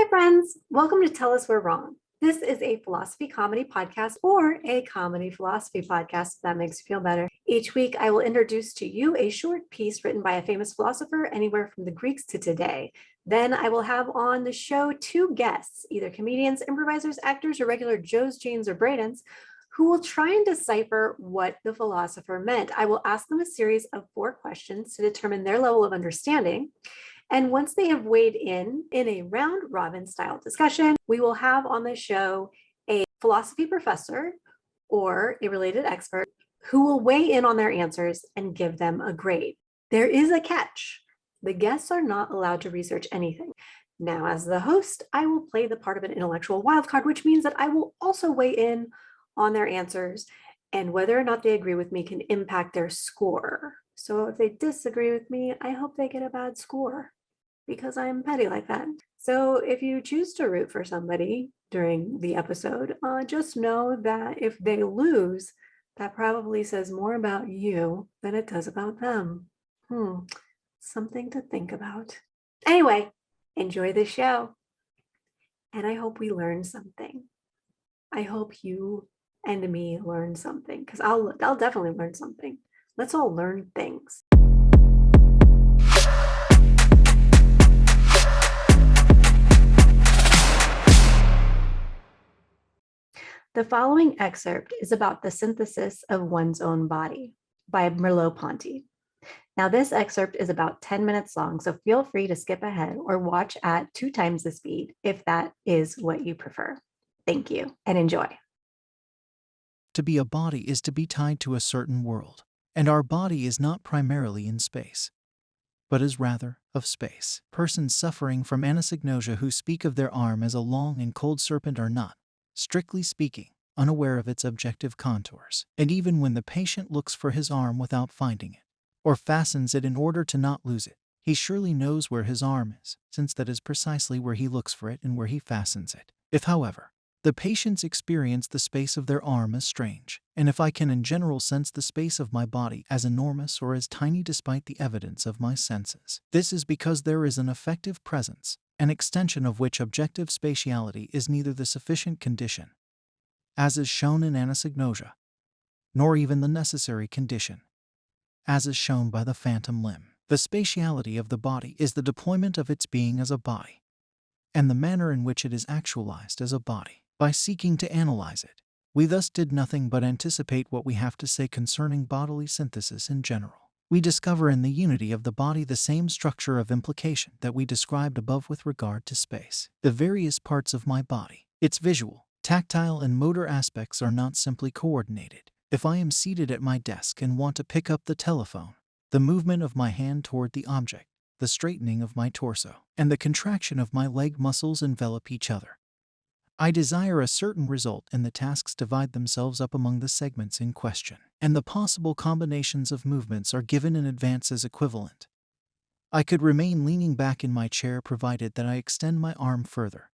Hi, friends. Welcome to Tell Us We're Wrong. This is a philosophy comedy podcast or a comedy philosophy podcast, if that makes you feel better. Each week, I will introduce to you a short piece written by a famous philosopher, anywhere from the Greeks to today. Then I will have on the show two guests, either comedians, improvisers, actors, or regular Joes, Janes, or Bradens, who will try and decipher what the philosopher meant. I will ask them a series of 4 questions to determine their level of understanding. And once they have weighed in a round robin style discussion, we will have on the show a philosophy professor or a related expert who will weigh in on their answers and give them a grade. There is a catch. The guests are not allowed to research anything. Now, as the host, I will play the part of an intellectual wildcard, which means that I will also weigh in on their answers, and whether or not they agree with me can impact their score. So if they disagree with me, I hope they get a bad score, because I'm petty like that. So if you choose to root for somebody during the episode, just know that if they lose, that probably says more about you than it does about them. Something to think about. Anyway, enjoy the show. And I hope we learn something. I hope you and me learn something, because I'll definitely learn something. Let's all learn things. The following excerpt is about the synthesis of one's own body by Merleau-Ponty. Now, this excerpt is about 10 minutes long, so feel free to skip ahead or watch at 2 times the speed if that is what you prefer. Thank you and enjoy. To be a body is to be tied to a certain world, and our body is not primarily in space, but is rather of space. Persons suffering from anosognosia who speak of their arm as a long and cold serpent are not, strictly speaking, unaware of its objective contours. And even when the patient looks for his arm without finding it, or fastens it in order to not lose it, he surely knows where his arm is, since that is precisely where he looks for it and where he fastens it. If, however, the patients experience the space of their arm as strange, and if I can in general sense the space of my body as enormous or as tiny despite the evidence of my senses, this is because there is an effective presence, an extension of which objective spatiality is neither the sufficient condition, as is shown in anosognosia, nor even the necessary condition, as is shown by the phantom limb. The spatiality of the body is the deployment of its being as a body, and the manner in which it is actualized as a body. By seeking to analyze it, we thus did nothing but anticipate what we have to say concerning bodily synthesis in general. We discover in the unity of the body the same structure of implication that we described above with regard to space. The various parts of my body, its visual, tactile, and motor aspects are not simply coordinated. If I am seated at my desk and want to pick up the telephone, the movement of my hand toward the object, the straightening of my torso, and the contraction of my leg muscles envelop each other. I desire a certain result, and the tasks divide themselves up among the segments in question, and the possible combinations of movements are given in advance as equivalent. I could remain leaning back in my chair provided that I extend my arm further.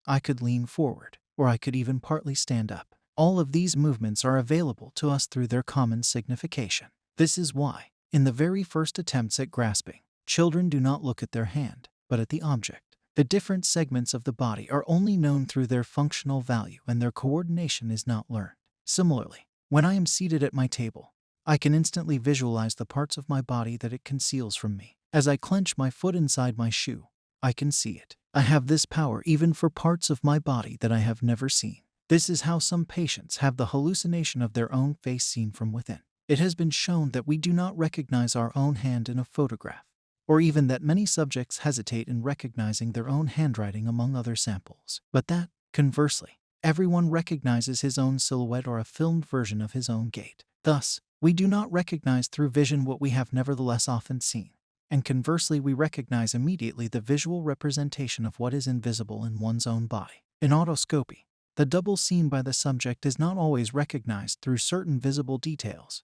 I could lean forward, or I could even partly stand up. All of these movements are available to us through their common signification. This is why, in the very first attempts at grasping, children do not look at their hand, but at the object. The different segments of the body are only known through their functional value, and their coordination is not learned. Similarly, when I am seated at my table, I can instantly visualize the parts of my body that it conceals from me. As I clench my foot inside my shoe, I can see it. I have this power even for parts of my body that I have never seen. This is how some patients have the hallucination of their own face seen from within. It has been shown that we do not recognize our own hand in a photograph, or even that many subjects hesitate in recognizing their own handwriting among other samples, but that, conversely, everyone recognizes his own silhouette or a filmed version of his own gait. Thus, we do not recognize through vision what we have nevertheless often seen, and conversely we recognize immediately the visual representation of what is invisible in one's own body. In otoscopy, the double seen by the subject is not always recognized through certain visible details.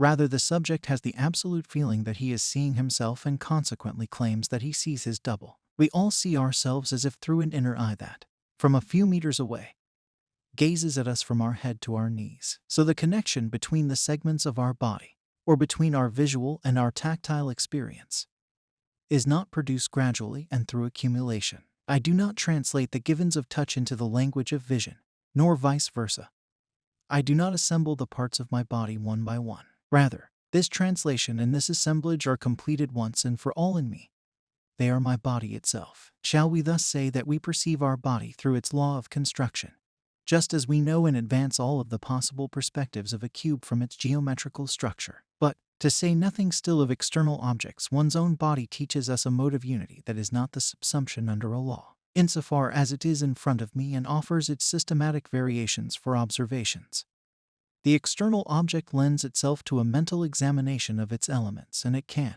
Rather, the subject has the absolute feeling that he is seeing himself and consequently claims that he sees his double. We all see ourselves as if through an inner eye that, from a few meters away, gazes at us from our head to our knees. So the connection between the segments of our body, or between our visual and our tactile experience, is not produced gradually and through accumulation, I do not translate the givens of touch into the language of vision, nor vice versa. I do not assemble the parts of my body one by one. Rather, this translation and this assemblage are completed once and for all in me. They are my body itself. Shall we thus say that we perceive our body through its law of construction, just as we know in advance all of the possible perspectives of a cube from its geometrical structure? But, to say nothing still of external objects, one's own body teaches us a mode of unity that is not the subsumption under a law, insofar as it is in front of me and offers its systematic variations for observations. The external object lends itself to a mental examination of its elements, and it can,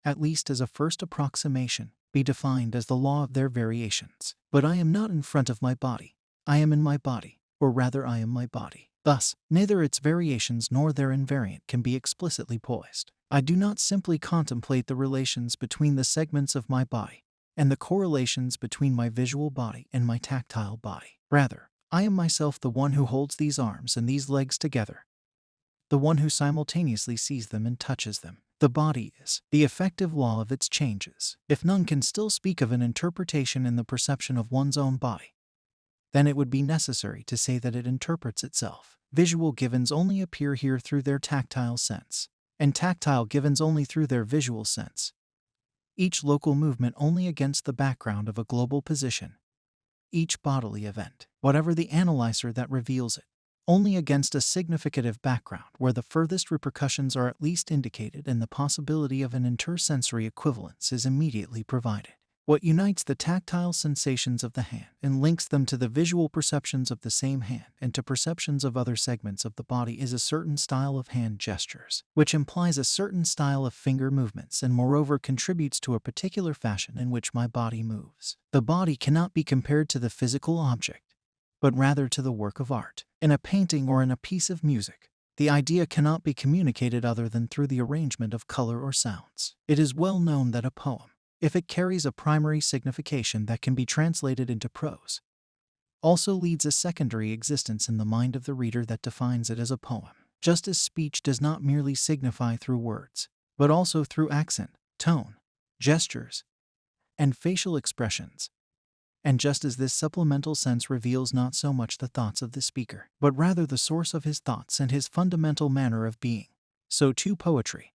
at least as a first approximation, be defined as the law of their variations. But I am not in front of my body. I am in my body, or rather I am my body. Thus, neither its variations nor their invariant can be explicitly poised. I do not simply contemplate the relations between the segments of my body and the correlations between my visual body and my tactile body. Rather, I am myself the one who holds these arms and these legs together, the one who simultaneously sees them and touches them. The body is the effective law of its changes. If none can still speak of an interpretation in the perception of one's own body, then it would be necessary to say that it interprets itself. Visual givens only appear here through their tactile sense, and tactile givens only through their visual sense. Each local movement only against the background of a global position. Each bodily event, whatever the analyzer that reveals it, only against a significative background where the furthest repercussions are at least indicated and the possibility of an intersensory equivalence is immediately provided. What unites the tactile sensations of the hand and links them to the visual perceptions of the same hand and to perceptions of other segments of the body is a certain style of hand gestures, which implies a certain style of finger movements and moreover contributes to a particular fashion in which my body moves. The body cannot be compared to the physical object, but rather to the work of art. In a painting or in a piece of music, the idea cannot be communicated other than through the arrangement of color or sounds. It is well known that a poem, if it carries a primary signification that can be translated into prose, also leads a secondary existence in the mind of the reader that defines it as a poem. Just as speech does not merely signify through words, but also through accent, tone, gestures, and facial expressions. And just as this supplemental sense reveals not so much the thoughts of the speaker, but rather the source of his thoughts and his fundamental manner of being, so too poetry,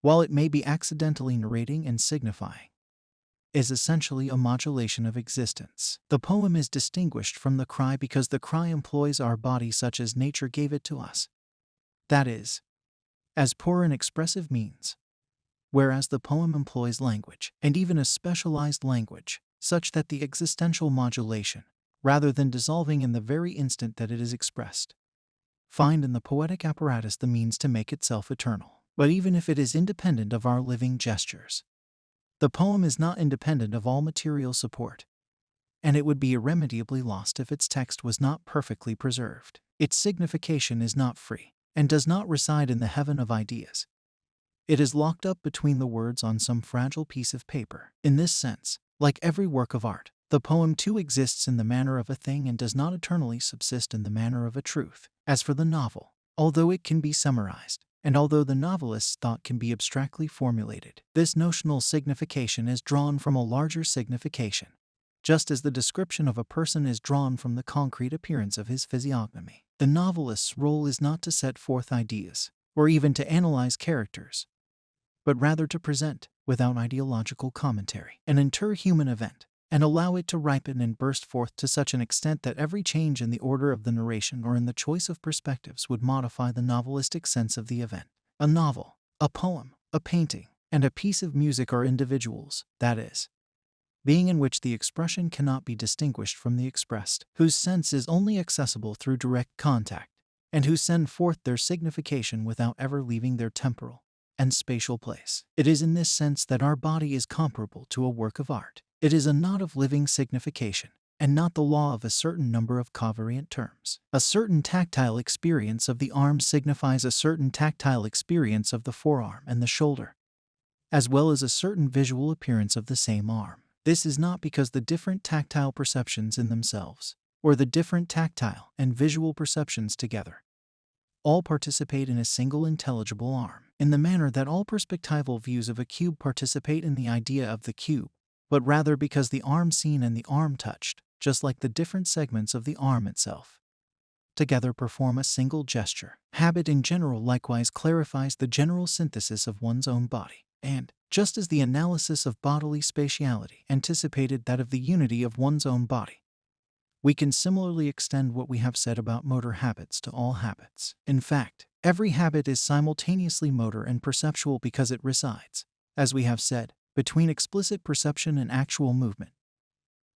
while it may be accidentally narrating and signifying, is essentially a modulation of existence. The poem is distinguished from the cry because the cry employs our body such as nature gave it to us, that is, as poor and expressive means, whereas the poem employs language, and even a specialized language, such that the existential modulation, rather than dissolving in the very instant that it is expressed, find in the poetic apparatus the means to make itself eternal. But even if it is independent of our living gestures, the poem is not independent of all material support, and it would be irremediably lost if its text was not perfectly preserved. Its signification is not free, and does not reside in the heaven of ideas. It is locked up between the words on some fragile piece of paper. In this sense, like every work of art, the poem too exists in the manner of a thing and does not eternally subsist in the manner of a truth. As for the novel, although it can be summarized, and although the novelist's thought can be abstractly formulated, this notional signification is drawn from a larger signification, just as the description of a person is drawn from the concrete appearance of his physiognomy. The novelist's role is not to set forth ideas, or even to analyze characters, but rather to present, without ideological commentary, an interhuman event, and allow it to ripen and burst forth to such an extent that every change in the order of the narration or in the choice of perspectives would modify the novelistic sense of the event. A novel, a poem, a painting, and a piece of music are individuals, that is, being in which the expression cannot be distinguished from the expressed, whose sense is only accessible through direct contact, and who send forth their signification without ever leaving their temporal and spatial place. It is in this sense that our body is comparable to a work of art. It is a knot of living signification, and not the law of a certain number of covariant terms. A certain tactile experience of the arm signifies a certain tactile experience of the forearm and the shoulder, as well as a certain visual appearance of the same arm. This is not because the different tactile perceptions in themselves, or the different tactile and visual perceptions together, all participate in a single intelligible arm, in the manner that all perspectival views of a cube participate in the idea of the cube, but rather because the arm seen and the arm touched, just like the different segments of the arm itself, together perform a single gesture. Habit in general likewise clarifies the general synthesis of one's own body, and, just as the analysis of bodily spatiality anticipated that of the unity of one's own body, we can similarly extend what we have said about motor habits to all habits. In fact, every habit is simultaneously motor and perceptual because it resides, as we have said, between explicit perception and actual movement,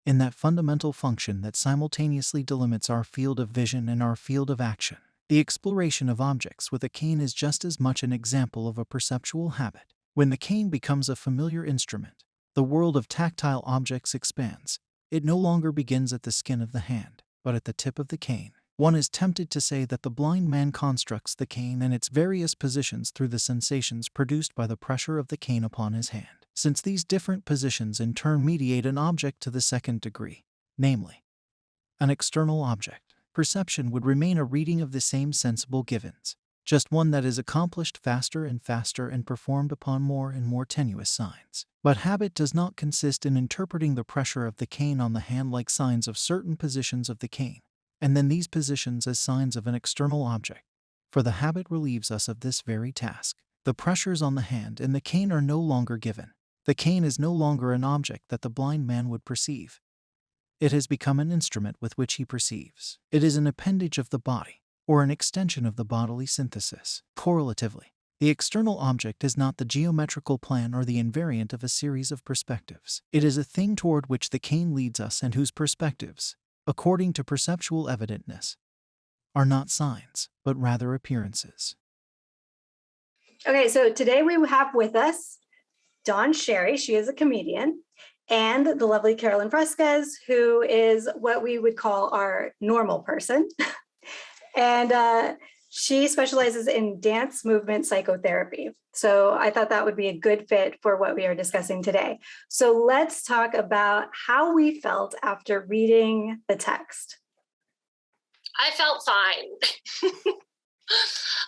in that fundamental function that simultaneously delimits our field of vision and our field of action. The exploration of objects with a cane is just as much an example of a perceptual habit. When the cane becomes a familiar instrument, the world of tactile objects expands. It no longer begins at the skin of the hand, but at the tip of the cane. One is tempted to say that the blind man constructs the cane and its various positions through the sensations produced by the pressure of the cane upon his hand, since these different positions in turn mediate an object to the second degree, namely, an external object. Perception would remain a reading of the same sensible givens, just one that is accomplished faster and performed upon more and more tenuous signs. But habit does not consist in interpreting the pressure of the cane on the hand like signs of certain positions of the cane, and then these positions as signs of an external object, for the habit relieves us of this very task. The pressures on the hand and the cane are no longer given. The cane is no longer an object that the blind man would perceive. It has become an instrument with which he perceives. It is an appendage of the body, or an extension of the bodily synthesis. Correlatively, the external object is not the geometrical plan or the invariant of a series of perspectives. It is a thing toward which the cane leads us and whose perspectives, according to perceptual evidentness, are not signs, but rather appearances. Okay, so today we have with us Dawn Schary. She is a comedian, and the lovely Carolyn Fresquez, who is what we would call our normal person. And she specializes in dance movement psychotherapy. So I thought that would be a good fit for what we are discussing today. So let's talk about how we felt after reading the text. I felt fine.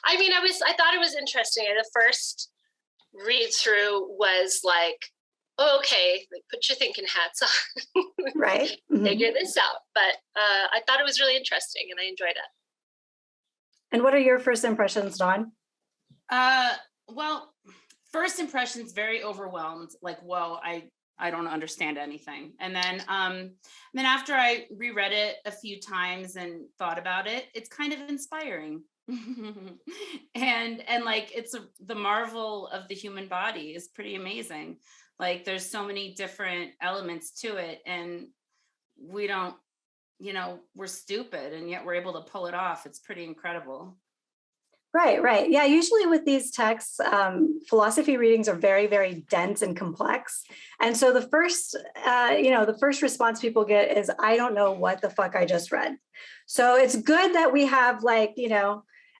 I thought it was interesting. The first read through was like, oh, okay, like, put your thinking hats on. Right. Figure this out. But I thought it was really interesting and I enjoyed it. And what are your first impressions, Dawn? Well, first impressions, very overwhelmed, like, whoa, I don't understand anything. And then after I reread it a few times and thought about it, it's kind of inspiring. and like the marvel of the human body is pretty amazing. Like there's so many different elements to it, and we don't, we're stupid, and yet we're able to pull it off. It's pretty incredible. Right. Yeah, usually with these texts, philosophy readings are very, very dense and complex. And so the first response people get is, I don't know what the fuck I just read. So it's good that we have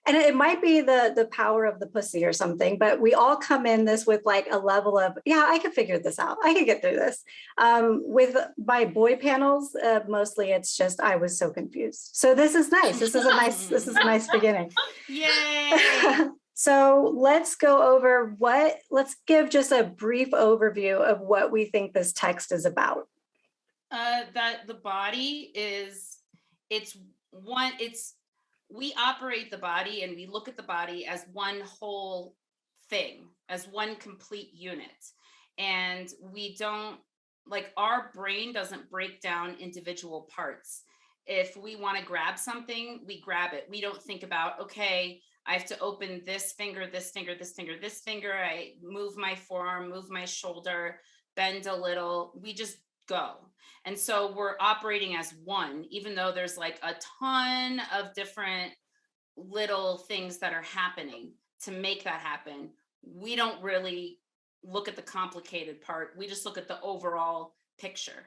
and it might be the power of the pussy or something, but we all come in this with like a level of, yeah, I can figure this out. I can get through this. With my boy panels, mostly it's just, I was so confused. So this is nice. This is a nice beginning. Yay. So let's give just a brief overview of what we think this text is about. That the body we operate the body and we look at the body as one whole thing, as one complete unit. And we don't, like, our brain doesn't break down individual parts. If we want to grab something, we grab it. We don't think about, okay, I have to open this finger, this finger, this finger, this finger. I move my forearm, move my shoulder, bend a little. We just go. And so we're operating as one, even though there's like a ton of different little things that are happening to make that happen. We don't really look at the complicated part. We just look at the overall picture.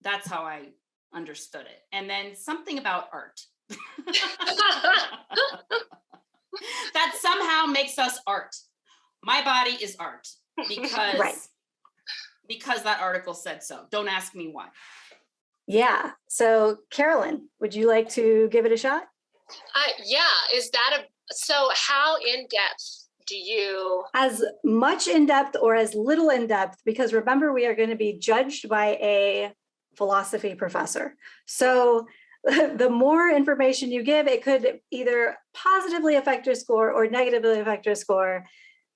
That's how I understood it. And then something about art. That somehow makes us art. My body is art because Right. Because that article said so. Don't ask me why. Yeah. So Carolyn, would you like to give it a shot? Yeah. So how in depth do you? As much in depth or as little in depth, because remember, we are going to be judged by a philosophy professor. So the more information you give, it could either positively affect your score or negatively affect your score.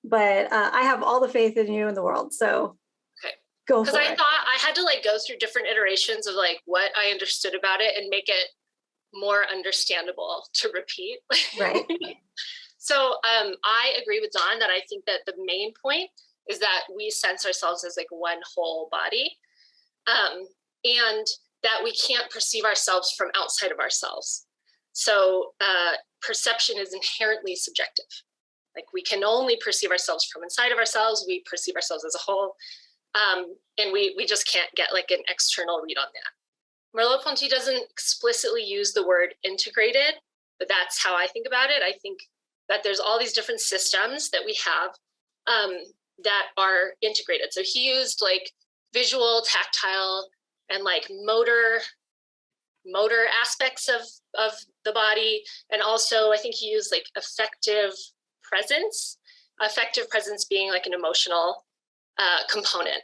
But I have all the faith in you in the world. So okay. Go for it. Because I thought I had to like go through different iterations of like what I understood about it and make it more understandable to repeat. Right. So I agree with Dawn that I think that the main point is that we sense ourselves as like one whole body, and that we can't perceive ourselves from outside of ourselves. So perception is inherently subjective. Like we can only perceive ourselves from inside of ourselves. We perceive ourselves as a whole, and we just can't get like an external read on that. Merleau-Ponty doesn't explicitly use the word integrated, but that's how I think about it. I think that there's all these different systems that we have that are integrated. So he used like visual, tactile, and like motor aspects of the body. And also I think he used like affective presence being like an emotional component.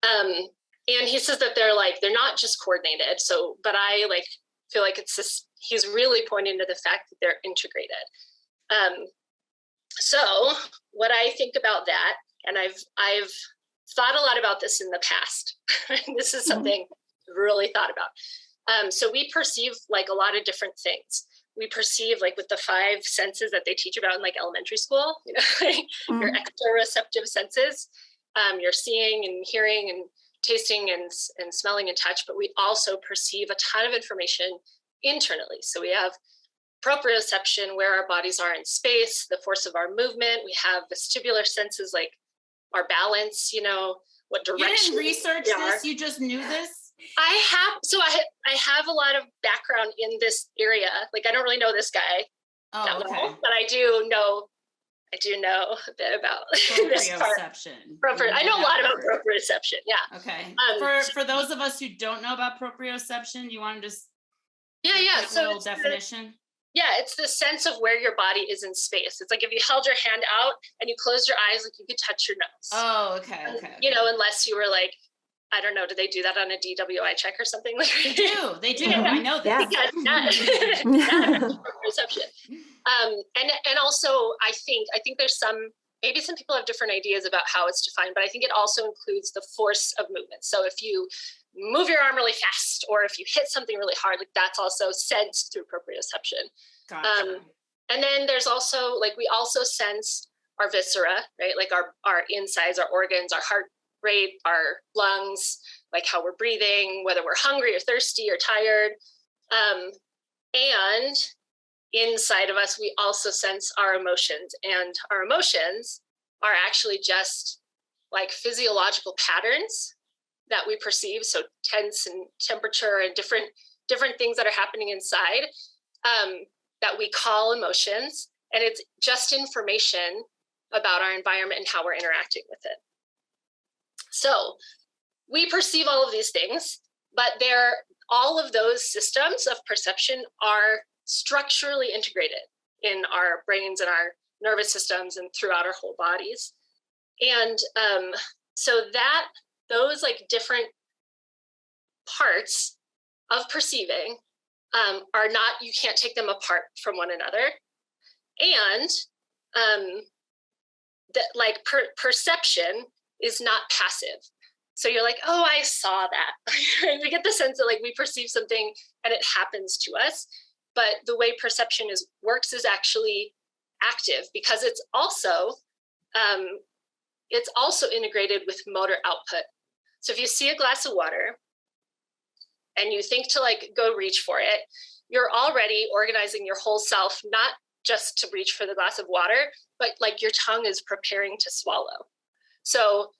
And he says that they're not just coordinated. So, but I like feel like it's this, he's really pointing to the fact that they're integrated. So what I think about that, and I've thought a lot about this in the past. This is something I've really thought about. So we perceive like a lot of different things. We perceive like with the 5 senses that they teach about in like elementary school, you know, like your exteroceptive senses, your seeing and hearing and tasting and smelling and touch, but we also perceive a ton of information internally. So we have proprioception, where our bodies are in space, the force of our movement. We have vestibular senses like our balance, you know, what direction. You didn't research this, you just knew this? I have a lot of background in this area. Like I don't really know this guy that well, but I do know a bit about this part. I know a lot about proprioception. Yeah. Okay. For those of us who don't know about proprioception, you want to just so a little definition? It's the sense of where your body is in space. It's like if you held your hand out and you closed your eyes, like you could touch your nose. Oh, okay. You know, unless you were like, I don't know, do they do that on a DWI check or something? They do. I know that. That's proprioception. And also I think there's maybe some people have different ideas about how it's defined, but I think it also includes the force of movement. So if you move your arm really fast, or if you hit something really hard, like that's also sensed through proprioception. Gotcha. And then there's also like, we also sense our viscera, right? Like our insides, our organs, our heart rate, our lungs, like how we're breathing, whether we're hungry or thirsty or tired. And inside of us, we also sense our emotions, and our emotions are actually just like physiological patterns that we perceive. So tense and temperature and different things that are happening inside that we call emotions. And it's just information about our environment and how we're interacting with it. So we perceive all of these things, but all of those systems of perception are structurally integrated in our brains and our nervous systems and throughout our whole bodies. And so that those like different parts of perceiving are not, you can't take them apart from one another. And that like perception is not passive. So you're like, oh, I saw that. We get the sense that like we perceive something and it happens to us. But the way perception works is actually active, because it's also integrated with motor output. So if you see a glass of water and you think to like go reach for it, you're already organizing your whole self, not just to reach for the glass of water, but like your tongue is preparing to swallow. So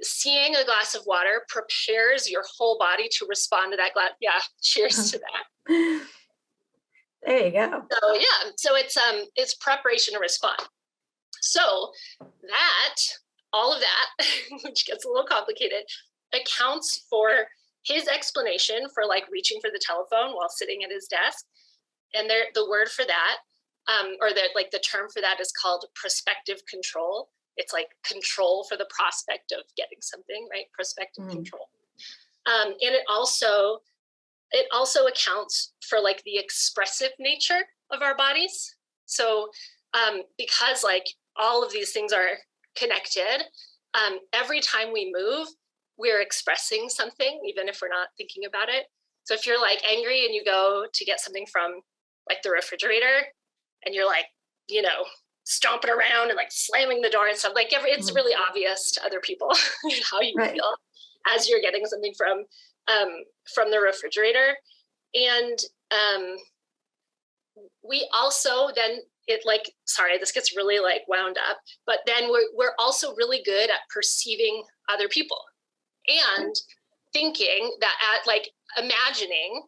seeing a glass of water prepares your whole body to respond to that glass. Yeah, cheers to that. There you go. So it's preparation to respond. So all of that, which gets a little complicated, accounts for his explanation for like reaching for the telephone while sitting at his desk. And the word for that or the term for that is called prospective control. It's like control for the prospect of getting something, right? Prospective control. And it also accounts for like the expressive nature of our bodies. So because like all of these things are connected, every time we move, we're expressing something, even if we're not thinking about it. So if you're like angry and you go to get something from like the refrigerator and you're like, stomping around and like slamming the door and stuff, like it's really obvious to other people how you feel as you're getting something from the refrigerator. And we also then this gets really like wound up, but then we're also really good at perceiving other people and thinking that imagining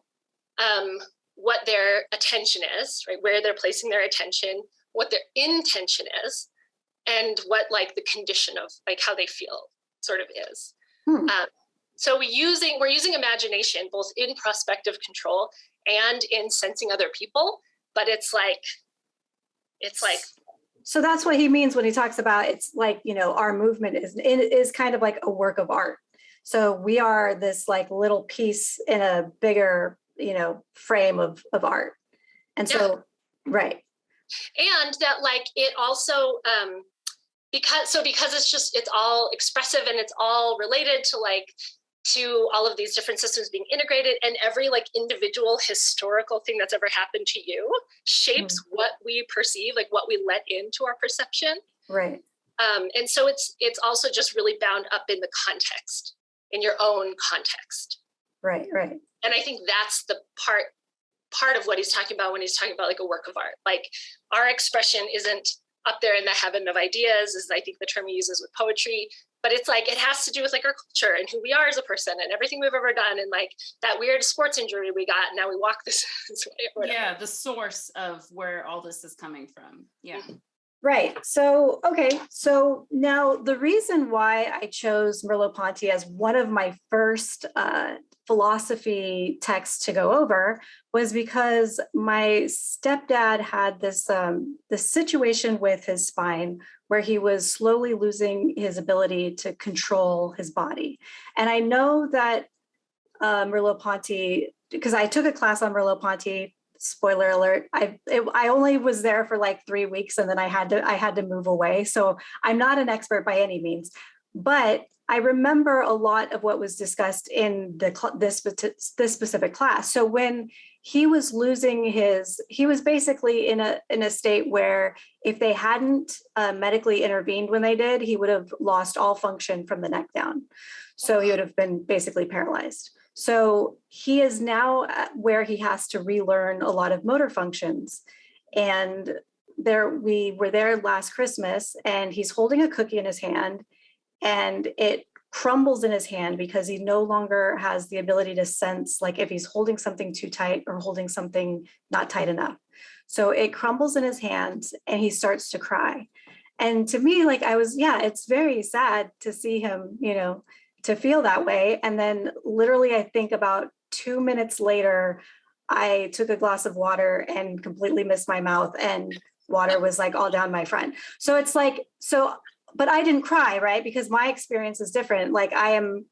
what their attention is, right? Where they're placing their attention, what their intention is, and what like the condition of like how they feel sort of is. So we're using imagination both in prospective control and in sensing other people, but it's like. So that's what he means when he talks about it's like, our movement is kind of like a work of art. So we are this like little piece in a bigger, frame of art. And so, right. And that like it also, because it's all expressive and it's all related to all of these different systems being integrated, and every like individual historical thing that's ever happened to you shapes what we perceive, like what we let into our perception. Right. And so it's also just really bound up in the context, in your own context. Right. And I think that's the part of what he's talking about when he's talking about like a work of art. Like our expression isn't up there in the heaven of ideas, is I think the term he uses with poetry, but it's like it has to do with like our culture and who we are as a person and everything we've ever done, and like that weird sports injury we got, and now we walk this way. Yeah, the source of where all this is coming from. Yeah. Right. So, okay. So now the reason why I chose Merleau-Ponty as one of my first philosophy texts to go over was because my stepdad had this situation with his spine where he was slowly losing his ability to control his body. And I know that Merleau-Ponty, because I took a class on Merleau-Ponty. Spoiler alert, I only was there for like 3 weeks and then I had to move away. So I'm not an expert by any means, but I remember a lot of what was discussed in this specific class. So when he was he was basically in a state where if they hadn't medically intervened when they did, he would have lost all function from the neck down. So he would have been basically paralyzed. So he is now where he has to relearn a lot of motor functions. And we were there last Christmas and he's holding a cookie in his hand and it crumbles in his hand because he no longer has the ability to sense like if he's holding something too tight or holding something not tight enough. So it crumbles in his hands and he starts to cry. And to me, like it's very sad to see him, to feel that way. And then literally, I think about 2 minutes later, I took a glass of water and completely missed my mouth and water was like all down my front. So it's like, but I didn't cry, right? Because my experience is different. Like I am,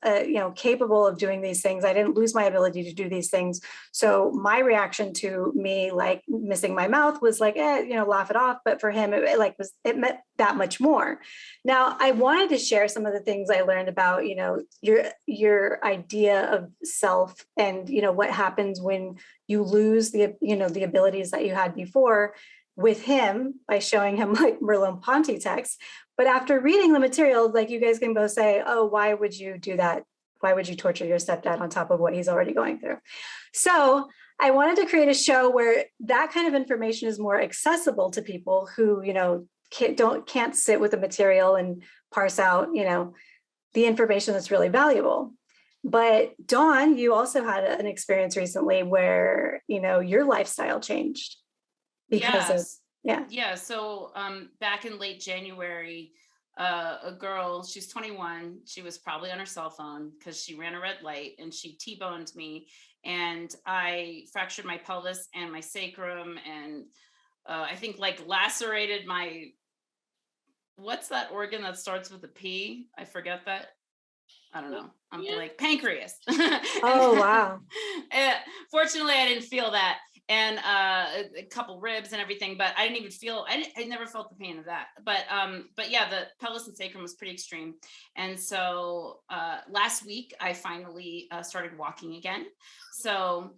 capable of doing these things. I didn't lose my ability to do these things. So my reaction to me, like missing my mouth was like, laugh it off. But for him, it meant that much more. Now, I wanted to share some of the things I learned about, your idea of self and, what happens when you lose the abilities that you had before with him by showing him like Merleau-Ponty texts. But after reading the material, like you guys can both say, oh, why would you do that? Why would you torture your stepdad on top of what he's already going through? So I wanted to create a show where that kind of information is more accessible to people who, can't sit with the material and parse out, the information that's really valuable. But Dawn, you also had an experience recently where, your lifestyle changed because of. Yeah. So back in late January, a girl, she's 21. She was probably on her cell phone because she ran a red light and she T-boned me. And I fractured my pelvis and my sacrum and I think like lacerated my, what's that organ that starts with a P? I forget that. I don't know. I'm Yeah. like pancreas. Oh, wow. Fortunately, I didn't feel that, and a couple ribs and everything, but I didn't even feel. I never felt the pain of that. But yeah, the pelvis and sacrum was pretty extreme, and so last week I finally started walking again. So.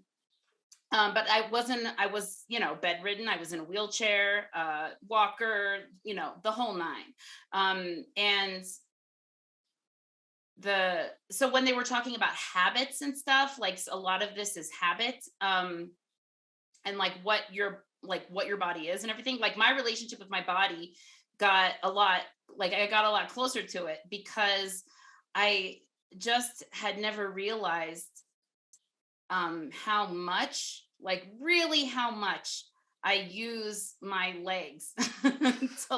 But I wasn't, I was, bedridden. I was in a wheelchair, walker, the whole nine. And so when they were talking about habits and stuff, like a lot of this is habit, and like what your body is and everything. Like my relationship with my body got a lot, like I got a lot closer to it because I just had never realized how much, like really how much I use my legs to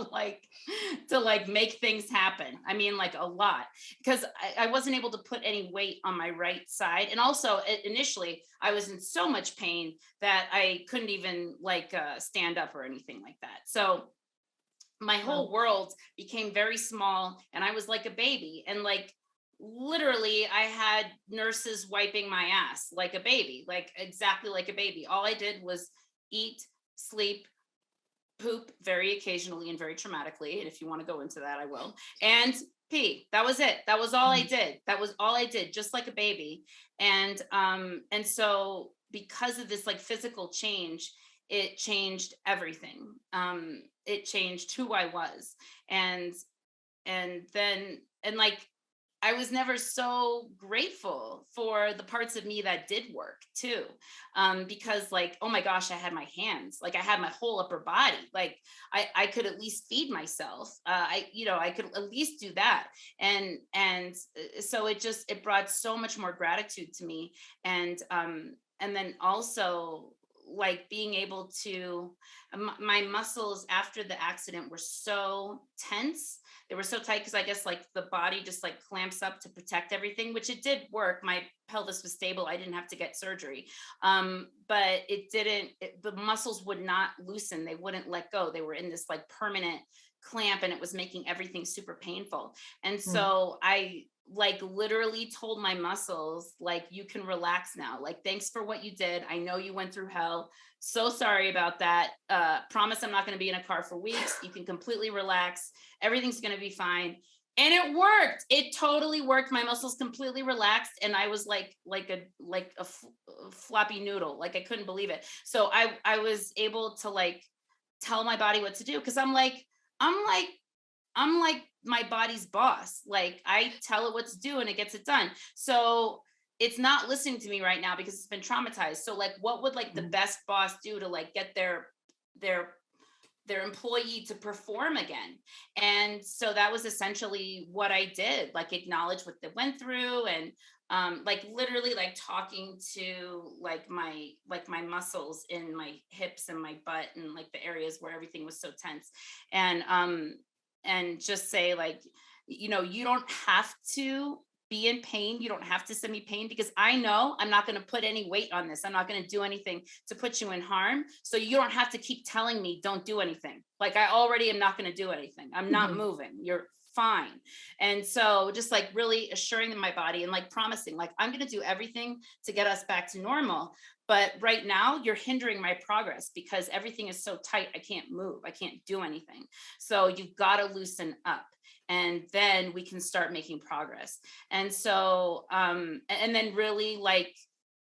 like make things happen. I mean, like a lot, because I wasn't able to put any weight on my right side. And also initially I was in so much pain that I couldn't even like stand up or anything like that. So my whole world became very small and I was like a baby. And like literally I had nurses wiping my ass like a baby, like exactly like a baby. All I did was eat, sleep, poop very occasionally and very traumatically. And if you want to go into that, I will. And pee. That was it. That was all I did. That was all I did, just like a baby. And so because of this like physical change, it changed everything. It changed who I was. And then like I was never so grateful for the parts of me that did work too. Because like, oh my gosh, I had my hands, like I had my whole upper body. Like I could at least feed myself. I could at least do that. And so it brought so much more gratitude to me. And then also like being able to, my muscles after the accident were so tense. They were so tight because I guess like the body just like clamps up to protect everything, which it did work. My pelvis was stable. I didn't have to get surgery. But it didn't, the muscles would not loosen. They wouldn't let go. They were in this like permanent clamp and it was making everything super painful. And so I like literally told my muscles, like, you can relax now. Like, thanks for what you did. I know you went through hell. So sorry about that. Promise I'm not going to be in a car for weeks. You can completely relax. Everything's going to be fine. And it worked. It totally worked. My muscles completely relaxed. And I was like a floppy noodle. Like I couldn't believe it. So I was able to like tell my body what to do. Cause I'm like my body's boss. Like I tell it what to do and it gets it done. So it's not listening to me right now because it's been traumatized. So like, what would like the best boss do to like get their employee to perform again? And so that was essentially what I did, like acknowledge what they went through and like literally like talking to like my muscles in my hips and my butt and like the areas where everything was so tense. And just say like, you don't have to be in pain. You don't have to send me pain because I know I'm not going to put any weight on this. I'm not going to do anything to put you in harm. So you don't have to keep telling me don't do anything. Like I already am not going to do anything. I'm not moving. You're fine. And so just like really assuring my body and like promising, like I'm going to do everything to get us back to normal. But right now you're hindering my progress because everything is so tight. I can't move. I can't do anything. So you've got to loosen up and then we can start making progress. And so, and then really like,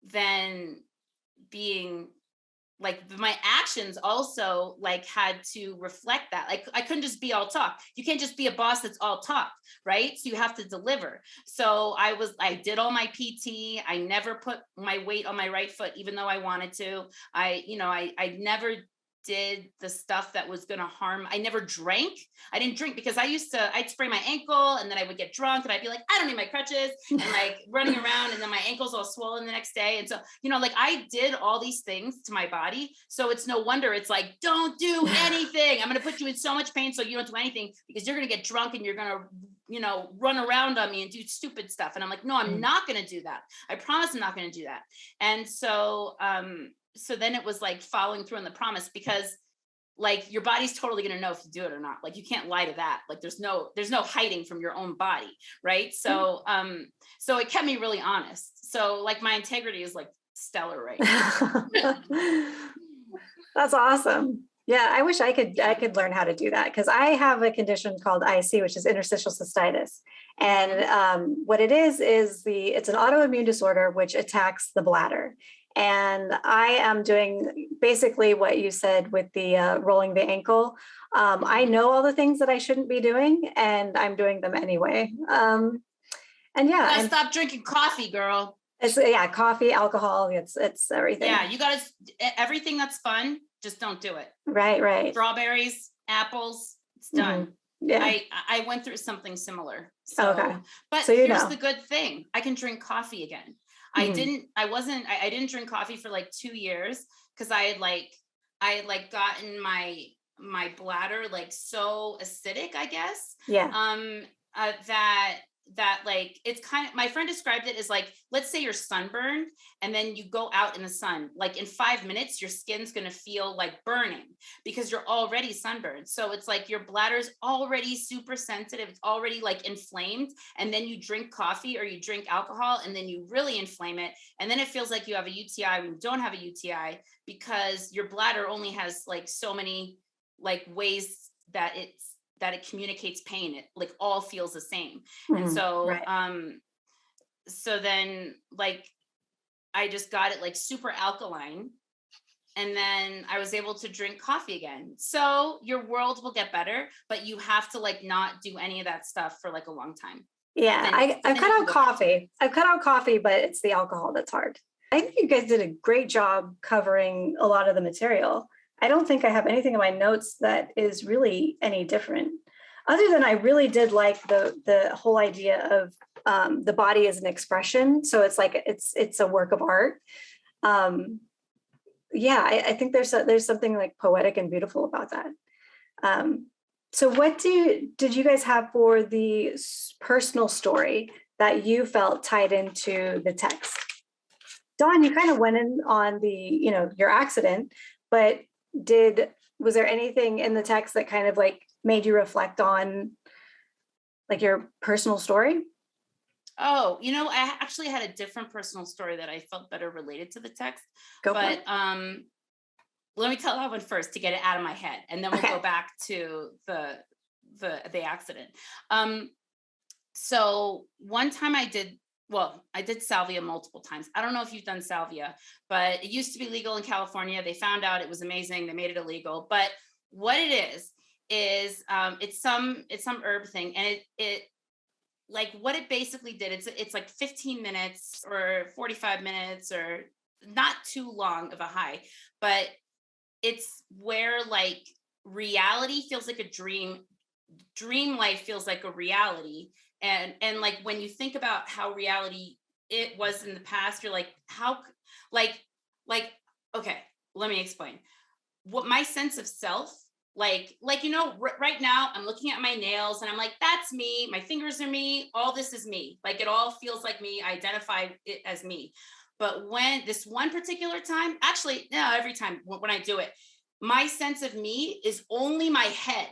then being like my actions also like had to reflect that. Like I couldn't just be all talk. You can't just be a boss that's all talk, right? So you have to deliver. So I did all my PT. I never put my weight on my right foot, even though I wanted to. I never did the stuff that was going to harm. I never drank. I didn't drink because I'd sprain my ankle and then I would get drunk and I'd be like, I don't need my crutches and like running around and then my ankles all swollen the next day. And so, like I did all these things to my body. So it's no wonder it's like, don't do anything. I'm going to put you in so much pain so you don't do anything because you're going to get drunk and you're going to, run around on me and do stupid stuff. And I'm like, no, I'm not going to do that. I promise I'm not going to do that. And so, so then it was like following through on the promise because like your body's totally going to know if you do it or not. Like you can't lie to that. Like there's no hiding from your own body. Right. So, so it kept me really honest. So like my integrity is like stellar right now. That's awesome. Yeah, I wish I could learn how to do that, because I have a condition called IC, which is interstitial cystitis. And what it is it's an autoimmune disorder which attacks the bladder. And I am doing basically what you said with the rolling the ankle. I know all the things that I shouldn't be doing, and I'm doing them anyway. And yeah, You gotta stop drinking coffee, girl. It's coffee, alcohol, it's everything. Yeah, you gotta, everything that's fun, just don't do it. Right. Strawberries, apples, it's done. Mm-hmm. Yeah. I went through something similar. So, okay. But so here's the good thing. I can drink coffee again. Mm-hmm. I didn't drink coffee for like 2 years because I had gotten my bladder like so acidic, I guess. Yeah. That like, it's kind of, my friend described it as like, let's say you're sunburned and then you go out in the sun, like in 5 minutes, your skin's going to feel like burning because you're already sunburned. So it's like your bladder's already super sensitive. It's already like inflamed. And then you drink coffee or you drink alcohol and then you really inflame it. And then it feels like you have a UTI when you don't have a UTI because your bladder only has like so many like ways that it communicates pain. It like all feels the same. And so, right. So then like, I just got it like super alkaline. And then I was able to drink coffee again. So your world will get better, but you have to like not do any of that stuff for like a long time. Yeah, I've cut out coffee. I've cut out coffee, but it's the alcohol that's hard. I think you guys did a great job covering a lot of the material. I don't think I have anything in my notes that is really any different, other than I really did like the whole idea of the body as an expression. So it's like it's a work of art. Yeah, I think there's something like poetic and beautiful about that. So what did you guys have for the personal story that you felt tied into the text? Dawn, you kind of went in on your accident, but was there anything in the text that kind of like made you reflect on like your personal story? Oh, I actually had a different personal story that I felt better related to the text. But let me tell that one first to get it out of my head, and then we'll go back to the accident. So one time I did salvia multiple times. I don't know if you've done salvia, but it used to be legal in California. They found out it was amazing. They made it illegal. But what it is it's some herb thing, and it like what it basically did. It's like 15 minutes or 45 minutes or not too long of a high, but it's where like reality feels like a dream life feels like a reality. And like when you think about how reality it was in the past, you're like, how like okay, let me explain. What my sense of self, right now I'm looking at my nails and I'm like, that's me, my fingers are me, all this is me, like it all feels like me, I identify it as me. But when this one particular time, actually no, every time when I do it, my sense of me is only my head.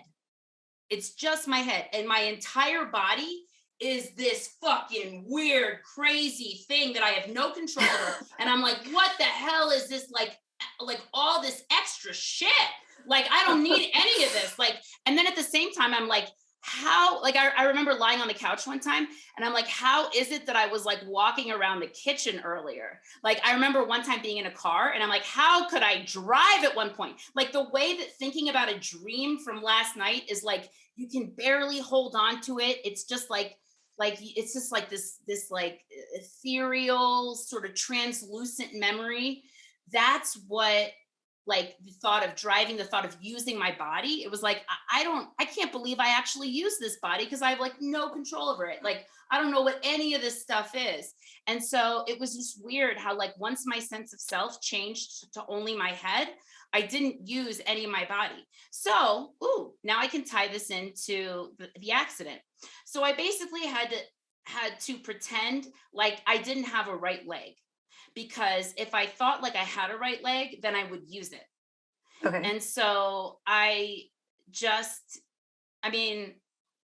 It's just my head, and my entire body is this fucking weird, crazy thing that I have no control over. And I'm like, what the hell is this? Like all this extra shit. Like, I don't need any of this. Like, and then at the same time, I'm like, how, like, I remember lying on the couch one time and I'm like, how is it that I was like walking around the kitchen earlier? Like, I remember one time being in a car and I'm like, how could I drive at one point? Like the way that thinking about a dream from last night is like, you can barely hold on to it. It's just like it's just like this like ethereal sort of translucent memory. That's what, like the thought of driving, the thought of using my body, it was like, I can't believe I actually use this body because I have like no control over it. Like, I don't know what any of this stuff is. And so it was just weird how like once my sense of self changed to only my head, I didn't use any of my body. So, now I can tie this into the accident. So I basically had to pretend like I didn't have a right leg, because if I thought like I had a right leg, then I would use it. Okay. And so I mean,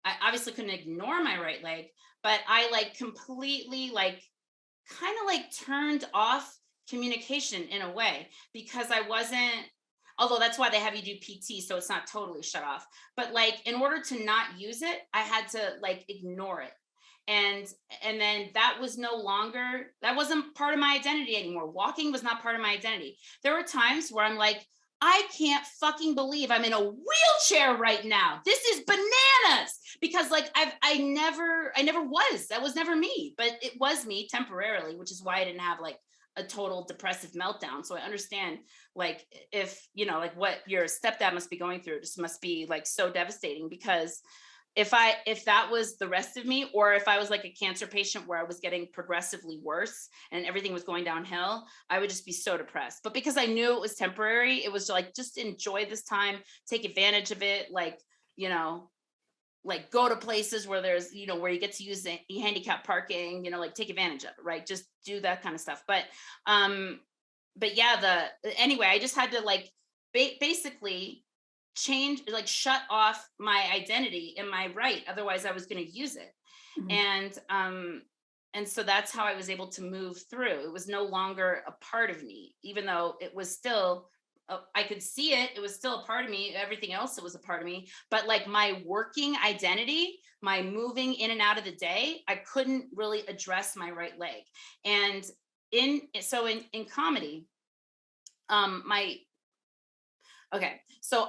I obviously couldn't ignore my right leg, but I like completely like kind of like turned off communication in a way, because I wasn't, although that's why they have you do PT, so it's not totally shut off. But like in order to not use it, I had to like ignore it. And then that was no longer, that wasn't part of my identity anymore. Walking was not part of my identity. There were times where I'm like, I can't fucking believe I'm in a wheelchair right now. This is bananas. Because like I never was, that was never me, but it was me temporarily, which is why I didn't have like a total depressive meltdown. So I understand, like, if you know, like what your stepdad must be going through, just must be like so devastating. Because if that was the rest of me, or if I was like a cancer patient where I was getting progressively worse and everything was going downhill, I would just be so depressed. But because I knew it was temporary, it was like, just enjoy this time, take advantage of it, like, you know, like go to places where there's, you know, where you get to use the handicap parking, you know, like take advantage of it, right? Just do that kind of stuff. But yeah, anyway, I just had to like basically change, like shut off my identity in my right. Otherwise I was going to use it. Mhm. And so that's how I was able to move through. It was no longer a part of me, even though it was still, I could see it. It was still a part of me. Everything else, it was a part of me. But like my working identity, my moving in and out of the day, I couldn't really address my right leg. And in comedy, my okay. So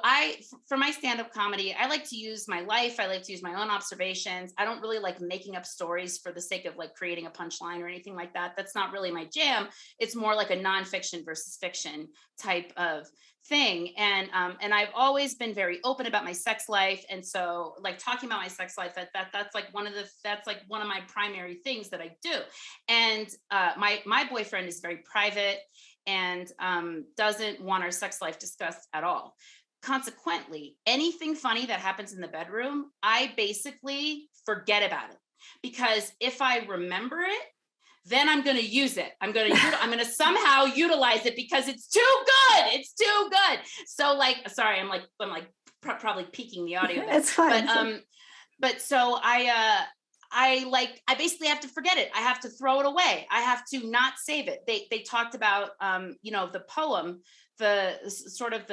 for my stand-up comedy, I like to use my life. I like to use my own observations. I don't really like making up stories for the sake of like creating a punchline or anything like that. That's not really my jam. It's more like a nonfiction versus fiction type of thing. And I've always been very open about my sex life. And so like talking about my sex life, that's like one of my primary things that I do. And my boyfriend is very private and doesn't want our sex life discussed at all. Consequently, anything funny that happens in the bedroom, I basically forget about it, because if I remember it, then I'm going to use it. I'm going to somehow utilize it because it's too good. It's too good. So like, sorry, I'm probably peaking the audio there. It's fine. But so I basically have to forget it. I have to throw it away. I have to not save it. They talked about you know, the poem, the sort of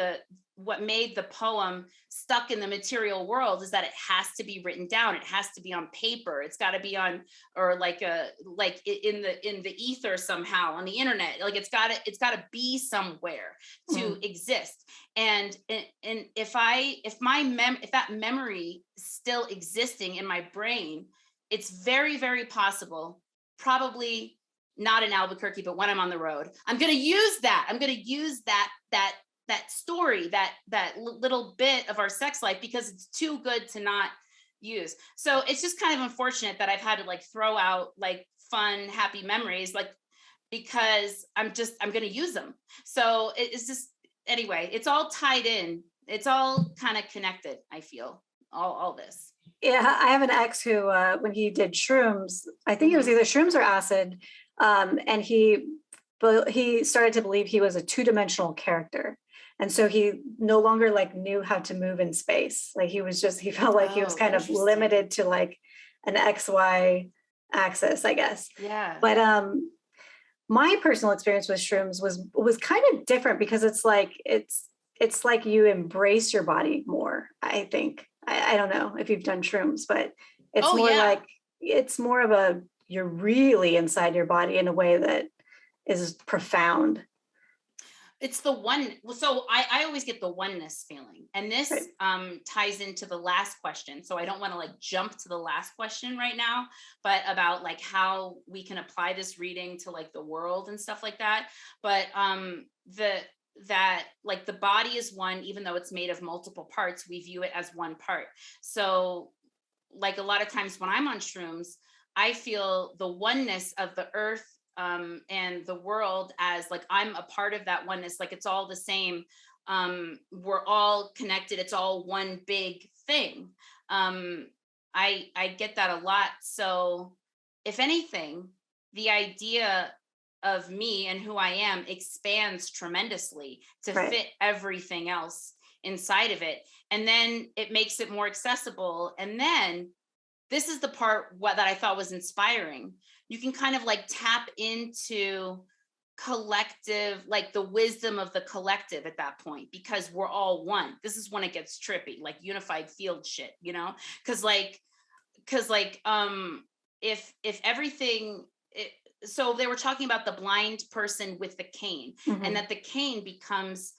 what made the poem stuck in the material world is that it has to be written down. It has to be on paper. It's got to be on, or like in the ether somehow on the internet. Like it's got to be somewhere to exist. And if that memory is still existing in my brain, it's very, very possible, probably not in Albuquerque, but when I'm on the road, I'm going to use that. I'm going to use that story, that little bit of our sex life, because it's too good to not use. So it's just kind of unfortunate that I've had to like throw out like fun, happy memories, like, because I'm going to use them. So it's just, anyway, it's all tied in. It's all kind of connected. I feel all this. Yeah, I have an ex who, when he did shrooms, I think it was either shrooms or acid, and he started to believe he was a two-dimensional character, and so he no longer like knew how to move in space. Like he felt like he was kind of limited to like an XY axis, I guess. Yeah. But my personal experience with shrooms was kind of different, because it's like you embrace your body more, I think. I don't know if you've done shrooms, but it's like it's more of a, you're really inside your body in a way that is profound. It's the one. So I always get the oneness feeling. And this ties into the last question. So I don't want to like jump to the last question right now, but about like how we can apply this reading to like the world and stuff like that. But that like the body is one, even though it's made of multiple parts, we view it as one part. So like a lot of times when I'm on shrooms, I feel the oneness of the earth and the world as like I'm a part of that oneness. Like it's all the same. We're all connected. It's all one big thing. I get that a lot. So if anything, the idea of me and who I am expands tremendously to Right. fit everything else inside of it. And then it makes it more accessible. And then this is the part that I thought was inspiring. You can kind of like tap into collective, like the wisdom of the collective at that point, because we're all one. This is when it gets trippy, like unified field shit, you know? Because if everything so they were talking about the blind person with the cane, Mhm. and that the cane becomes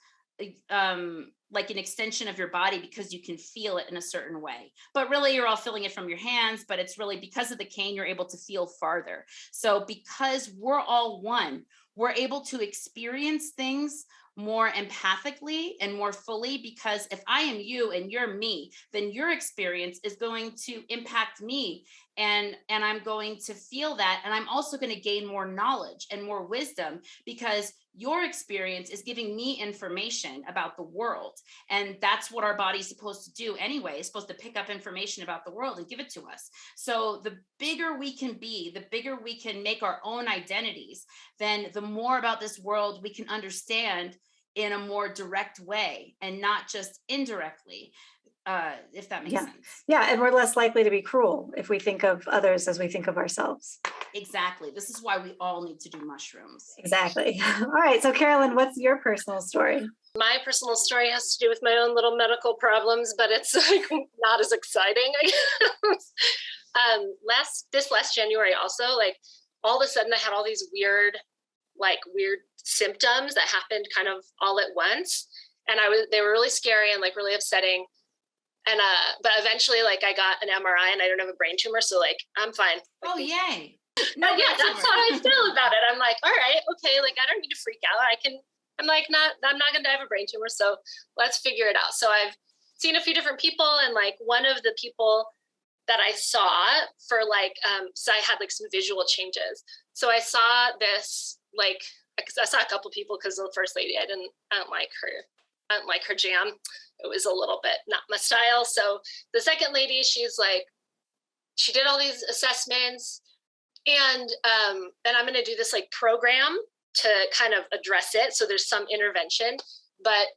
like an extension of your body because you can feel it in a certain way, but really you're all feeling it from your hands, but it's really because of the cane you're able to feel farther. So because we're all one, we're able to experience things more empathically and more fully, because if I am you and you're me, then your experience is going to impact me, and I'm going to feel that, and I'm also going to gain more knowledge and more wisdom because your experience is giving me information about the world. And that's what our body's supposed to do anyway. It's supposed to pick up information about the world and give it to us. So the bigger we can be, the bigger we can make our own identities, then the more about this world we can understand in a more direct way and not just indirectly, if that makes Yeah. sense. Yeah. And we're less likely to be cruel if we think of others as we think of ourselves. Exactly. This is why we all need to do mushrooms. Exactly. All right. So, Carolyn, what's your personal story? My personal story has to do with my own little medical problems, but it's like not as exciting, I guess. This last January also, like all of a sudden I had all these weird symptoms that happened kind of all at once. And they were really scary and like really upsetting. And but eventually like I got an MRI and I don't have a brain tumor. So like I'm fine. Oh, yay. No, yeah, that's how I feel about it. I'm like, all right, okay, like I don't need to freak out. I'm not gonna have a brain tumor. So let's figure it out. So I've seen a few different people, and like one of the people that I saw for like, so I had like some visual changes. So I saw this, like, I saw a couple people because the first lady, I don't like her jam. It was a little bit not my style. So the second lady, she's like, she did all these assessments, and I'm going to do this like program to kind of address it. So there's some intervention, but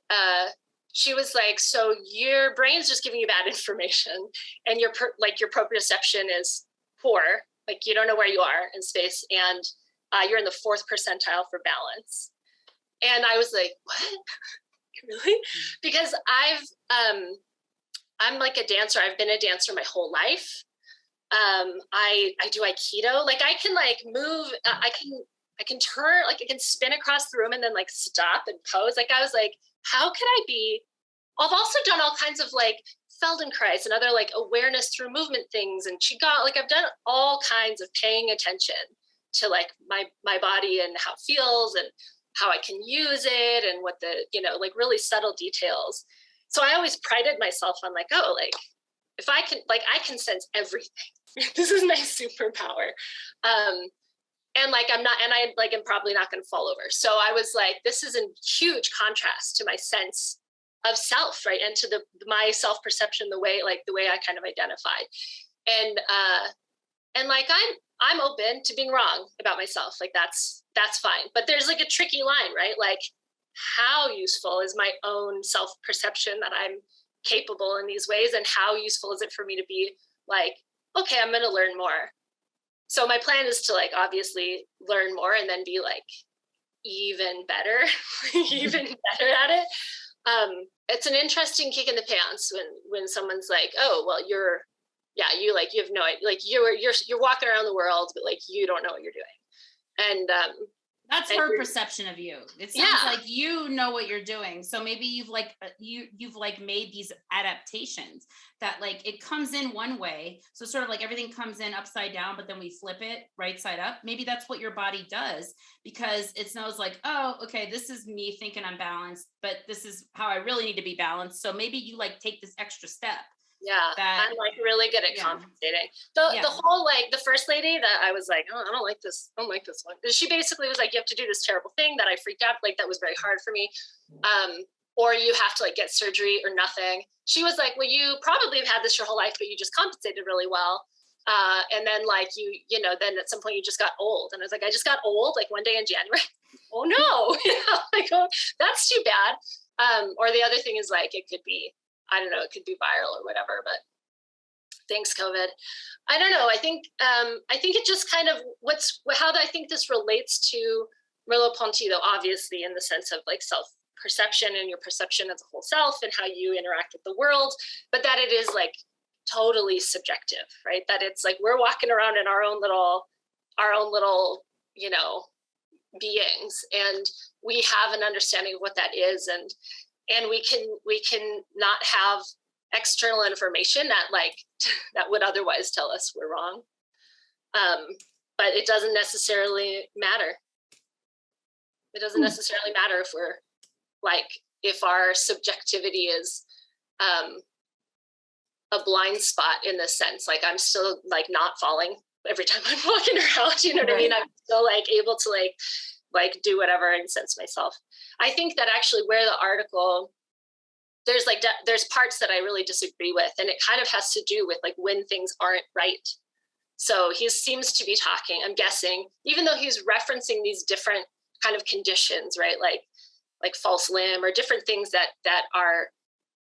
she was like, so your brain's just giving you bad information, and your proprioception is poor. Like you don't know where you are in space, and you're in the 4th percentile for balance. And I was like, what? Really? Because I'm like a dancer. I've been a dancer my whole life. I do Aikido. Like I can like move. I can turn. Like I can spin across the room and then like stop and pose. Like I was like, how can I be? I've also done all kinds of like Feldenkrais and other like awareness through movement things and Qigong. Like I've done all kinds of paying attention to like my body and how it feels and how I can use it and what the, like really subtle details. So I always prided myself on like, oh, like if I can sense everything. This is my superpower. And like, I'm probably not going to fall over. So I was like, this is a huge contrast to my sense of self, right? And to my self-perception, the way I kind of identified. And like, I'm open to being wrong about myself. Like that's fine. But there's like a tricky line, right? Like how useful is my own self-perception that I'm capable in these ways? And how useful is it for me to be like, okay, I'm going to learn more. So my plan is to like, obviously learn more and then be like even better, even better at it. It's an interesting kick in the pants when someone's like, oh, well, you have no idea, like you're walking around the world, but like, you don't know what you're doing. And, that's her perception of you. It sounds like you know what you're doing. So maybe you've made these adaptations that like it comes in one way. So sort of like everything comes in upside down, but then we flip it right side up. Maybe that's what your body does because it knows like, oh, okay, this is me thinking I'm balanced, but this is how I really need to be balanced. So maybe you like take this extra step. Yeah, I'm like really good at compensating. The whole like the first lady that I was like, oh, I don't like this one. She basically was like, you have to do this terrible thing that I freaked out. Like that was very hard for me. Or you have to like get surgery or nothing. She was like, well, you probably have had this your whole life, but you just compensated really well. And then like then at some point you just got old. And I was like, I just got old like one day in January. Oh no, like, oh, that's too bad. Or the other thing is like, it could be, I don't know, it could be viral or whatever, but thanks COVID. I don't know. I think it just kind of how do I think this relates to Merleau-Ponty though, obviously in the sense of like self-perception and your perception as a whole self and how you interact with the world, but that it is like totally subjective, right? That it's like we're walking around in our own little, beings, and we have an understanding of what that is, and we can not have external information that would otherwise tell us we're wrong. But it doesn't necessarily matter. It doesn't necessarily matter if we're if our subjectivity is a blind spot in this sense. Like I'm still not falling every time I'm walking around, you know what I mean? I'm still able to do whatever and sense myself. I think that actually where the article, there's parts that I really disagree with, and it kind of has to do with when things aren't right. So he seems to be talking, I'm guessing, even though he's referencing these different kind of conditions, right? Like false limb or different things that are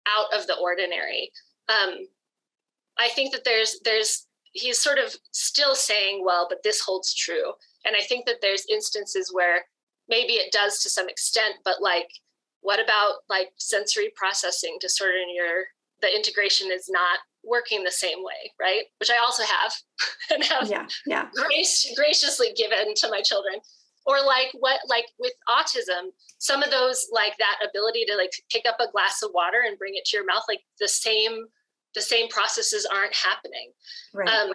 out of the ordinary. I think that he's sort of still saying, well, but this holds true. And I think that there's instances where maybe it does to some extent, but what about sensory processing disorder the integration is not working the same way, right? Which I also have and have graciously given to my children. Or with autism, some of those, that ability to pick up a glass of water and bring it to your mouth, the same processes aren't happening. Right.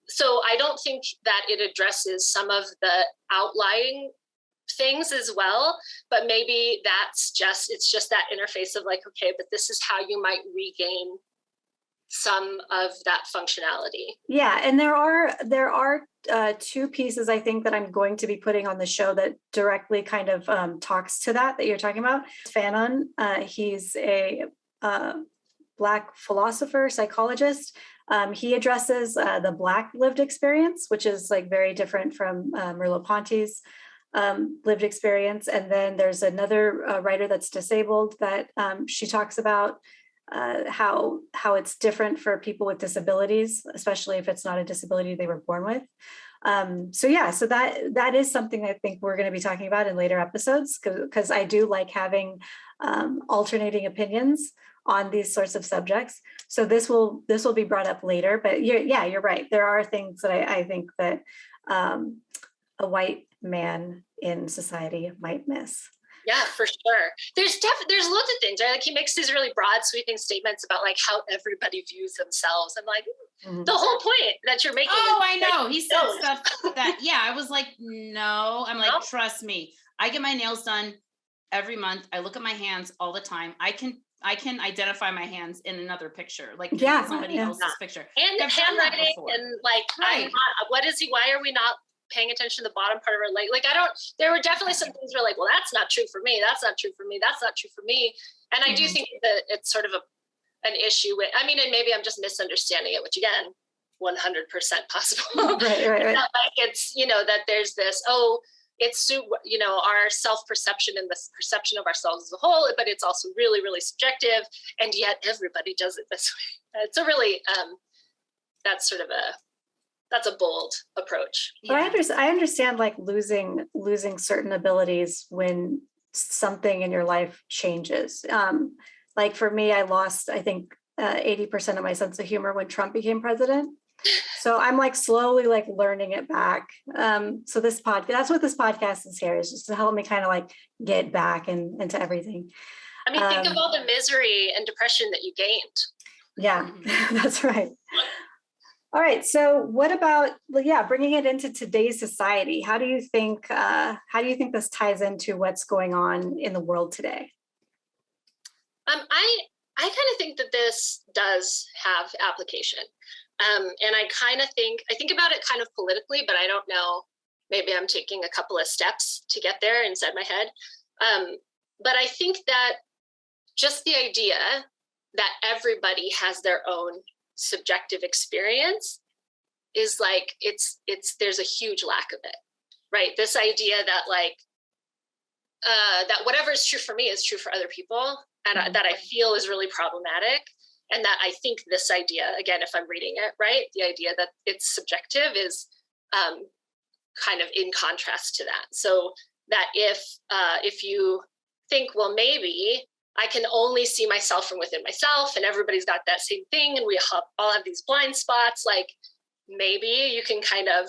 So I don't think that it addresses some of the outlying things as well, but maybe it's just that interface of okay, but this is how you might regain some of that functionality. Yeah, and there are two pieces I think that I'm going to be putting on the show that directly kind of talks to that you're talking about. Fanon, he's a Black philosopher, psychologist. He addresses the Black lived experience, which is very different from Merleau-Ponty's lived experience. And then there's another writer that's disabled that she talks about how it's different for people with disabilities, especially if it's not a disability they were born with. So that is something I think we're going to be talking about in later episodes, because I do like having alternating opinions on these sorts of subjects. So this will be brought up later, but you're right. There are things that I think that a white man in society might miss. Yeah, for sure. There's loads of things, right? He makes these really broad, sweeping statements about how everybody views themselves. I'm the whole point that you're making. Oh, I know. He said stuff that, I was like, no. I'm like, trust me. I get my nails done every month. I look at my hands all the time. I can identify my hands in another picture, somebody else's picture. And handwriting and right. Why are we not paying attention to the bottom part of our leg? There were definitely some things where well, that's not true for me. That's not true for me. That's not true for me. And I do think that it's sort of an issue with, and maybe I'm just misunderstanding it, which again, 100% possible. Right. It's not it's, that there's this, it's, our self-perception and the perception of ourselves as a whole, but it's also really, really subjective. And yet everybody does it this way. It's a really, that's a bold approach. But I understand losing certain abilities when something in your life changes. For me, I lost, I think 80% of my sense of humor when Trump became president. So I'm slowly learning it back. So that's what this podcast is here, is just to help me kind of get back into everything. Think of all the misery and depression that you gained. Yeah, that's right. All right. So what about, bringing it into today's society? How do you think this ties into what's going on in the world today? I kind of think that this does have application. And I think about it kind of politically, but I don't know, maybe I'm taking a couple of steps to get there inside my head. But I think that just the idea that everybody has their own subjective experience is like, there's a huge lack of it, right? This idea that like, that whatever is true for me is true for other people, and that I feel is really problematic. And that I think this idea, again, if I'm reading it right, the idea that it's subjective is kind of in contrast to that. So that if you think, well, maybe I can only see myself from within myself, and everybody's got that same thing, and we all have these blind spots, like maybe you can kind of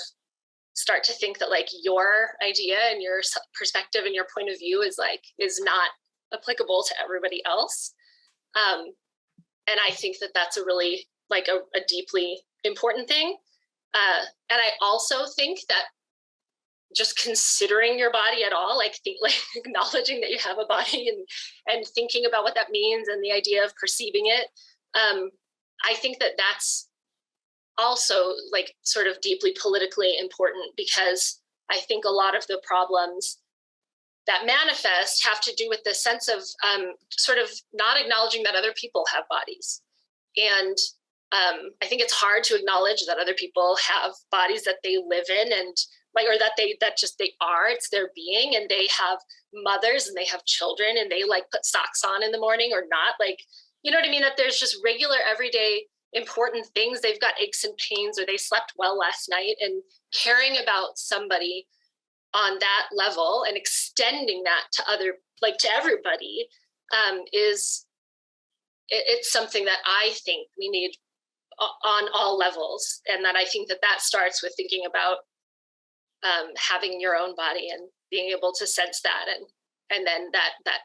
start to think that like your idea and your perspective and your point of view is not applicable to everybody else. And I think that that's a really like a deeply important thing. And I also think that just considering your body at all, like acknowledging that you have a body and thinking about what that means and the idea of perceiving it. I think that that's also like sort of deeply politically important, because I think a lot of the problems that manifest have to do with the sense of sort of not acknowledging that other people have bodies. And I think it's hard to acknowledge that other people have bodies that they live in, and like, or that they are, it's their being, and they have mothers and they have children, and they like put socks on in the morning or not, like, you know what I mean? That there's just regular, everyday, important things. They've got aches and pains, or they slept well last night, and caring about somebody on that level and extending that to everybody it's something that I think we need on all levels. And that I think that starts with thinking about having your own body and being able to sense that, and then that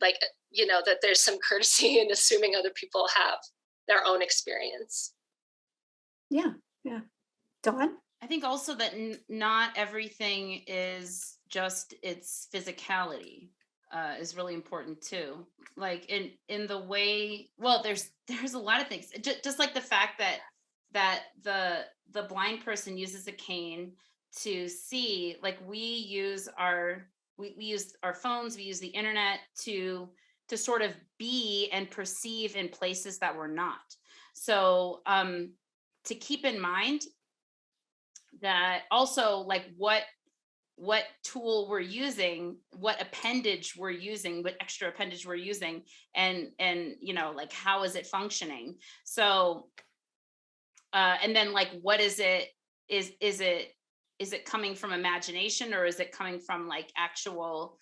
like, you know, that there's some courtesy in assuming other people have their own experience. Yeah. Dawn? I think also that not everything is just its physicality is really important too. Like in the way, well, there's a lot of things, just like the fact that the blind person uses a cane to see. Like we use our phones, we use the internet to sort of be and perceive in places that we're not. So to keep in mind that also, like what tool we're using, what appendage we're using, what extra appendage we're using, and you know, like how is it functioning? So and then like what is it, is it coming from imagination, or is it coming from like actual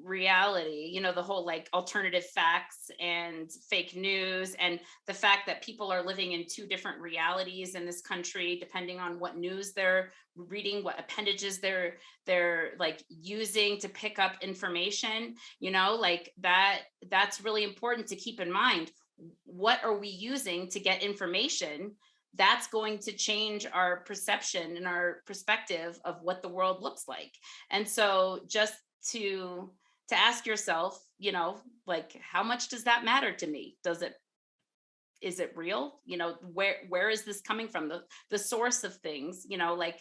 reality? You know, the whole like alternative facts and fake news, and the fact that people are living in two different realities in this country, depending on what news they're reading, what appendages they're like using to pick up information. You know, like that's really important to keep in mind. What are we using to get information? That's going to change our perception and our perspective of what the world looks like. And so just to ask yourself, you know, like, how much does that matter to me? Is it real? You know, where is this coming from? The source of things, you know, like,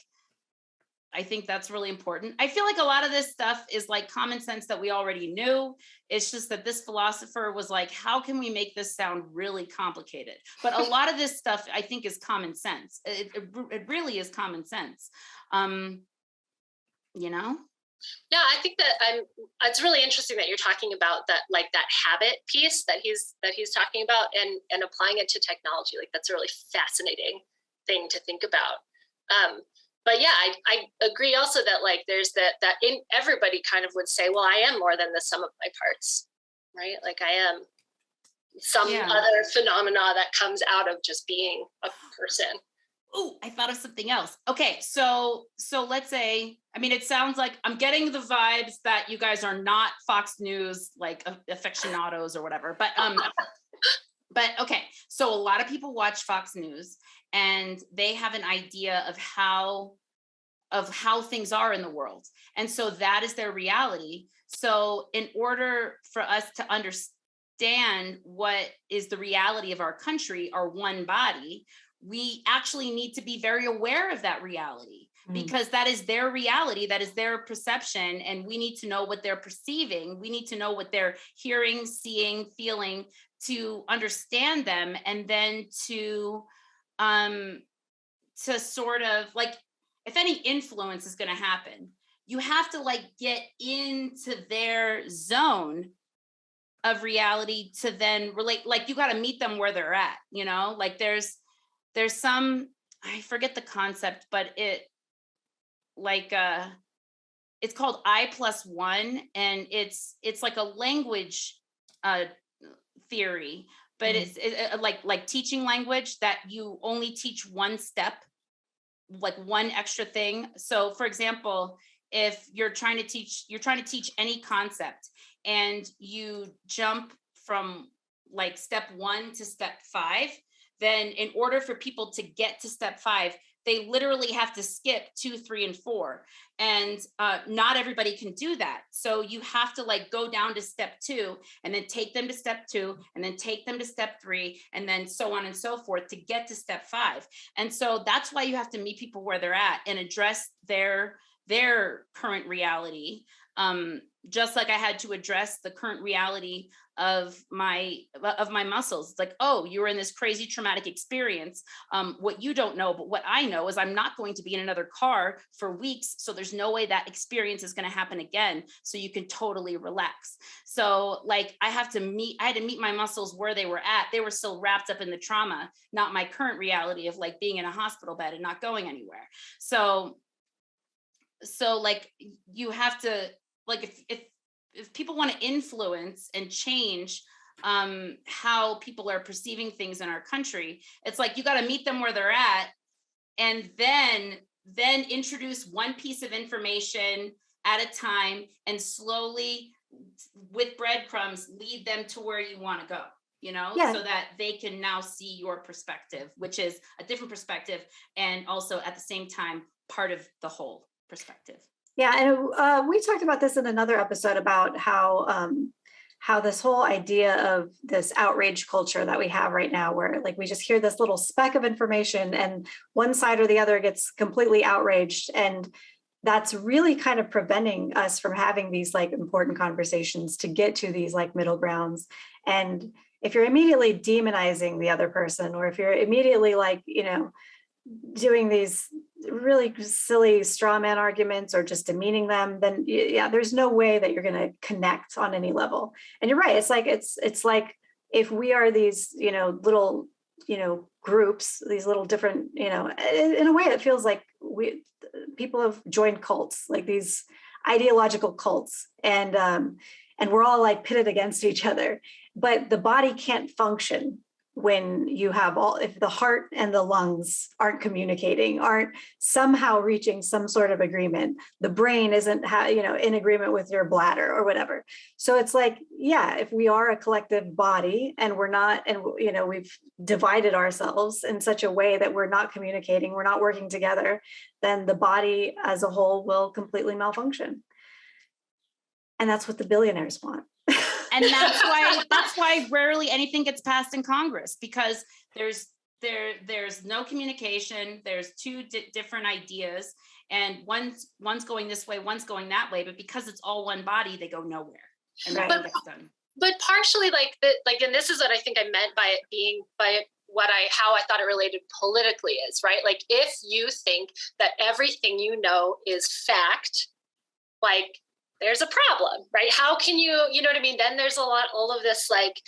I think that's really important. I feel like a lot of this stuff is like common sense that we already knew. It's just that this philosopher was like, how can we make this sound really complicated? But a lot of this stuff, I think, is common sense. It really is common sense. You know? Yeah, I think that it's really interesting that you're talking about that, like that habit piece that he's talking about, and applying it to technology. Like that's a really fascinating thing to think about. But yeah, I agree also that like there's that in everybody kind of would say, well, I am more than the sum of my parts, right? Like I am some other phenomena that comes out of just being a person. Oh, I thought of something else. Okay, so let's say, I mean, it sounds like I'm getting the vibes that you guys are not Fox News like aficionados or whatever, but but okay. So a lot of people watch Fox News, and they have an idea of how things are in the world, and so that is their reality. So in order for us to understand what is the reality of our country, our one body, we actually need to be very aware of that reality, because that is their reality, that is their perception, and we need to know what they're perceiving. We need to know what they're hearing, seeing, feeling, to understand them, and then to to sort of like, if any influence is going to happen, you have to like get into their zone of reality to then relate. Like you got to meet them where they're at, you know, like there's some, I forget the concept, but like it's called I+1, and it's like a language theory, but it's like teaching language, that you only teach one step, like one extra thing. So for example, if you're trying to teach any concept, and you jump from like step 1 to step 5, then in order for people to get to step 5, they literally have to skip 2, 3, and 4. And not everybody can do that. So you have to like go down to step 2, and then take them to step 2, and then take them to step 3, and then so on and so forth to get to step 5. And so that's why you have to meet people where they're at and address their current reality. Just like I had to address the current reality of my muscles. It's like, oh, you were in this crazy traumatic experience. What you don't know, but what I know is I'm not going to be in another car for weeks. So there's no way that experience is going to happen again. So you can totally relax. So like I had to meet my muscles where they were at. They were still wrapped up in the trauma, not my current reality of like being in a hospital bed and not going anywhere. So like you have to, like if people want to influence and change how people are perceiving things in our country, it's like you got to meet them where they're at, and then introduce one piece of information at a time, and slowly with breadcrumbs lead them to where you want to go, you know, so that they can now see your perspective, which is a different perspective, and also at the same time part of the whole perspective. Yeah, and we talked about this in another episode about how this whole idea of this outrage culture that we have right now, where like we just hear this little speck of information and one side or the other gets completely outraged, and that's really kind of preventing us from having these like important conversations to get to these like middle grounds. And if you're immediately demonizing the other person, or if you're immediately like, you know, doing these really silly straw man arguments or just demeaning them, then yeah, there's no way that you're going to connect on any level. And you're right. It's like if we are these, you know, little, you know, groups, these little different, you know, in a way it feels like people have joined cults, like these ideological cults, and we're all like pitted against each other. But the body can't function when you have if the heart and the lungs aren't communicating, aren't somehow reaching some sort of agreement. The brain isn't in agreement with your bladder or whatever. So it's like, yeah, if we are a collective body and we're not, and you know, we've divided ourselves in such a way that we're not communicating, we're not working together, then the body as a whole will completely malfunction. And that's what the billionaires want. And that's why rarely anything gets passed in Congress, because there's no communication. There's two different ideas, and one's going this way, one's going that way. But because it's all one body, they go nowhere, and nothing gets done. But partially, and this is what I think I meant by it being how I thought it related politically is, right? Like if you think that everything you know is fact, like there's a problem, right? How can you know what I mean? Then there's all of this, like,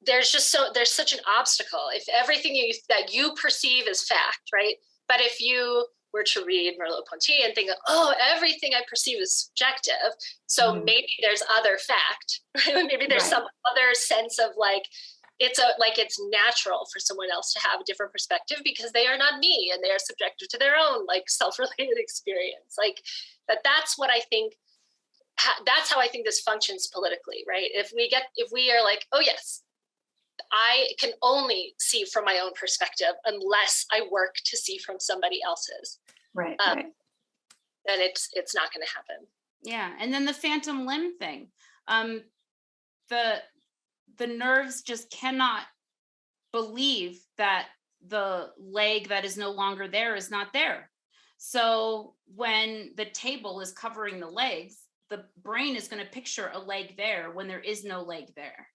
there's such an obstacle. If everything that you perceive is fact, right? But if you were to read Merleau-Ponty and think, oh, everything I perceive is subjective, so maybe there's other fact, right? Maybe there's some other sense of like, it's natural for someone else to have a different perspective because they are not me and they are subjective to their own like self-related experience. Like that's what I think, that's how I think this functions politically, right? If we are like, oh yes, I can only see from my own perspective unless I work to see from somebody else's. Right. Then it's not going to happen. Yeah. And then the phantom limb thing, the nerves just cannot believe that the leg that is no longer there is not there. So when the table is covering the legs, the brain is going to picture a leg there when there is no leg there.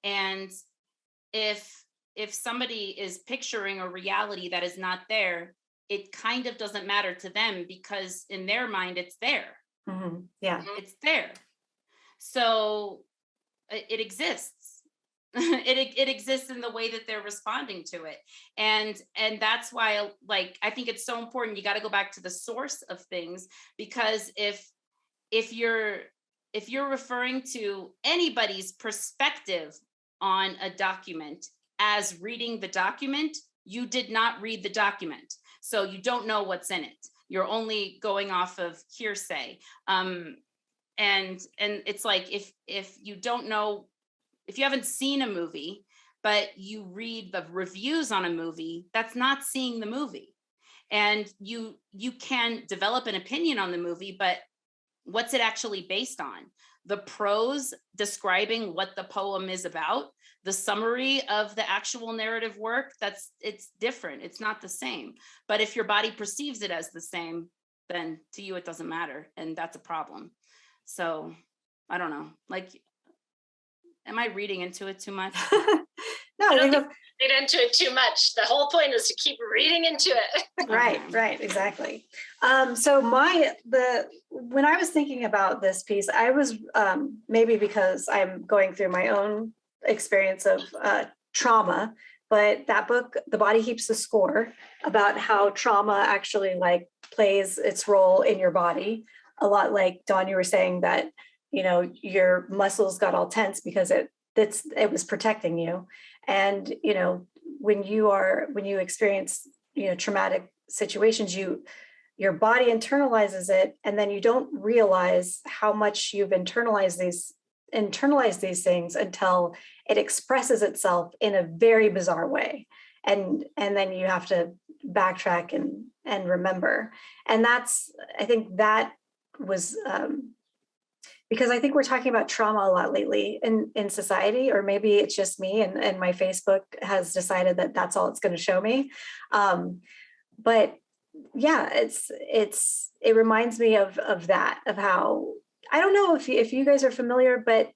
And if if somebody is picturing a reality that is not there, it kind of doesn't matter to them, because in their mind, it's there. Yeah. It's there. So it exists. it exists in the way that they're responding to it. And that's why, like, I think it's so important. You got to go back to the source of things, because if you're referring to anybody's perspective on a document as reading the document, you did not read the document. So you don't know what's in it. You're only going off of hearsay. And it's like, if you don't know, if you haven't seen a movie, but you read the reviews on a movie, that's not seeing the movie. And you can develop an opinion on the movie, but what's it actually based on? The prose describing what the poem is about, the summary of the actual narrative work, it's different. It's not the same. But if your body perceives it as the same, then to you, it doesn't matter. And that's a problem. So I don't know, like, am I reading into it too much? No, I don't think read into it too much. The whole point is to keep reading into it. Right, exactly. So when I was thinking about this piece, I was maybe because I'm going through my own experience of trauma, but that book, The Body Keeps the Score, about how trauma actually like plays its role in your body. A lot like Dawn, you were saying that, you know, your muscles got all tense because it was protecting you. And, you know, when you experience, you know, traumatic situations, your body internalizes it, and then you don't realize how much you've internalized these things until it expresses itself in a very bizarre way. And then you have to backtrack and remember. And I think that was because I think we're talking about trauma a lot lately in society, or maybe it's just me and my Facebook has decided that that's all it's going to show me. But yeah, it reminds me of that, of how, I don't know if you guys are familiar, but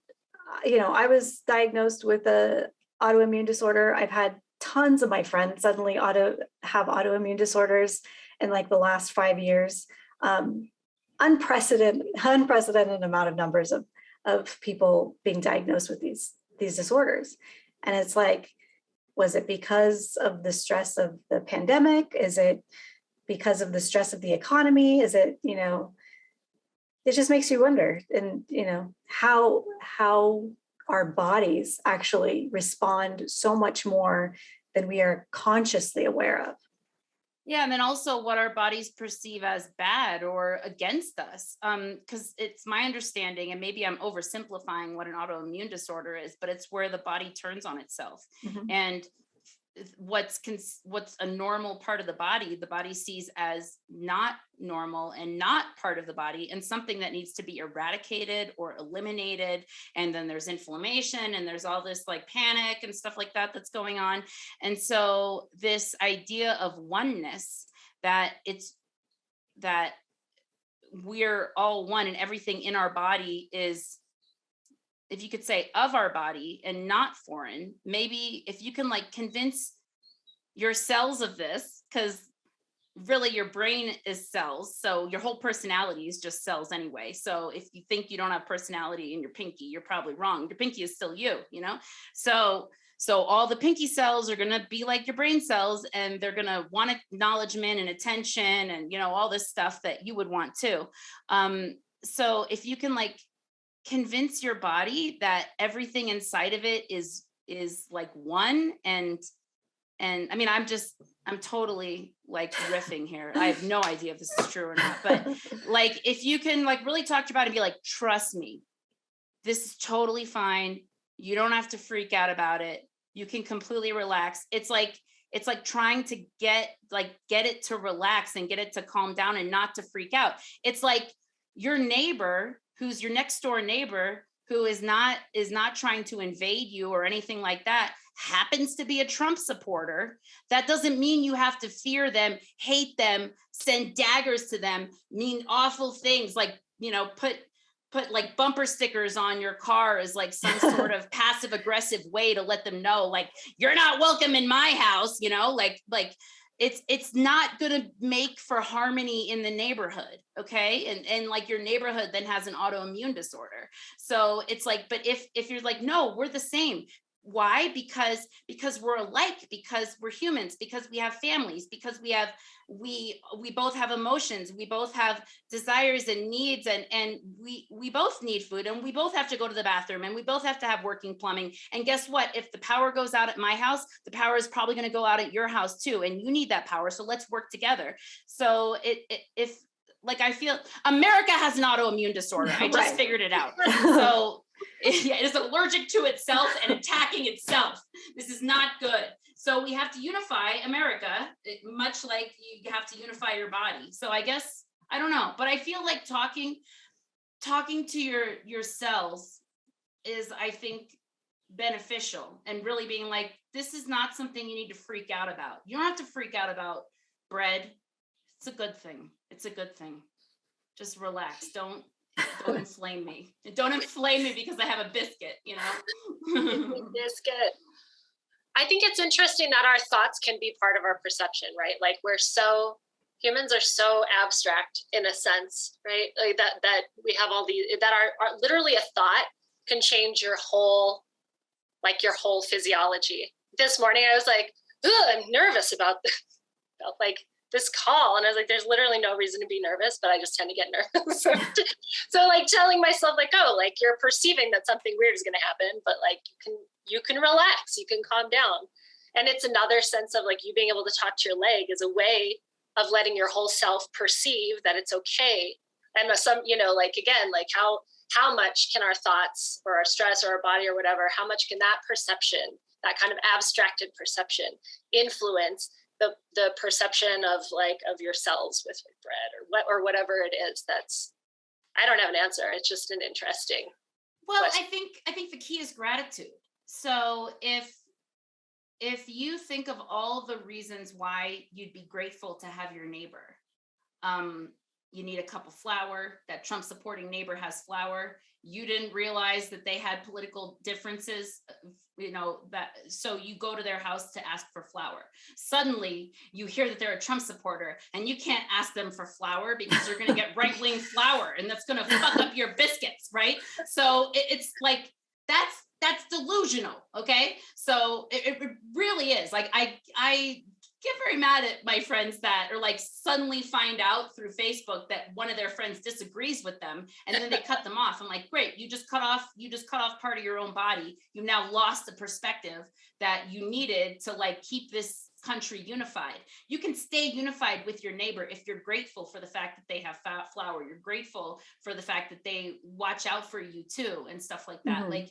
you know, I was diagnosed with a autoimmune disorder. I've had tons of my friends suddenly have autoimmune disorders in like the last 5 years. Unprecedented amount of numbers of people being diagnosed with these disorders. And it's like, was it because of the stress of the pandemic? Is it because of the stress of the economy? Is it, you know, it just makes you wonder, and, you know, how our bodies actually respond so much more than we are consciously aware of. Yeah, and then also what our bodies perceive as bad or against us. Because it's my understanding, and maybe I'm oversimplifying what an autoimmune disorder is, but it's where the body turns on itself. Mm-hmm. And what's a normal part of the body sees as not normal and not part of the body, and something that needs to be eradicated or eliminated. And then there's inflammation, and there's all this like panic and stuff like that that's going on. And so this idea of oneness, that we're all one, and everything in our body is, if you could say, of our body and not foreign. Maybe if you can like convince your cells of this, because really your brain is cells, so your whole personality is just cells anyway. So if you think you don't have personality in your pinky, you're probably wrong. Your pinky is still you, you know? So all the pinky cells are going to be like your brain cells, and they're going to want acknowledgement and attention and, you know, all this stuff that you would want too. So if you can like convince your body that everything inside of it is like one, and I mean, I'm totally like riffing here. I have no idea if this is true or not, but like, if you can like really talk to your body and be like, trust me, this is totally fine. You don't have to freak out about it. You can completely relax. It's like trying to get it to relax and get it to calm down and not to freak out. It's like your neighbor, who's your next door neighbor, who is not trying to invade you or anything like that, happens to be a Trump supporter. That doesn't mean you have to fear them, hate them, send daggers to them, mean awful things like, you know, put put like bumper stickers on your car as like some sort of passive aggressive way to let them know, like, you're not welcome in my house, you know, like it's not going to make for harmony in the neighborhood. Okay. And like your neighborhood then has an autoimmune disorder. So it's like, but if you're like, no, we're the same. Why? Because we're alike, because we're humans, because we have families, because we both have emotions, we both have desires and needs, and we both need food, and we both have to go to the bathroom, and we both have to have working plumbing. And guess what? If the power goes out at my house, the power is probably going to go out at your house too, and you need that power. So let's work together. So if like, I feel America has an autoimmune disorder. I just figured it out. So it is allergic to itself and attacking itself. This is not good. So we have to unify America, much like you have to unify your body. So I guess, I don't know, but I feel like talking to your cells is, I think, beneficial, and really being like, this is not something you need to freak out about. You don't have to freak out about bread. It's a good thing. It's a good thing. Just relax. Don't inflame me. Don't inflame me because I have a biscuit, you know? Biscuit. I think it's interesting that our thoughts can be part of our perception, right? Like humans are so abstract in a sense, right? Like that we have all these, that are literally a thought can change your whole physiology. This morning I was like, I'm nervous about like this call. And I was like, there's literally no reason to be nervous, but I just tend to get nervous. So like telling myself like, oh, like you're perceiving that something weird is going to happen, but like you can relax, you can calm down. And it's another sense of like you being able to talk to your leg is a way of letting your whole self perceive that it's okay. And some, you know, like, again, like how much can our thoughts or our stress or our body or whatever, how much can that perception, that kind of abstracted perception, influence the perception of yourselves with bread or whatever it is. That's, I don't have an answer. It's just an interesting question. I think the key is gratitude. So if you think of all the reasons why you'd be grateful to have your neighbor, you need a cup of flour, that Trump supporting neighbor has flour. You didn't realize that they had political differences, you know, so you go to their house to ask for flour. Suddenly you hear that they're a Trump supporter and you can't ask them for flour because you're going to get right-wing flour and that's going to fuck up your biscuits, right? So it's like, that's delusional. Okay. So it really is. Like, I get very mad at my friends that are like suddenly find out through Facebook that one of their friends disagrees with them and then they cut them off. I'm like, great, you just cut off part of your own body. You've now lost the perspective that you needed to like keep this country unified. You can stay unified with your neighbor if you're grateful for the fact that they have flour. You're grateful for the fact that they watch out for you too and stuff like that. Mm-hmm. Like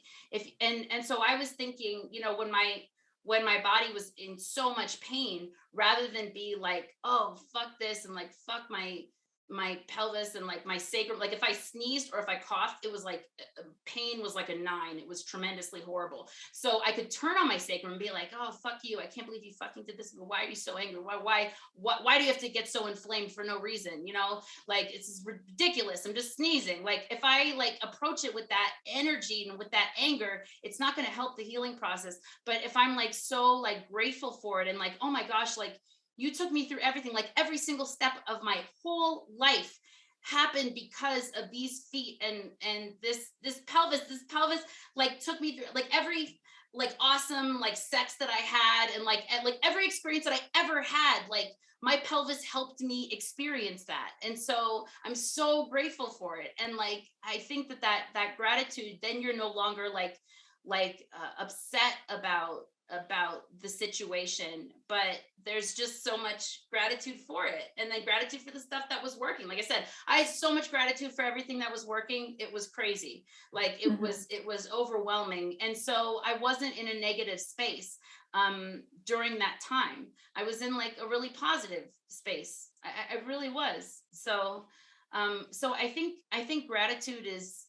and so I was thinking, you know, when my body was in so much pain, rather than be like, oh, fuck this, and like, fuck my pelvis and like my sacrum, like if I sneezed or if I coughed, it was like, pain was like a 9. It was tremendously horrible. So I could turn on my sacrum and be like, oh, fuck you. I can't believe you fucking did this. Why are you so angry? Why do you have to get so inflamed for no reason? You know, like, it's ridiculous. I'm just sneezing. Like, if I like approach it with that energy and with that anger, it's not going to help the healing process. But if I'm like, so like grateful for it and like, oh my gosh, like, you took me through everything, like every single step of my whole life happened because of these feet and this pelvis like took me through like every like awesome like sex that I had and like every experience that I ever had, like my pelvis helped me experience that. And so I'm so grateful for it. And like, I think that gratitude, then you're no longer like upset about the situation, but there's just so much gratitude for it. And then gratitude for the stuff that was working. Like I said, I had so much gratitude for everything that was working. It was crazy. Like it was overwhelming. And so I wasn't in a negative space during that time. I was in like a really positive space. I really was. So I think gratitude is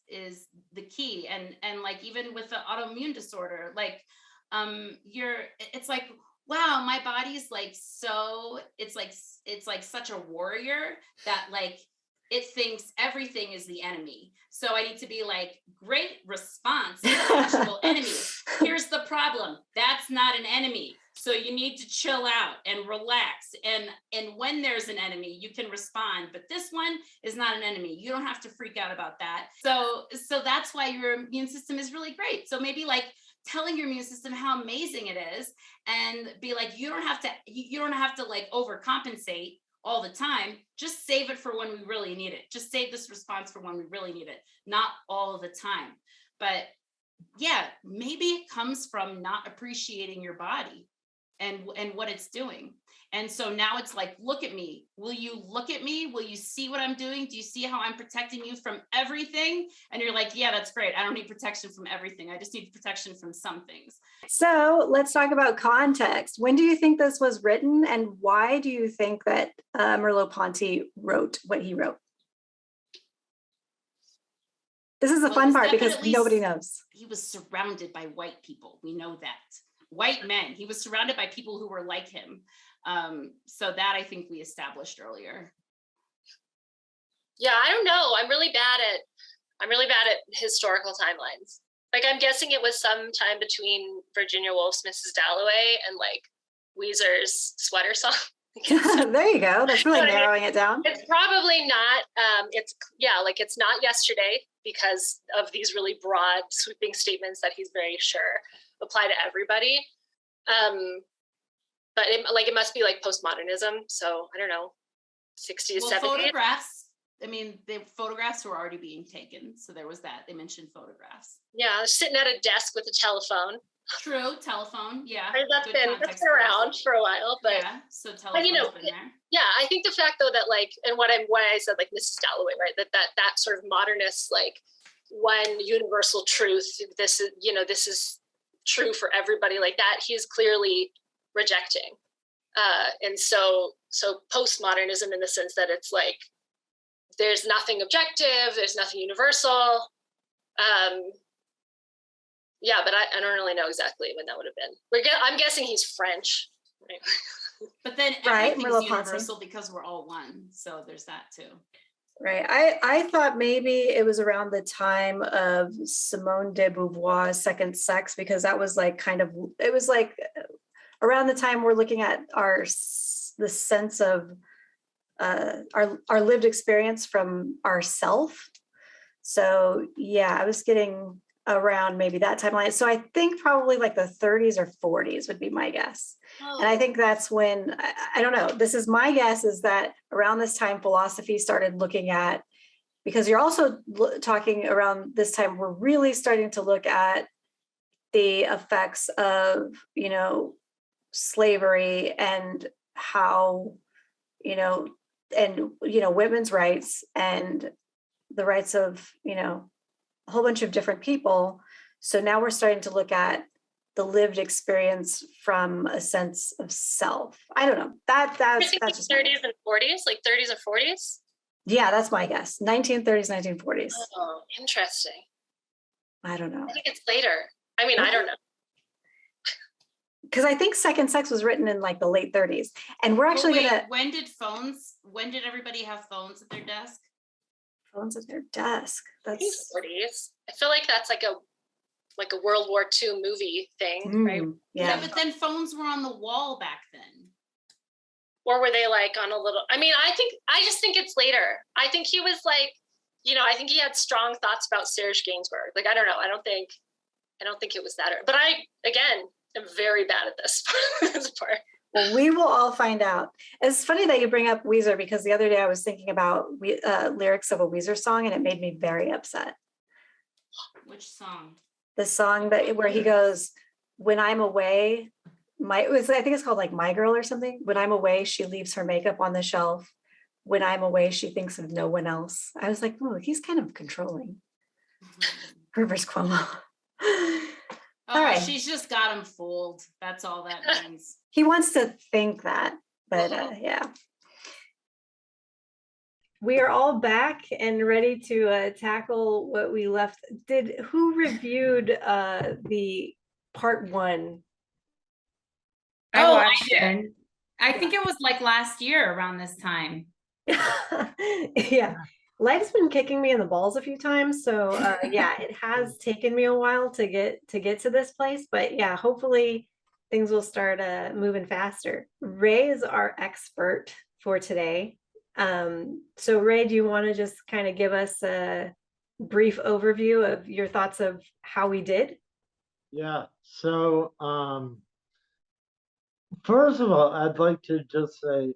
the key. And like, even with the autoimmune disorder, like, it's like, wow, my body's like, so it's like such a warrior that like it thinks everything is the enemy. So I need to be like, great response, actual enemy. Here's the problem. That's not an enemy. So you need to chill out and relax. And when there's an enemy, you can respond. But this one is not an enemy. You don't have to freak out about that. So that's why your immune system is really great. So maybe like telling your immune system how amazing it is, and be like, you don't have to like overcompensate all the time. Just save it for when we really need it. Just save this response for when we really need it, not all the time. But yeah, maybe it comes from not appreciating your body and what it's doing. And so now it's like, look at me. Will you look at me? Will you see what I'm doing? Do you see how I'm protecting you from everything? And you're like, yeah, that's great. I don't need protection from everything. I just need protection from some things. So let's talk about context. When do you think this was written, and why do you think that Merleau-Ponty wrote what he wrote? This is the fun part because nobody knows. He was surrounded by white people. We know that. White men. He was surrounded by people who were like him. So that I think we established earlier. Yeah, I don't know. I'm really bad at historical timelines. Like, I'm guessing it was sometime between Virginia Woolf's Mrs. Dalloway and like Weezer's Sweater Song. There you go. That's really narrowing it down. It's probably not. It's not yesterday, because of these really broad, sweeping statements that he's very sure apply to everybody. But it must be like postmodernism. So I don't know, 60s, 70s. Photographs. I mean, the photographs were already being taken, so there was that. They mentioned photographs. Yeah, sitting at a desk with a telephone. True, telephone. Yeah, that's been around for a while, but yeah. So telephone's been there. Yeah, I think the fact though that like, and why I said like Mrs. Dalloway, right? That sort of modernist, like, one universal truth. This is true for everybody, like that. He's clearly rejecting, and so postmodernism, in the sense that it's like there's nothing objective, there's nothing universal. Yeah, but I don't really know exactly when that would have been. I'm guessing he's French, right? But then everything's universal because we're all one. So there's that too. Right. I thought maybe it was around the time of Simone de Beauvoir's Second Sex, because that was like it was like around the time we're looking at the sense of our lived experience from ourself. So yeah, I was getting around maybe that timeline. So I think probably like the 30s or 40s would be my guess. Oh. And I think that's when, I don't know, this is my guess, is that around this time philosophy started looking at, because you're also talking around this time, we're really starting to look at the effects of, slavery and how, women's rights and the rights of, a whole bunch of different people. So now we're starting to look at the lived experience from a sense of self. I don't know. That's just 30s and 40s, like 30s and 40s. Yeah, that's my guess. 1930s, 1940s. Oh, interesting. I don't know. I think it's later. I mean, I don't know. Because I think Second Sex was written in like the late 30s, and we're actually When did everybody have phones at their desk? Phones at their desk. That's 40s. I feel like that's like a World War II movie thing, right? Yeah, but then phones were on the wall back then. Or were they like on a little? I mean, I just think it's later. I think he was like, I think he had strong thoughts about Serge Gainsbourg. Like, I don't know. I don't think it was that. But I, again, am very bad at this part. Well, we will all find out. It's funny that you bring up Weezer, because the other day I was thinking about lyrics of a Weezer song, and it made me very upset. Which song? The song where he goes, "When I'm away, I think it's called like My Girl or something. When I'm away, she leaves her makeup on the shelf. When I'm away, she thinks of no one else." I was like, oh, he's kind of controlling. Rivers Cuomo. All right. She's just got him fooled. That's all that means. He wants to think that, but yeah. We are all back and ready to tackle what we left. Who reviewed the part 1? I watched it. I think it was like last year around this time. Yeah. Life's been kicking me in the balls a few times, so yeah, it has taken me a while to get to this place, but yeah, hopefully things will start moving faster. Ray is our expert for today. So Ray, do you want to just kind of give us a brief overview of your thoughts of how we did? Yeah. So, first of all, I'd like to just say,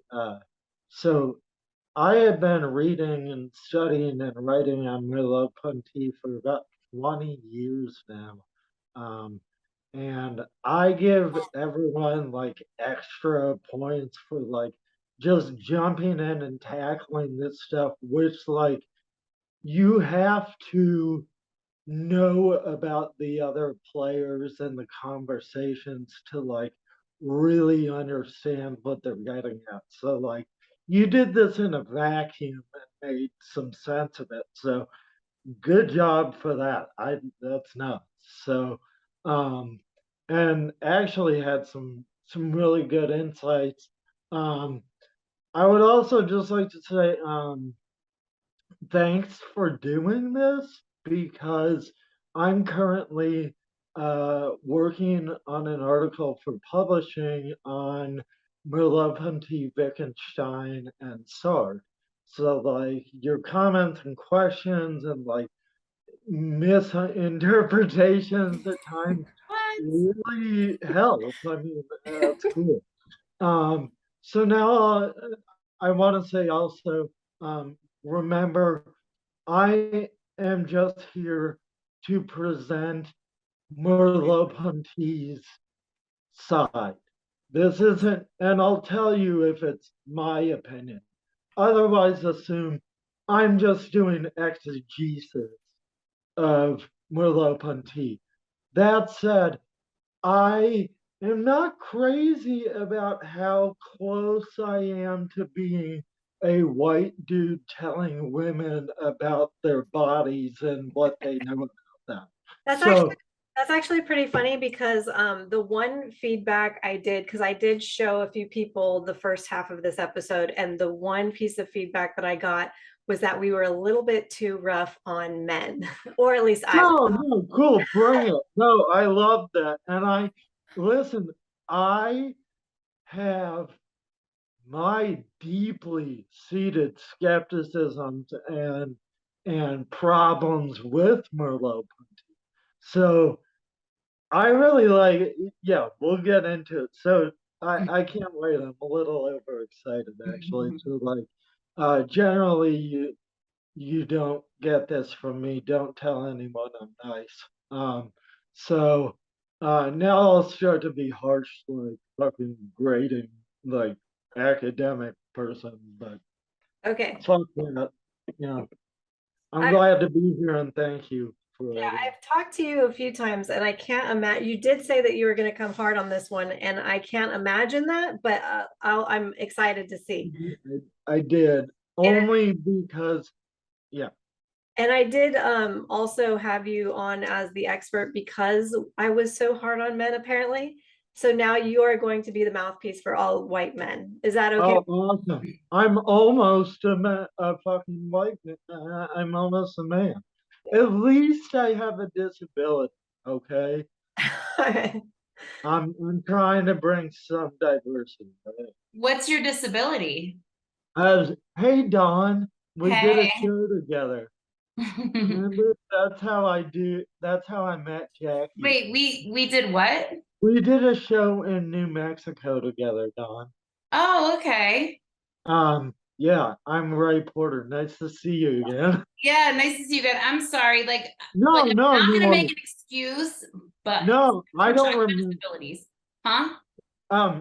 so I have been reading and studying and writing on Merleau-Ponty for about 20 years now. And I give everyone like extra points for like just jumping in and tackling this stuff, which like you have to know about the other players and the conversations to like really understand what they're getting at. So like you did this in a vacuum and made some sense of it. So good job for that. That's nuts. So and actually had some really good insights. Um I would also just like to say thanks for doing this because I'm currently working on an article for publishing on Merleau-Ponty, Wittgenstein, and Sartre. So, like, your comments and questions and like misinterpretations at times What? really help. I mean, that's cool. Um, so now I want to say also, remember, I am just here to present Merleau-Ponty's side. This isn't, and I'll tell you if it's my opinion. Otherwise, assume I'm just doing exegesis of Merleau-Ponty. That said, I am not crazy about how close I am to being a white dude telling women about their bodies and what they know about them. That's actually So, that's actually pretty funny because the one feedback I did, because I did show a few people the first half of this episode, and the one piece of feedback that I got was that we were a little bit too rough on men, or at least I was. no, cool, bring it. No, I love that. And listen, I have my deeply seated skepticisms and problems with Merleau-Ponty. So I really like it. Yeah, we'll get into it. So I can't wait. I'm a little overexcited actually. So like generally you don't get this from me. Don't tell anyone I'm nice. So now I'll start to be harsh, like fucking grading like academic person, but Okay. fuck that. You know, I'm I, glad to be here and thank you for yeah, everything. I've talked to you a few times, and I can't imagine. You did say that you were going to come hard on this one, and I can't imagine that, but I'm excited to see. I did And only because, yeah. And I did also have you on as the expert because I was so hard on men, apparently. So now you are going to be the mouthpiece for all white men. Is that okay? Oh, awesome! I'm almost a fucking white man. I'm almost a man. At least I have a disability. Okay, I'm trying to bring some diversity. Right? What's your disability? Hey Don, we did a Hey. show together. Remember? That's how I met Jackie. Wait, we did what? We did a show in New Mexico together, Don. Oh, okay. Yeah, I'm Ray Porter. Nice to see you again. Yeah, nice to see you again. I'm sorry, like No, I'm no, not gonna no, make an excuse, but no. I we're don't talking about remember. disabilities. Huh?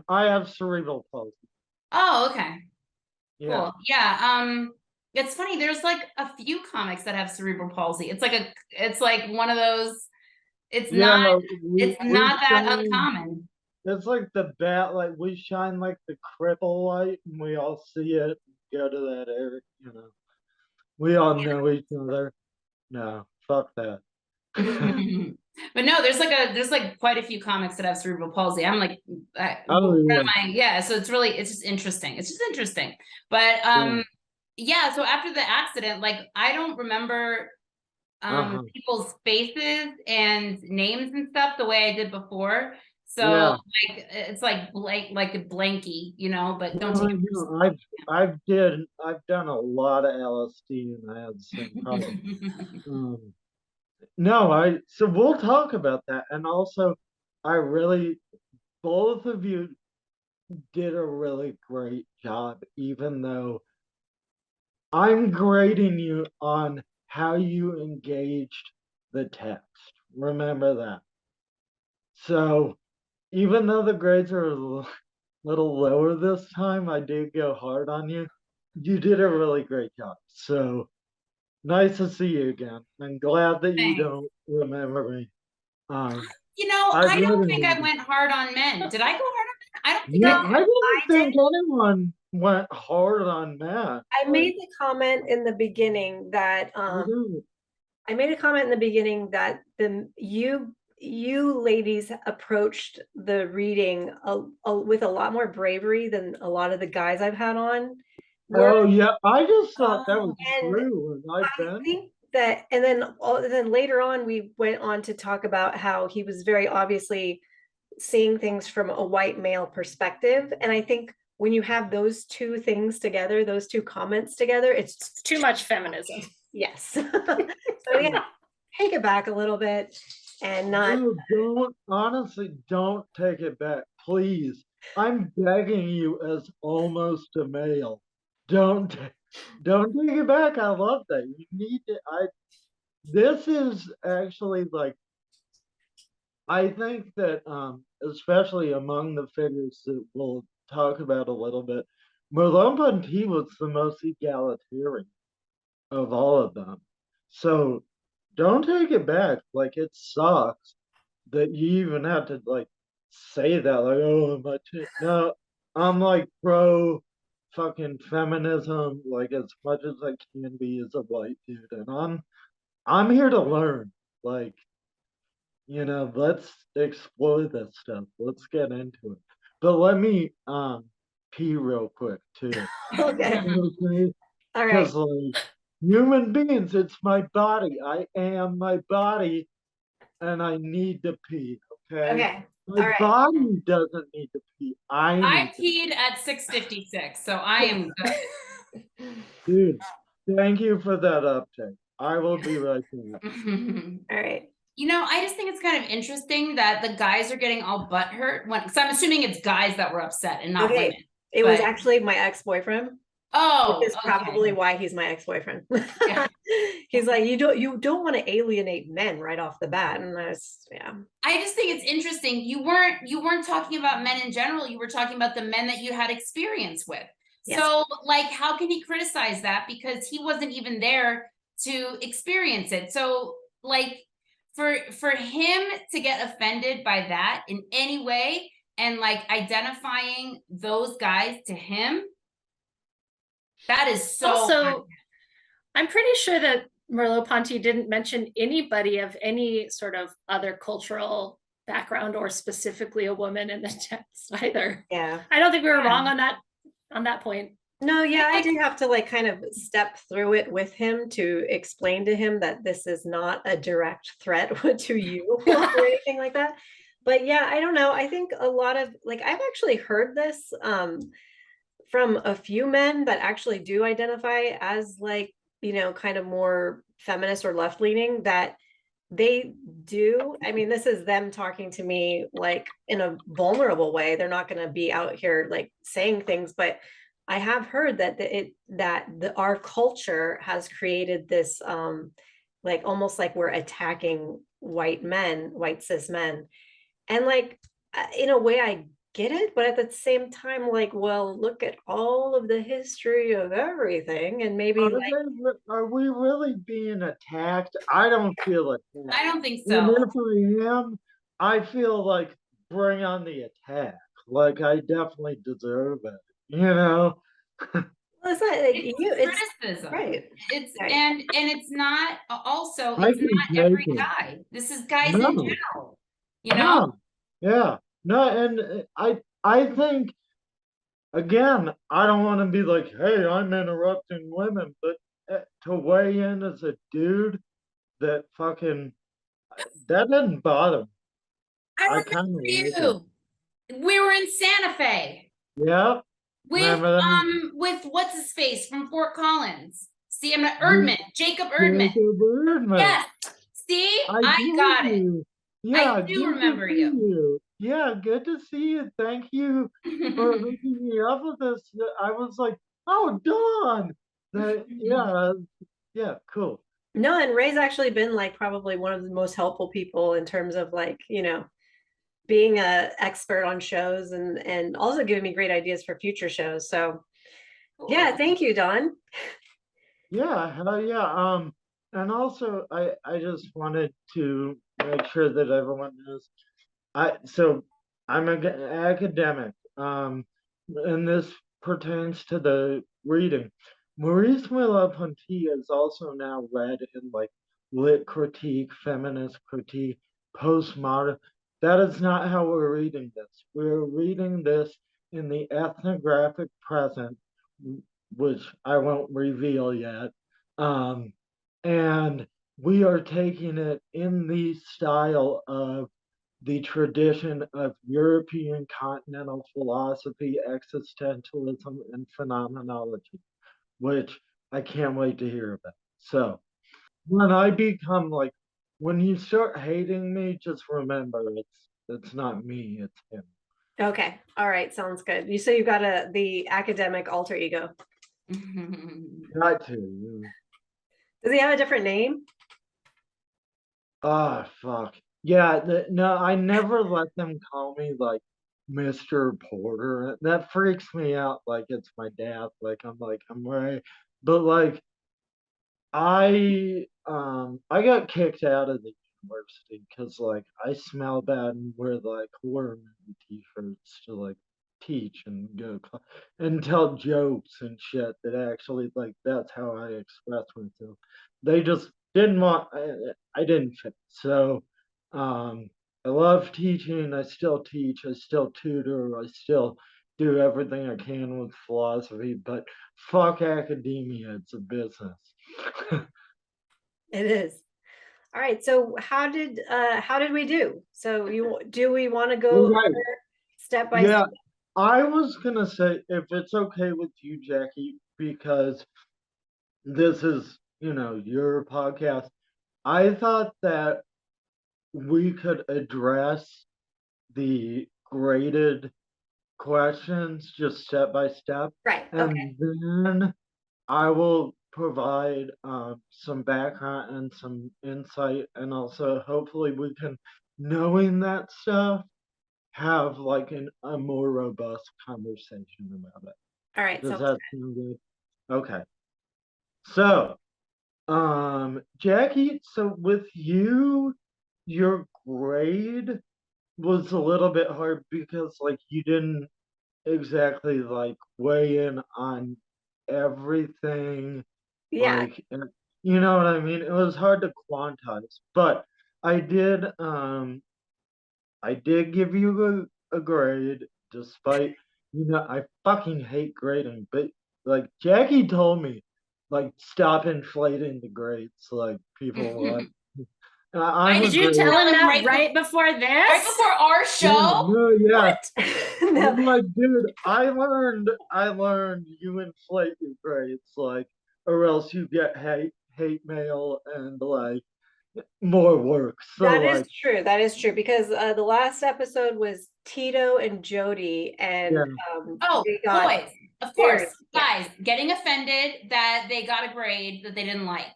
I have cerebral palsy. Oh, okay. Yeah. Cool. Yeah. It's funny, there's like a few comics that have cerebral palsy. It's like one of those, it's Yeah, not we that shine. uncommon. It's like the bat light. We shine like the cripple light, and we all see it. Go to that area. You know, we all know each other. No, fuck that. But no, there's like quite a few comics that have cerebral palsy. I'm like, Oh one yeah. of my, yeah. So it's just interesting. It's just interesting. But Yeah. yeah, so after the accident, like I don't remember people's faces and names and stuff the way I did before. So Yeah. like it's like a blankie, you know, but don't No, take no, I've done a lot of LSD and I had some problems. No, so we'll talk about that. And also, I really, both of you did a really great job, even though I'm grading you on how you engaged the text. Remember that. So even though the grades are a little lower this time, I did go hard on you. You did a really great job. So nice to see you again. I'm glad that you Thanks. don't remember me. You know, I've I don't read think I it. went hard on men. Did I go hard on men? I don't think No, I I did. didn't I think did. anyone went hard on Matt. I made the comment in the beginning that I made a comment in the beginning that you ladies approached the reading with a lot more bravery than a lot of the guys I've had on. Oh yeah, I just thought that was And true, and I've I been. think that, and then later on, we went on to talk about how he was very obviously seeing things from a white male perspective. And I think when you have those two things together, those two comments together, it's Too much feminism. yes. So yeah, take it back a little bit and not. No, honestly, don't take it back, please. I'm begging you as almost a male. Don't don't take it back. I love that. You need to. This is actually like, I think that especially among the figures that we'll talk about a little bit, Merleau-Ponty was the most egalitarian of all of them. So don't take it back. Like, it sucks that you even have to like say that, like, oh no, I'm like pro fucking feminism, like as much as I can be as a white dude, and I'm here to learn. Like, let's explore this stuff. Let's get into it. But let me pee real quick too. Okay. Okay? All right. Because like human beings, it's my body. I am my body and I need to pee. Okay. Okay. My All right. body doesn't need to pee. I I need peed at 6:56, so I am good. to. Dude, thank you for that update. I will be right back. All right. You know, I just think it's kind of interesting that the guys are getting all butthurt when, because I'm assuming it's guys that were upset and not Okay. women. It was But- actually my ex-boyfriend. Oh, Which is okay. probably why he's my ex-boyfriend. Yeah. He's like, you don't want to alienate men right off the bat. And yeah. I just think it's interesting. You weren't talking about men in general. You were talking about the men that you had experience with. Yes. So like, how can he criticize that? Because he wasn't even there to experience it. So like, for him to get offended by that in any way and like identifying those guys to him, that is so Also, I'm pretty sure that Merleau-Ponty didn't mention anybody of any sort of other cultural background or specifically a woman in the text either. Yeah. I don't think we were wrong on that point. No, yeah, I do have to like kind of step through it with him to explain to him that this is not a direct threat to you or anything like that. But yeah, I don't know. I think a lot of like I've actually heard this from a few men that actually do identify as like, kind of more feminist or left leaning, that they do. I mean, this is them talking to me like in a vulnerable way. They're not going to be out here like saying things, but I have heard that our culture has created this like almost like we're attacking white cis men. And like in a way I get it, but at the same time, like, well, look at all of the history of everything, and maybe Are we really being attacked? I don't feel attacked. I don't think And so. if I am, I feel like bring on the attack. Like I definitely deserve it. well, it's not like It's criticism. right. It's Right. and it's not also I it's can not every take it. guy. This is guys No. in general. You know? No. Yeah. No, and I think again, I don't want to be like, hey, I'm interrupting women, but to weigh in as a dude, that fucking, that doesn't bother me. I I remember kind of like it. you. We were in Santa Fe Yeah, with remember that? with what's his face from Fort Collins. See, I'm not You- Erdman, Jacob Erdman. Jacob Erdman. Yes. See, I I told got it. you. I Yeah, do good to remember see you. you. Yeah, good to see you. Thank you for hooking me up with this. I was like, oh, Dawn. Yeah, yeah, cool. No, and Ray's actually been like probably one of the most helpful people in terms of like, being a expert on shows and also giving me great ideas for future shows. So yeah, Cool. thank you, Don. Yeah, hell yeah. And also I just wanted to make sure that everyone knows so I'm an academic, and this pertains to the reading. Maurice Merleau-Ponty is also now read in like lit critique, feminist critique, postmodern. That is not how we're reading this. We're reading this in the ethnographic present, which I won't reveal yet. Um, and we are taking it in the style of the tradition of European continental philosophy, existentialism, and phenomenology, which I can't wait to hear about. So when I become like, when you start hating me, just remember it's not me, it's him. Okay. All right. Sounds good. You say you've got the academic alter ego. Got to. Does he have a different name? Ah, fuck. Yeah, no, I never let them call me like Mr. Porter. That freaks me out like it's my dad. Like, I'm right. But like I got kicked out of the university because like I smell bad and wear like horror movie t-shirts to like teach and and tell jokes and shit that actually like that's how I express myself. They just didn't want I didn't fit. So um I love teaching, I still teach, I still tutor, I still do everything I can with philosophy, but fuck academia, it's a business. It is. All right. So how did we do? So do we want to go Okay. step by Yeah, step? I was gonna say if it's okay with you, Jackie, because this is, your podcast. I thought that we could address the graded questions just step by step, Right. Okay. and then I will provide some background and some insight, and also hopefully we can, knowing that stuff, have like a more robust conversation about it. All right. Does So that sound good? Okay. So, Jackie, so with you, your grade was a little bit hard because like you didn't exactly like weigh in on everything, yeah. like you know what I mean? It was hard to quantize, but I did um I did give you a grade, despite, I fucking hate grading, but like Jackie told me, like, stop inflating the grades, like people like. I'm I a Did you grade. tell him him that right before this? right before our Yeah, show. no, yeah. What? No. I'm like, dude, I learned you inflate your grades, like, or else you get hate mail and like more work. So That is like, true. That is true because the last episode was Tito and Jody, and yeah. Oh, they got boys, of course, very, yeah. guys, getting offended that they got a grade that they didn't like.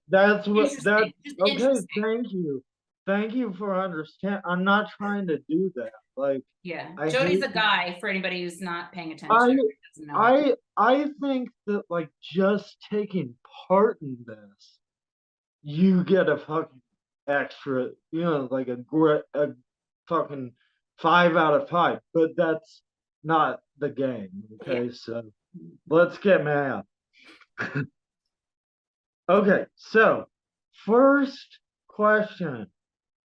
That's what that Interesting. Just okay, interesting. thank you. Thank you for understand. I'm not trying to do that. Like Yeah. I Jody's hate a guy for anybody who's not paying I attention or doesn't know. I think that like just taking part in this, you get a fucking extra, like a fucking 5 out of 5. But that's not the game. Yeah. Okay, so let's get mad. Okay, so first question.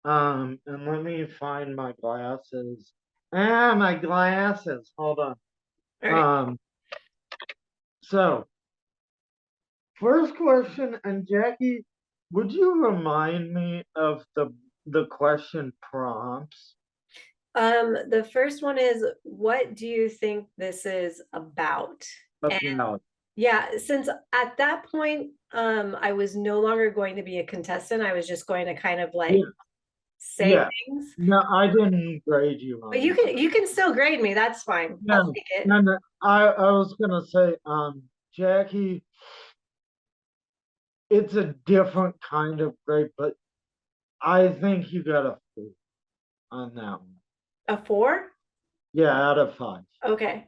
And let me find my glasses. My glasses. Hold on. All right. So first question, and Jackie, would you remind me of the question prompts? The first one is, what do you think this is about? And About. yeah, since at that point, I was no longer going to be a contestant. I was just going to kind of like Yeah, say yeah. things. No, I didn't grade you on But you can still grade me. That's fine. that. I'll take it. No, no, I was gonna say, Jackie, it's a different kind of grade, but I think you got a 4 on that one. A 4? Yeah, out of 5. Okay.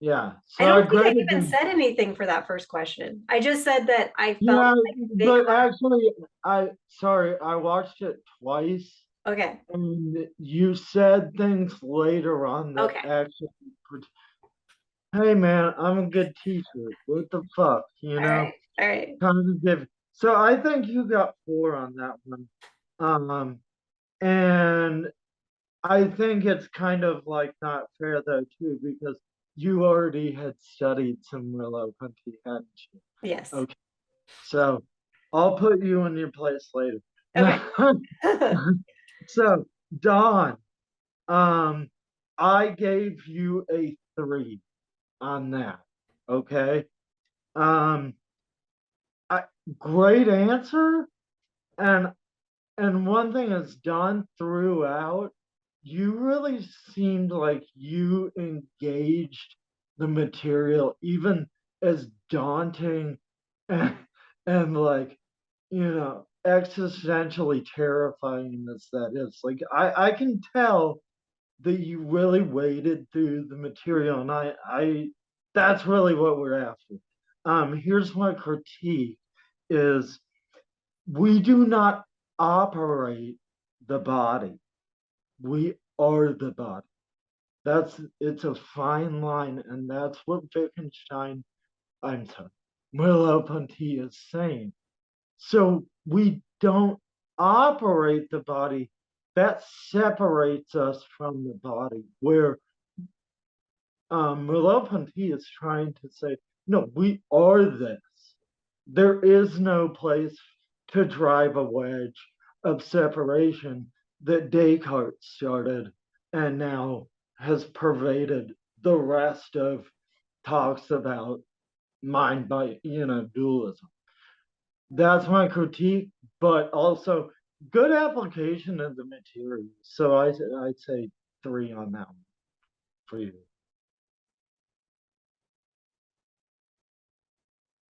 Yeah. I So I don't think I graded even them. said anything for that first question. I just said that I felt Yeah, like they but got actually, I watched it twice, okay. and you said things later on that Okay. actually, hey man, I'm a good teacher. What the fuck, you All know? right. All right. Kind of different. So I think you got 4 on that one. And I think it's kind of like not fair though too, because you already had studied some Merleau-Ponty, hadn't you? Yes. Okay, so I'll put you in your place later. Okay. So Dawn, I gave you a 3 on that. Okay. Um, great answer. And one thing is done throughout, you really seemed like you engaged the material, even as daunting and, like, existentially terrifying as that is. Like, I can tell that you really waded through the material, and I that's really what we're after. Here's my critique is we do not operate the body. We are the body. It's a fine line, and that's what Wittgenstein, I'm sorry, Merleau-Ponty is saying. So we don't operate the body. That separates us from the body. Where Merleau-Ponty is trying to say, no, we are this. There is no place to drive a wedge of separation that Descartes started and now has pervaded the rest of talks about mind by dualism. That's my critique, but also good application of the material. So I'd say 3 on that one for you.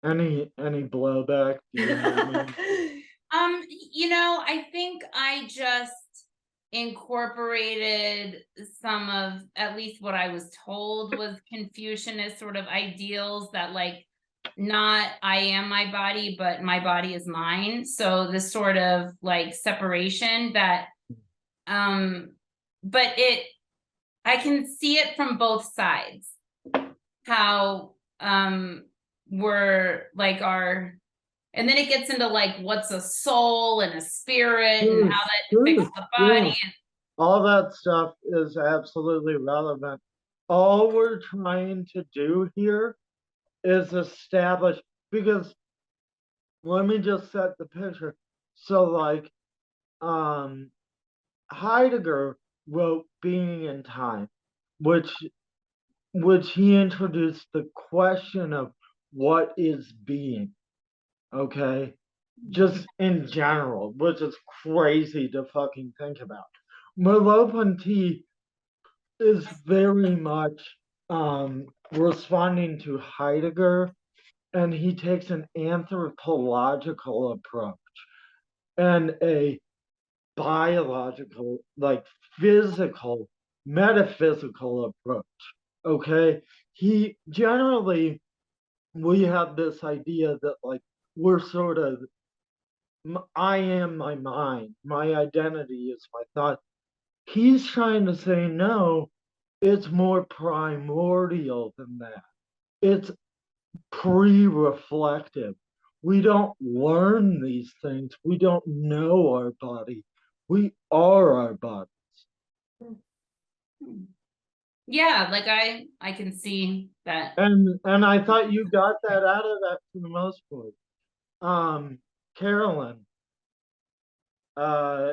Any blowback? I think I just incorporated some of at least what I was told was Confucianist sort of ideals that like not I am my body, but my body is mine. So this sort of like separation that but I can see it from both sides. How we're like and then it gets into like what's a soul and a spirit and how that affects the body. Yeah. All that stuff is absolutely relevant. All we're trying to do here is establish, because let me just set the picture. So like Heidegger wrote Being in Time, which he introduced the question of what is being, okay? Just in general, which is crazy to fucking think about. Merleau-Ponty is very much responding to Heidegger, and he takes an anthropological approach and a biological, like physical, metaphysical approach. Okay, he generally, we have this idea that like we're sort of, I am my mind, my identity is my thought. He's trying to say no, it's more primordial than that. It's pre-reflective. We don't learn these things. We don't know our body. We are our bodies. Yeah, like I can see that. And I thought you got that out of that for the most part. Carolyn, uh,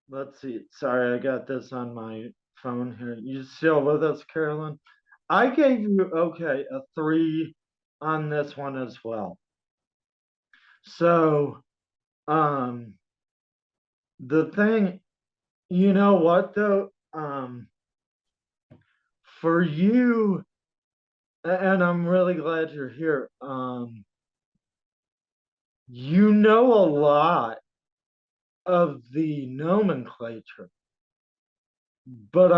let's see. Sorry, I got this on my phone here. You still with us, Carolyn? I gave you, okay, a 3 on this one as well. So, the thing, you know what though? For you, and I'm really glad you're here. You know a lot of the nomenclature, but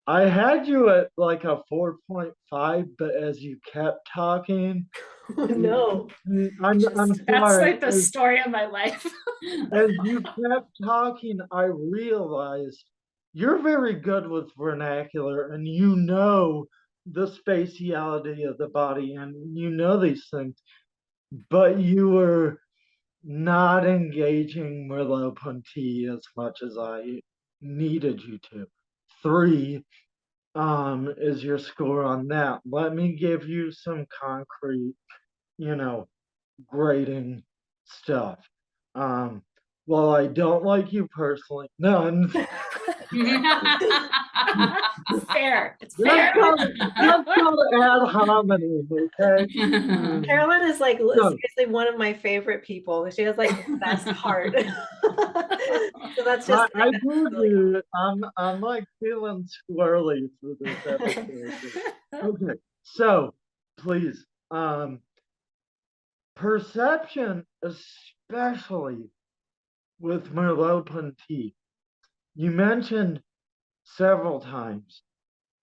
I had you at like a 4.5, but as you kept talking, No. I'm That's sorry. like the story of my life. As you kept talking, I realized you're very good with vernacular and you know the spatiality of the body and you know these things, but you were not engaging Merleau-Ponty as much as I needed you to. 3 is your score on that. Let me give you some concrete, you know, grading stuff. Well, I don't like you personally. No, Fair. It's that's fair. called ad hominem, okay? Carolyn is like No. seriously one of my favorite people. She has like the best heart. So that's I just told you, I'm like feeling squirrely for this episode. Okay, so please, perception, especially with Merleau-Ponty, you mentioned several times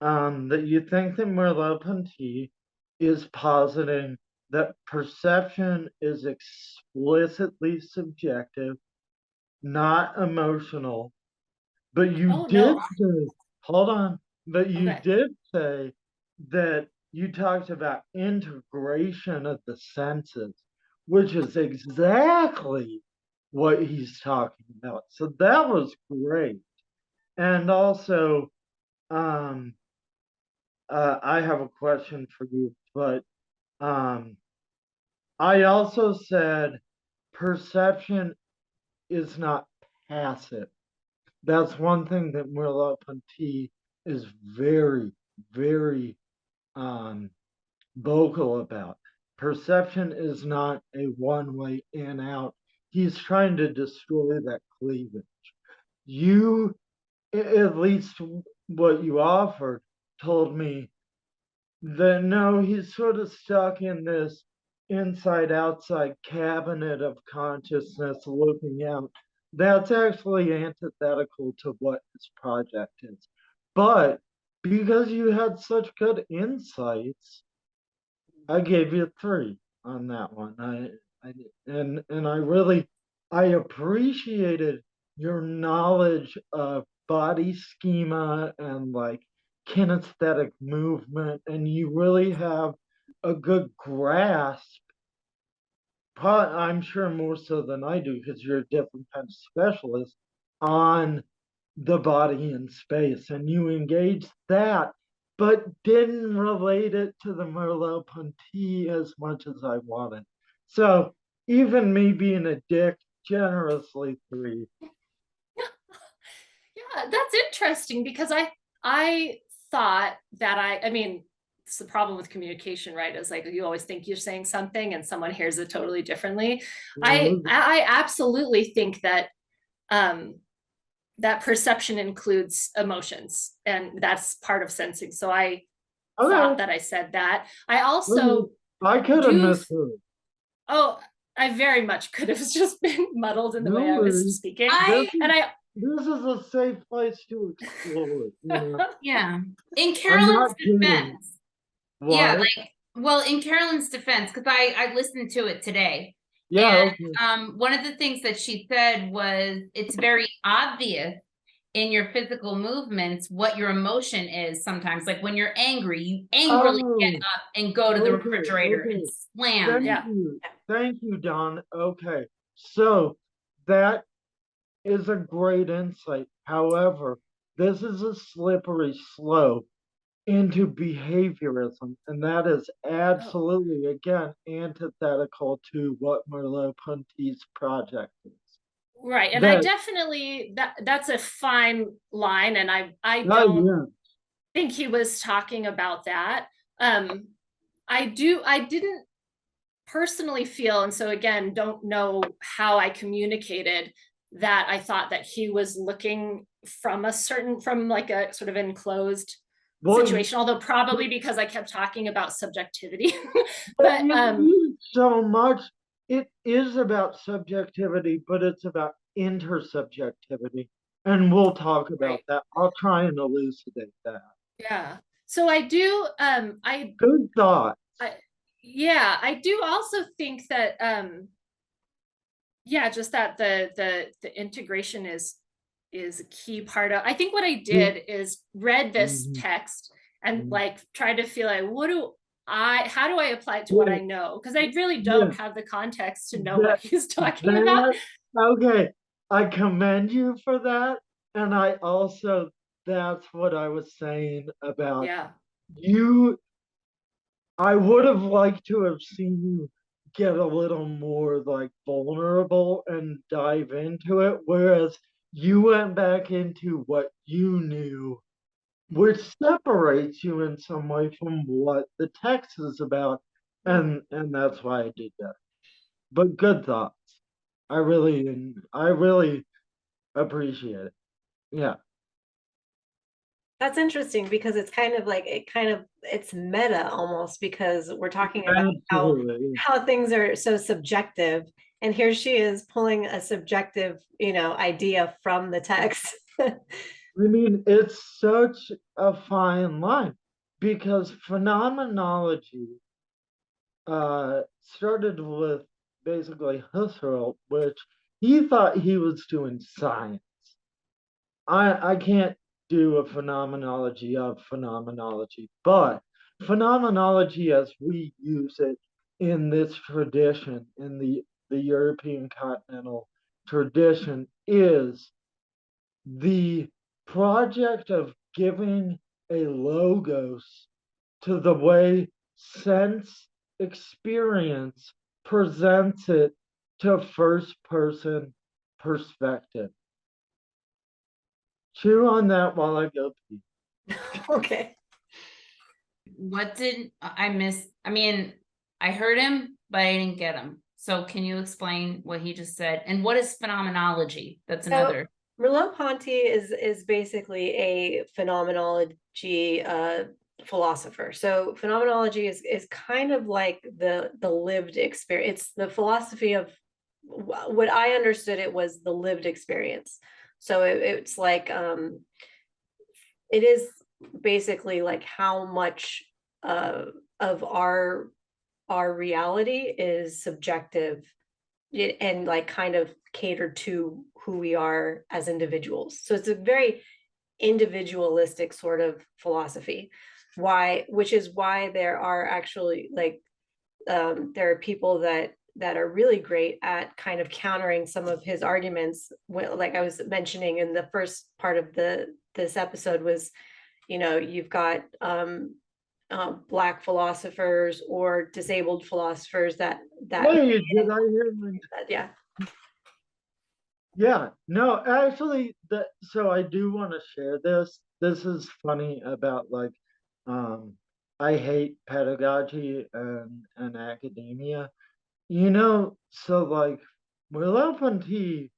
that you think that Merleau-Ponty is positing that perception is explicitly subjective, not emotional. But you Oh, did no. say, hold on, but you Okay. did say that you talked about integration of the senses, which is exactly what he's talking about. So that was great. And also, um, I have a question for you, but I also said perception is not passive. That's one thing that Merleau-Ponty is very, very um, vocal about. Perception is not a one-way in out. He's trying to destroy that cleavage. You, at least what you offered, told me that no, he's sort of stuck in this inside outside cabinet of consciousness looking out. That's actually antithetical to what his project is. But because you had such good insights, I gave you 3 on that one. And I really I appreciated your knowledge of body schema and like kinesthetic movement, and you really have a good grasp. I'm sure more so than I do because you're a different kind of specialist on the body in space, and you engaged that, but didn't relate it to the Merleau-Ponty as much as I wanted. So even me being a dick, generously 3. Yeah, that's interesting because I thought that I mean, it's the problem with communication, right? Is like you always think you're saying something and someone hears it totally differently. I absolutely think that that perception includes emotions, and that's part of sensing. So I thought Okay, that I said that. I also I could have do. misheard. Oh, I very much could have just been muddled in the No way I was worries. speaking, This and is, this is a safe place to explore. Yeah. In I'm Carolyn's not kidding. defense. Yeah, What? like well, in Carolyn's defense, because I listened to it today. Yeah, And okay. one of the things that she said was it's very obvious in your physical movements what your emotion is sometimes. Like when you're angry, you angrily get Oh, up and go to the okay, refrigerator and okay. slam it. Thank yeah. you. Thank you, Don. Okay. So that is a great insight. However, this is a slippery slope into behaviorism, and that is absolutely, again, antithetical to what Merleau-Ponty's project is. Right. And I That, definitely that's a fine line. And I oh, don't yeah. think he was talking about that. I didn't personally feel, and so again, don't know how I communicated that I thought that he was looking from like a sort of enclosed Well, situation, although probably because I kept talking about subjectivity. but But so much, it is about subjectivity, but it's about intersubjectivity. And we'll talk about right. that. I'll try and elucidate that. Yeah. So I do Good thought. yeah, I do also think that yeah, just that the integration is a key part of. I think what I did is read this Mhm. text and Mhm. like try to feel like how do I apply it to what Yeah, I know? Because I really yeah, don't have the context to know what that, he's talking about. that, okay. I commend you for that. And I also, that's what I was saying about Yeah. you. I would have liked to have seen you get a little more like vulnerable and dive into it, whereas you went back into what you knew, which separates you in some way from what the text is about, and that's why I did that. But good thoughts. I really appreciate it. Yeah, That's interesting because it's kind of like it's meta almost because we're talking about absolutely. how things are so subjective, and here she is pulling a subjective, idea from the text. I mean, it's such a fine line because phenomenology started with basically Husserl, which he thought he was doing science. I can't do a phenomenology of phenomenology, but phenomenology as we use it in this tradition, in the European continental tradition, is the project of giving a logos to the way sense experience presents it to first person perspective. Chew on that while I go pee. Okay. What did I miss? I mean, I heard him, but I didn't get him. So can you explain what he just said? And what is phenomenology? That's So another. Merleau-Ponty is basically a phenomenology philosopher. So phenomenology is kind of like the lived experience. It's the philosophy of what I understood it was the lived experience. So it's like it is basically like how much of our reality is subjective and like kind of catered to who we are as individuals. So it's a very individualistic sort of philosophy. Which is why there are actually like there are people that are really great at kind of countering some of his arguments. Like I was mentioning in the first part of this episode was, you've got Black philosophers or disabled philosophers that Wait, did I hear my yeah. Yeah, no, actually, so I do want to share this. This is funny about like, um, I hate pedagogy and academia. So like, Merleau-Ponty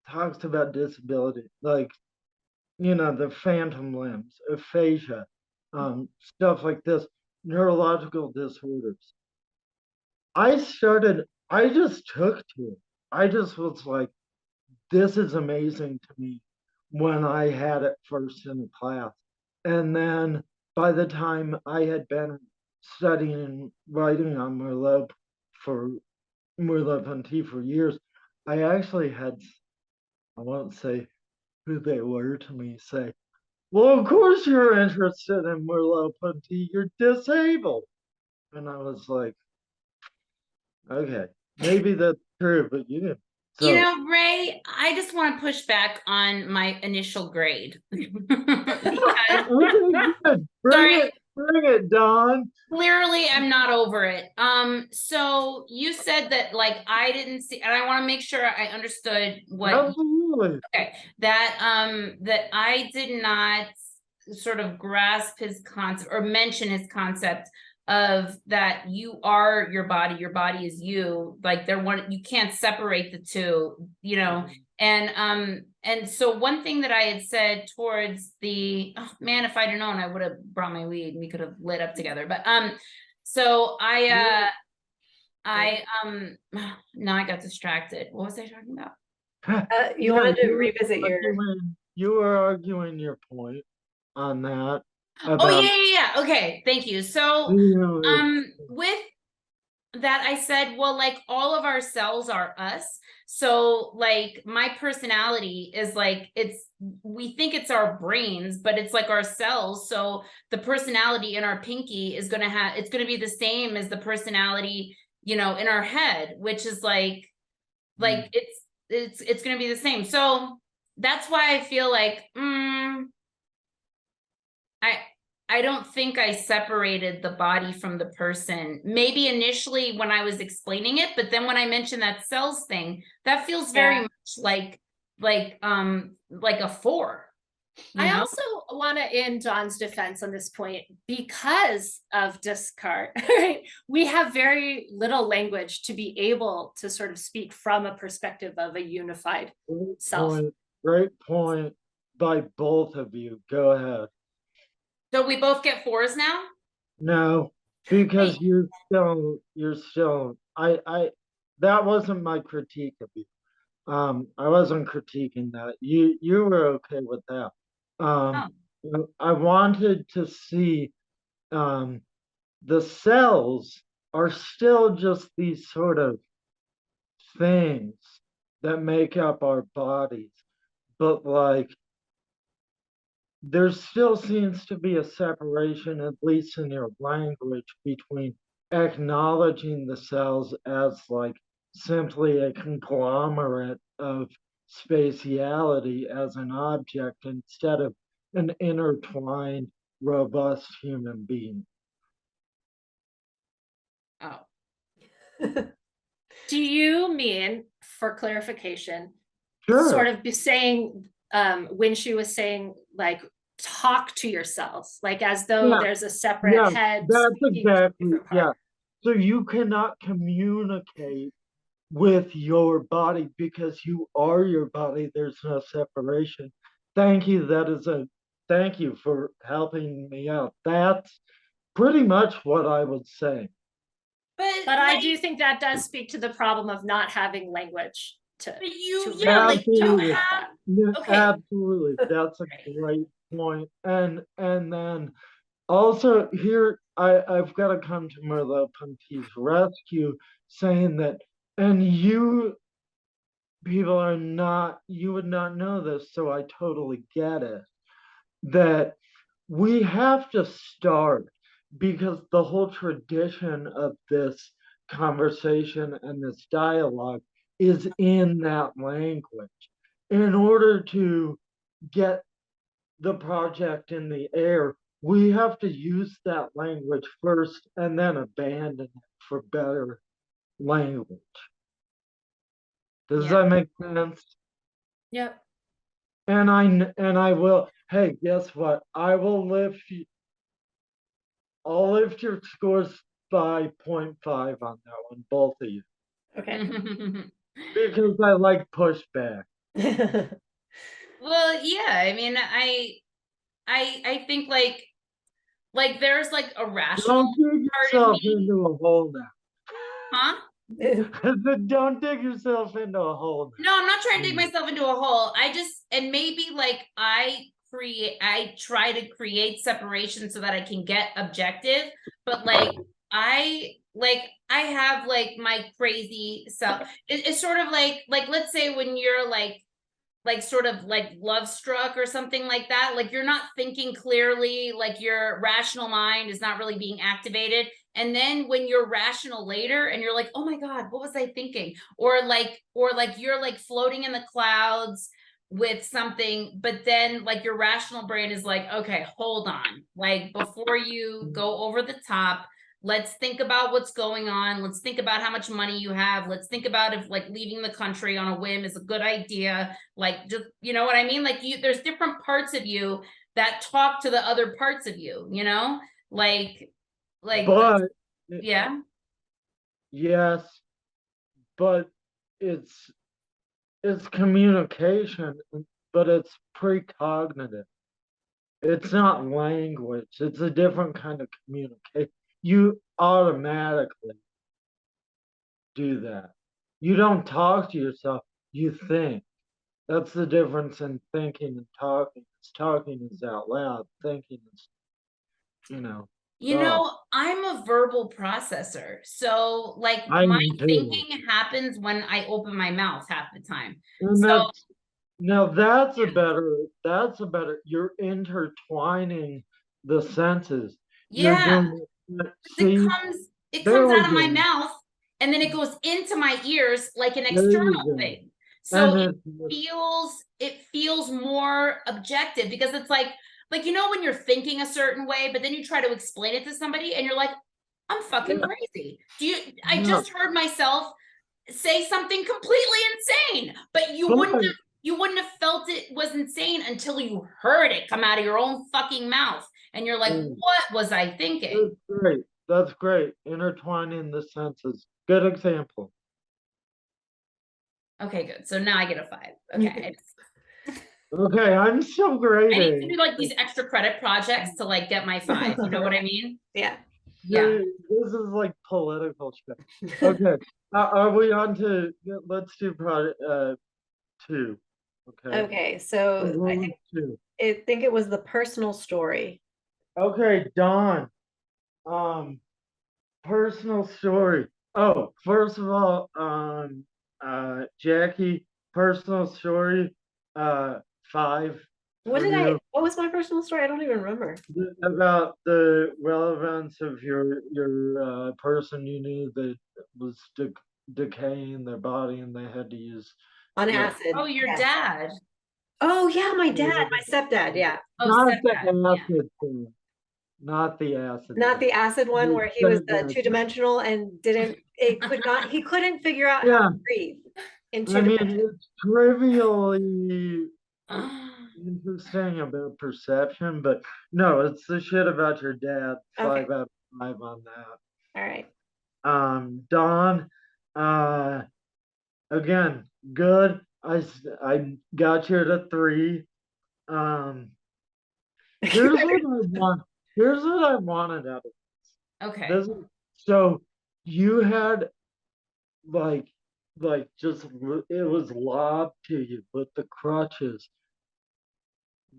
talks about disability, like, the phantom limbs, aphasia, stuff like this, neurological disorders. I just took to it. I just was like, this is amazing to me when I had it first in the class. And then by the time I had been studying and writing on Merleau-Ponty for years, I actually had, I won't say who they were to me, say, well, of course you're interested in Merleau-Ponty, you're disabled. And I was like, okay, maybe that's true, but you didn't You So know, Ray, I just want to push back on my initial grade. Because okay, good. Sorry. Bring it, Don. Clearly I'm not over it. So you said that like I didn't see, and I want to make sure I understood what Absolutely. okay, that I did not sort of grasp his concept or mention his concept of that you are your body is you, like they're one, you can't separate the two, you know. And so one thing that I had said towards the, oh man, if I'd have known, I would have brought my weed and we could have lit up together. But so now I got distracted. What was I talking about? You Yeah, wanted to you were revisit your. you were arguing your point on that Oh about yeah. Okay, thank you. So with that I said, well, like all of our cells are us. So like my personality is like, we think it's our brains, but it's like our cells. So the personality in our pinky is going to it's going to be the same as the personality, you know, in our head, which is like it's going to be the same. So that's why I feel like, I don't think I separated the body from the person. Maybe initially when I was explaining it, but then when I mentioned that cells thing, that feels very much like a 4. I also want to, in John's defense on this point, because of Descartes, right? We have very little language to be able to sort of speak from a perspective of a unified self. Great point by both of you. Go ahead. So we both get 4s now? No, because you're still I that wasn't my critique of you. I wasn't critiquing that. You were okay with that. I wanted to see the cells are still just these sort of things that make up our bodies, but like there still seems to be a separation, at least in your language, between acknowledging the cells as like simply a conglomerate of spatiality as an object instead of an intertwined, robust human being. Oh. Do you mean, for clarification, Sure. sort of be saying, when she was saying like talk to yourselves, like as though there's a separate head? That's exactly, yeah. So you cannot communicate with your body because you are your body. There's no separation. Thank you. Thank you for helping me out. That's pretty much what I would say. But I do think that does speak to the problem of not having language to. Absolutely. Okay. Absolutely. That's a great point. And then also here I've got to come to Merleau-Ponty's rescue, saying that, and you would not know this, so I totally get it, that we have to start, because the whole tradition of this conversation and this dialogue is in that language. In order to get the project in the air, we have to use that language first and then abandon it for better language. Does that make sense? Yep. And I will, hey, guess what? I'll lift your scores by 0.5 on that one, both of you. Okay. Because I like pushback. Well, yeah, I mean, I think like there's like a rational Don't dig yourself into a hole now. Huh? Don't dig yourself into a hole now. No, I'm not trying to dig myself into a hole. And maybe like I try to create separation so that I can get objective, but like I have like my crazy self. It's sort of like let's say when you're like sort of like love struck or something like that, like you're not thinking clearly, like your rational mind is not really being activated, And then when you're rational later and you're like, oh my God, what was I thinking? Or like you're like floating in the clouds with something, but then like your rational brain is like, okay, hold on. Like before you go over the top, let's think about what's going on. Let's think about how much money you have. Let's think about if like leaving the country on a whim is a good idea. Like, just, you know what I mean? Like there's different parts of you that talk to the other parts of you, you know, like, But yeah. yes, but it's communication, but it's precognitive. It's not language. It's a different kind of communication. You automatically do that. You don't talk to yourself, you think. That's the difference in thinking and talking. It's talking is out loud, thinking is, you know. You know, I'm a verbal processor. So like I my am too. thinking happens when I open my mouth half the time. And So that's a better, you're intertwining the senses. You're yeah, doing see, it there comes we out of my go. mouth and then it goes into my ears like an There you external go. thing. So And it feels more objective because it's like you know when you're thinking a certain way, but then you try to explain it to somebody and you're like, I'm fucking crazy. I just heard myself say something completely insane, but you wouldn't have felt it was insane until you heard it come out of your own fucking mouth. And you're like, what was I thinking? That's great. That's great. Intertwining the senses. Good example. Okay, good. So now I get a 5. Okay. Okay, I'm so great. I need to do like these extra credit projects to like get my 5. You know what I mean? Yeah. This is like political shit. Okay. Are we on to, let's do product 2. Okay. Okay, so I think it was the personal story. Okay, Dawn. Personal story. Oh, first of all, Jackie, personal story, 5 What for did you. what was my personal story? I don't even remember. About the relevance of your person you knew that was decaying their body and they had to use On acid. Oh, your Yes. dad. Oh yeah, my dad, my stepdad, yeah. Oh, not stepdad, the acid thing. Not the acid. Not the acid one where he was Stepdad. two-dimensional and he couldn't figure out how to breathe in two I mean, dimensions. it's trivially interesting about perception, but no, it's the shit about your dad. 5 Okay. out of 5 on that. All right. Don, again, good. I got you at a 3. Here's what I want. Here's what I wanted out of this. Okay. So you had like just it was lobbed to you with the crutches.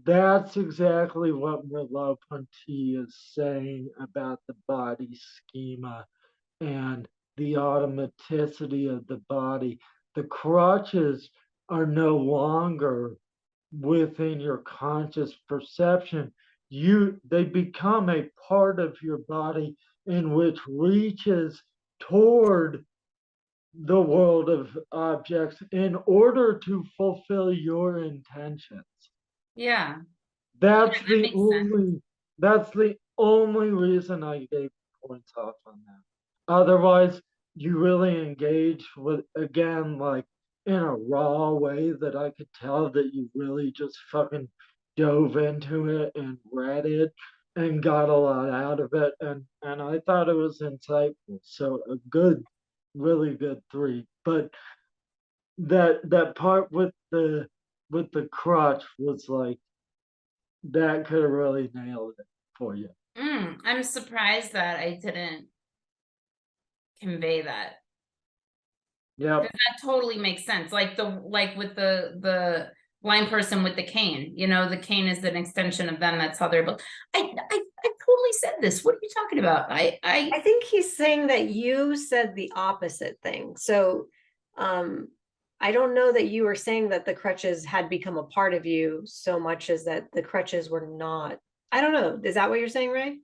That's exactly what Merleau-Ponty is saying about the body schema and the automaticity of the body. The crutches are no longer within your conscious perception. They become a part of your body in which reaches toward the world of objects in order to fulfill your intentions. Yeah. That's that the makes only sense. that's the only reason I gave points off on that. Otherwise, you really engaged with, again, like in a raw way that I could tell that you really just fucking dove into it and read it and got a lot out of it, and I thought it was insightful. So a good, really good 3. But that part with the crotch was like, that could have really nailed it for you. I'm surprised that I didn't convey that. Yeah. That totally makes sense. Like with the blind person with the cane, you know, the cane is an extension of them. That's how they're built. I totally said this. What are you talking about? I think he's saying that you said the opposite thing. So I don't know that you were saying that the crutches had become a part of you so much as that the crutches were not. I don't know. Is that what you're saying, Ray?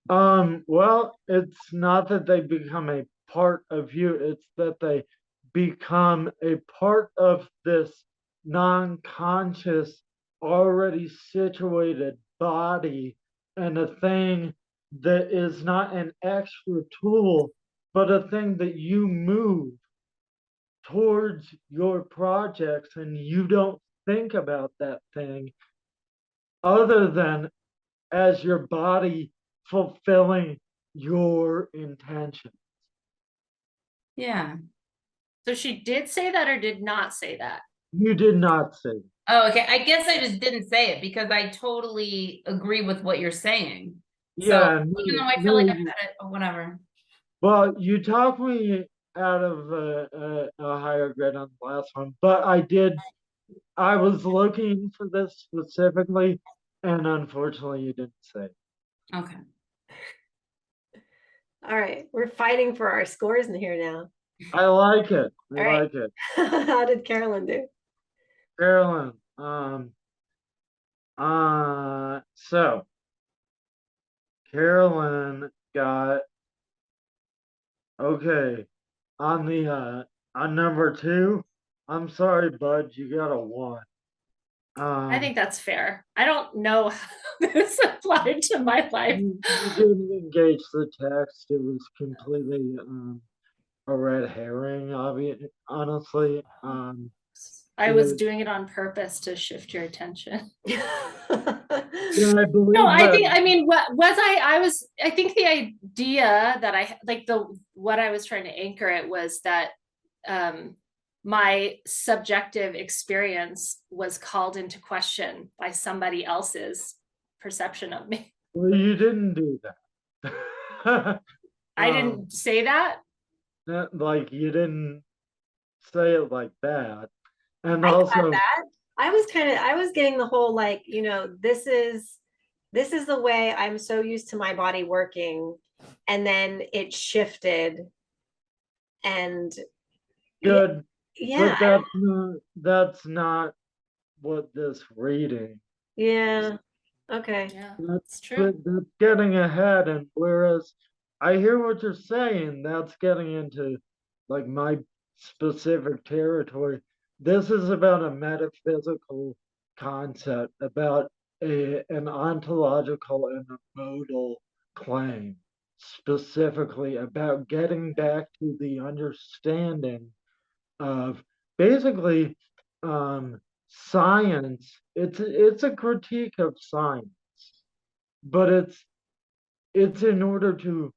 Well, it's not that they become a part of you, it's that they become a part of this non-conscious, already situated body, and a thing that is not an extra tool, but a thing that you move towards your projects, and you don't think about that thing other than as your body fulfilling your intention. Yeah. So she did say that or did not say that? You did not say that. Oh, okay. I guess I just didn't say it because I totally agree with what you're saying. So Yeah, even though no, I feel like I said it, or whatever. well, you talked me out of a higher grade on the last one, but I was looking for this specifically, and unfortunately you didn't say it. Okay. All right, we're fighting for our scores in here now. I like it. I All right. like it. How did Carolyn do? Carolyn, so Carolyn got, okay, on the on number 2. I'm sorry, bud, you got a 1. I think that's fair. I don't know how this applied to my life. You didn't engage the text. It was completely a red herring, honestly. I was doing it on purpose to shift your attention. Yeah, I believe No, I that. think, I mean, what was I think the idea that I like what I was trying to anchor it was that my subjective experience was called into question by somebody else's perception of me. Well, you didn't do that. I didn't say that. Like, you didn't say it like that. And I got also, that. I was getting the whole like, this is the way I'm so used to my body working. And then it shifted and good, yeah, but that's not what this reading. yeah. Okay. Yeah, That's, that's true. that's getting ahead, and whereas I hear what you're saying, that's getting into like my specific territory. This is about a metaphysical concept, about an ontological and a modal claim, specifically about getting back to the understanding of basically science. It's a critique of science, but it's in order to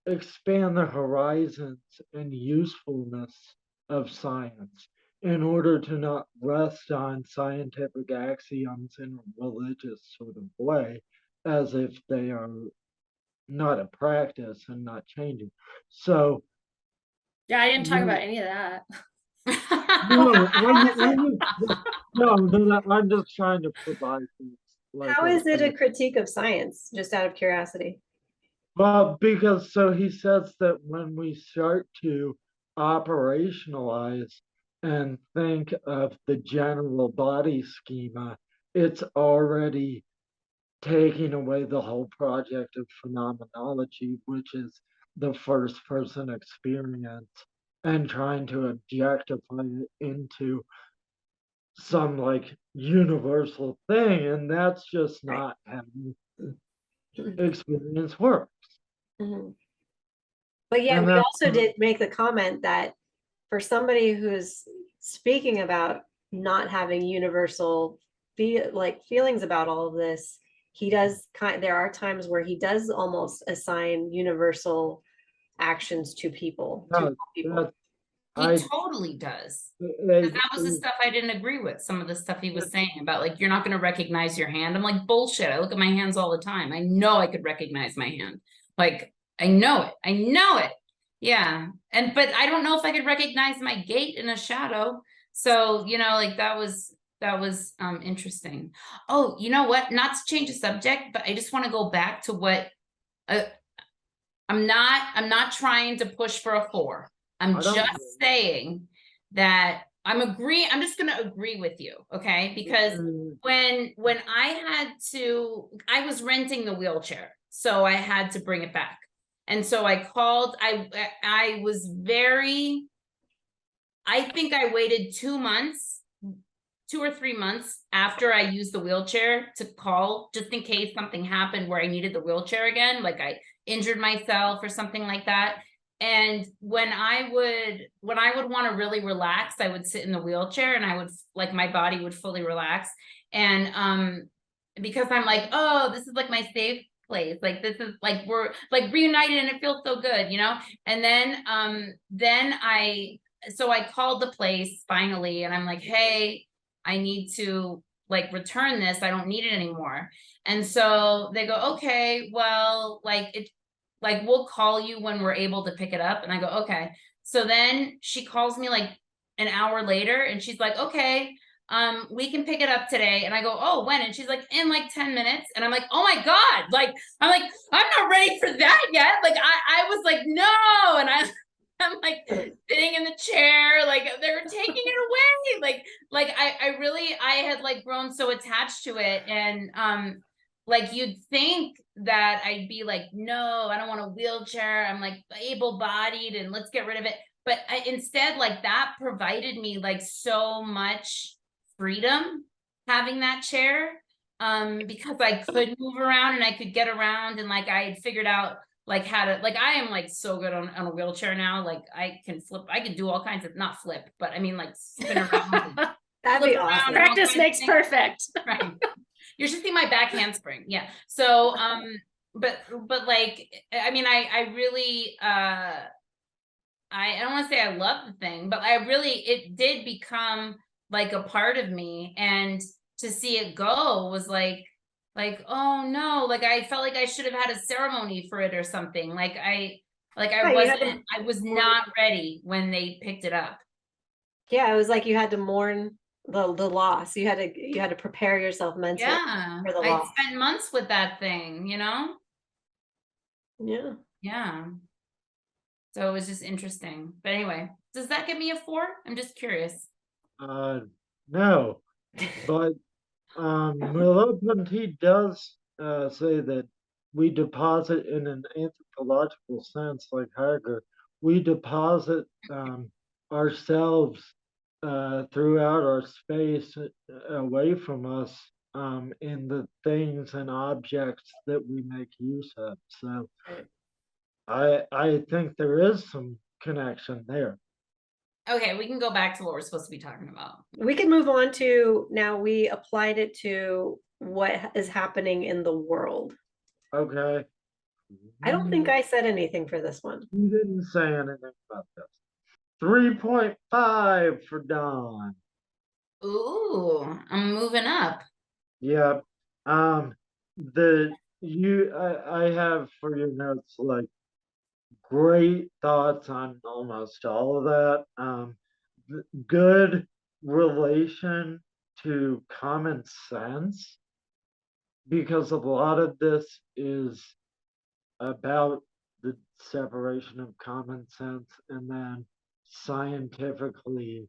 expand the horizons and usefulness of science, in order to not rest on scientific axioms in a religious sort of way, as if they are not a practice and not changing. So Yeah, I didn't talk yeah, about any of that. no, I'm just trying to provide things like How is it a critique of science? Just out of curiosity. well, because so he says that when we start to operationalize and think of the general body schema, it's already taking away the whole project of phenomenology, which is the first person experience, and trying to objectify it into some like universal thing. And that's just Right. not how experience works. Mhm. But yet And we that's also did make the comment that for somebody who's speaking about not having universal feelings about all of this, there are times where he does almost assign universal actions to people, to no, people. that's He I totally does. I- That was the stuff I didn't agree with. Some of the stuff he was saying about like, you're not going to recognize your hand. I'm like, bullshit. I look at my hands all the time. I know I could recognize my hand. Like, I know it. I know it. Yeah. But I don't know if I could recognize my gait in a shadow. So, like that was interesting. Oh, you know what? Not to change the subject, but I just want to go back to what I'm not trying to push for a 4. I'm I don't just know. saying that I'm just going to agree with you, okay? Because when I was renting the wheelchair. So I had to bring it back. And so I called, I was very, I think I waited 2 months, 2 or 3 months after I used the wheelchair to call, just in case something happened where I needed the wheelchair again, like I injured myself or something like that. And when I would want to really relax, I would sit in the wheelchair and I would, like, my body would fully relax. And because I'm like, oh, this is like my safe place. Like, this is like, we're like reunited and it feels so good, you know? And then so I called the place finally and I'm like, hey, I need to like return this. I don't need it anymore. And so they go, okay, well, we'll call you when we're able to pick it up. And I go, okay. So then she calls me like an hour later and she's like, okay, we can pick it up today. And I go, oh, when? And she's like, in like 10 minutes. And I'm like, oh my God. Like, I'm like, I'm not ready for that yet. Like, I was like, no. And I'm like sitting in the chair, like they were taking it away. I had like grown so attached to it. And like you'd think that I'd be like, no, I don't want a wheelchair. I'm like able-bodied and let's get rid of it. But instead, like that provided me like so much freedom having that chair, because I could move around and I could get around, and like I had figured out like how to, like I am like so good on a wheelchair now. Like I can flip, I can do all kinds of, not flip, but I mean like spin around. That'd be awesome. Practice makes perfect. Right. You should see my back handspring. Yeah. So but like I mean I really I don't want to say I love the thing, but it did become like a part of me, and to see it go was like, oh no, like I felt like I should have had a ceremony for it or something. I was not ready when they picked it up. Yeah, it was like you had to mourn the loss. You had to prepare yourself mentally for the loss. I spent months with that thing, you know? Yeah. So it was just interesting. But anyway, does that give me a 4? I'm just curious. No, but Merleau-Ponty does say that we deposit in an anthropological sense, like Heidegger, we deposit ourselves throughout our space away from us in the things and objects that we make use of. So I think there is some connection there. Okay, we can go back to what we're supposed to be talking about. We can move on to, now we applied it to what is happening in the world. Okay. I don't think I said anything for this one. You didn't say anything about this. 3.5 for Dawn. Ooh, I'm moving up. Yeah. I have for your notes like great thoughts on almost all of that. Good relation to common sense, because a lot of this is about the separation of common sense and then scientifically,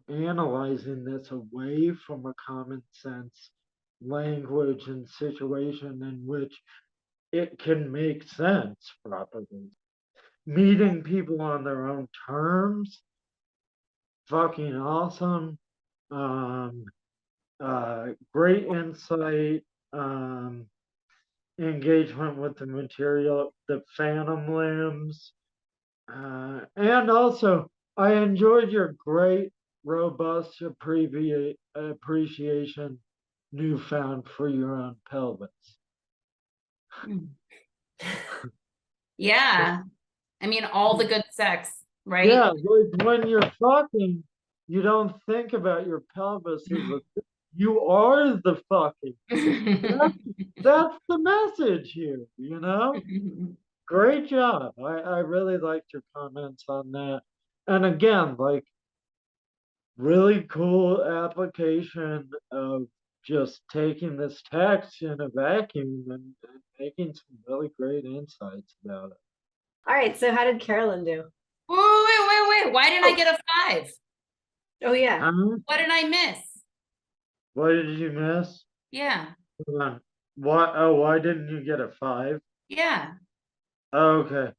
analyzing this away from a common sense language and situation in which it can make sense properly. Meeting people on their own terms, fucking awesome. Great insight, engagement with the material, the phantom limbs, and also I enjoyed your great, robust appreciation newfound for your own pelvis. Yeah. I mean, all the good sex, right? Yeah, like when you're fucking, you don't think about your pelvis as you are the fucking. That's the message here, Great job. I really liked your comments on that. And again, like really cool application of just taking this text in a vacuum and making some really great insights about it. All right, so how did Carolyn do? Wait. Why didn't I get a 5? Oh yeah. What did I miss? What did you miss? Yeah. Hold on. why didn't you get a 5? Yeah. Okay.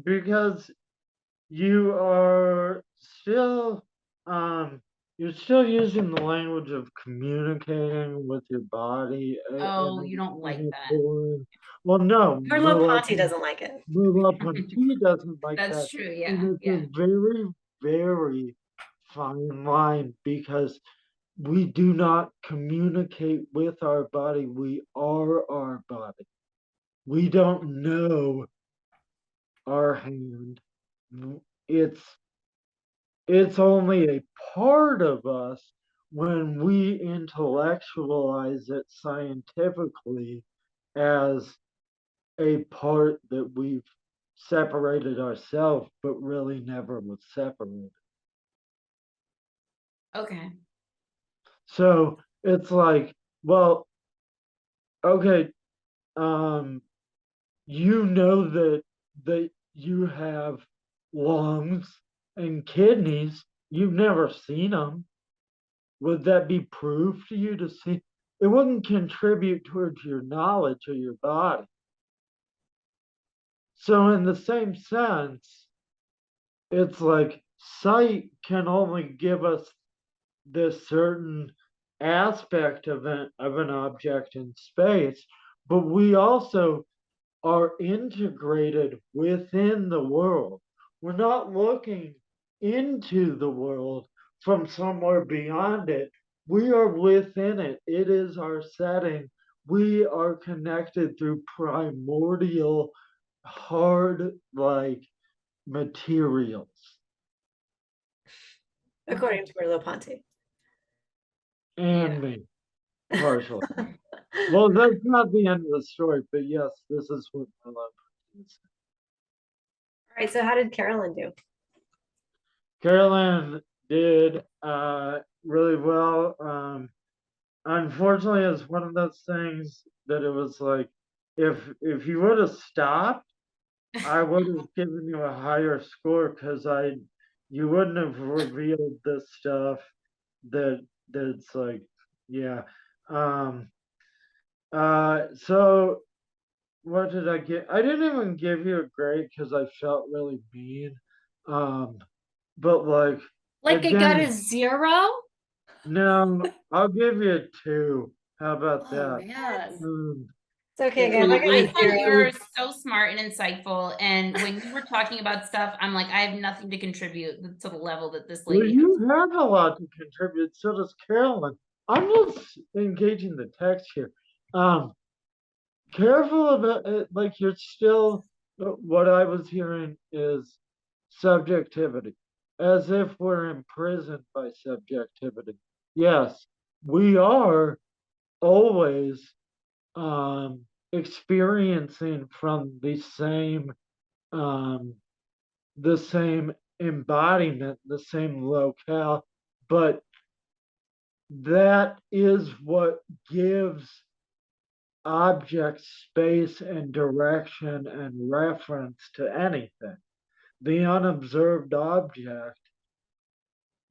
Because you are still you're still using the language of communicating with your body, Oh, and you don't like it's that. boring. Well, no, Merleau-Ponty doesn't like it. Merleau-Ponty doesn't like That's that, true. and Yeah. it's Yeah. a very, very fine line because we do not communicate with our body. We are our body. We don't know our hand. It's it's only a part of us when we intellectualize it scientifically as a part that we've separated ourselves, but really never was separated. Okay. So it's like, well, okay, you know that you have lungs and kidneys. You've never seen them. Would that be proof to you to see? It wouldn't contribute towards your knowledge of your body. So, in the same sense, it's like sight can only give us this certain aspect of an object in space, but we also are integrated within the world. We're not looking into the world from somewhere beyond it. We are within it. It is our setting. We are connected through primordial, hard like materials. According to Merleau-Ponty. And Yeah. me, partially. Well, that's not the end of the story, but yes, this is what I love. All right, so how did Carolyn do? Carolyn did really well. Unfortunately, it's one of those things that it was like, if you would have stopped, I would have given you a higher score because you wouldn't have revealed this stuff that's like, yeah. Um, so what did I get? I didn't even give you a grade because I felt really mean. Um, but like Like it got a again, 0? no, I'll give you a 2. How about Oh that? man. It's okay, It, guys. I it, got I a it, thought you zero. were so smart and insightful. And when you were talking about stuff, I'm like, I have nothing to contribute to the level that this well, lady has. you have a lot to contribute. So does Carolyn. I'm just engaging the text here. Um, Careful about it. Like you're still. What I was hearing is subjectivity, as if we're imprisoned by subjectivity. Yes, we are always experiencing from um, the same embodiment, the same locale, but that is what gives objects space and direction and reference to anything. The unobserved object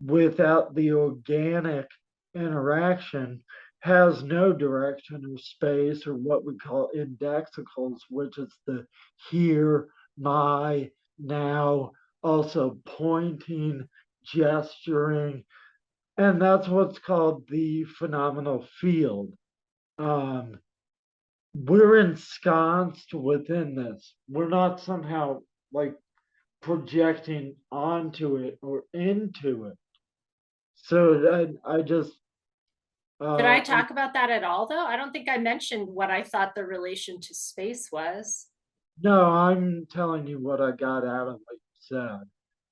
without the organic interaction has no direction or space or what we call indexicals, which is the here, my, now, also pointing, gesturing, and that's what's called the phenomenal field. Um, we're ensconced within this. We're not somehow like projecting onto it or into it. So I just Did I talk about that at all though? I don't think I mentioned what I thought the relation to space was. no, I'm telling you what I got out of what you said,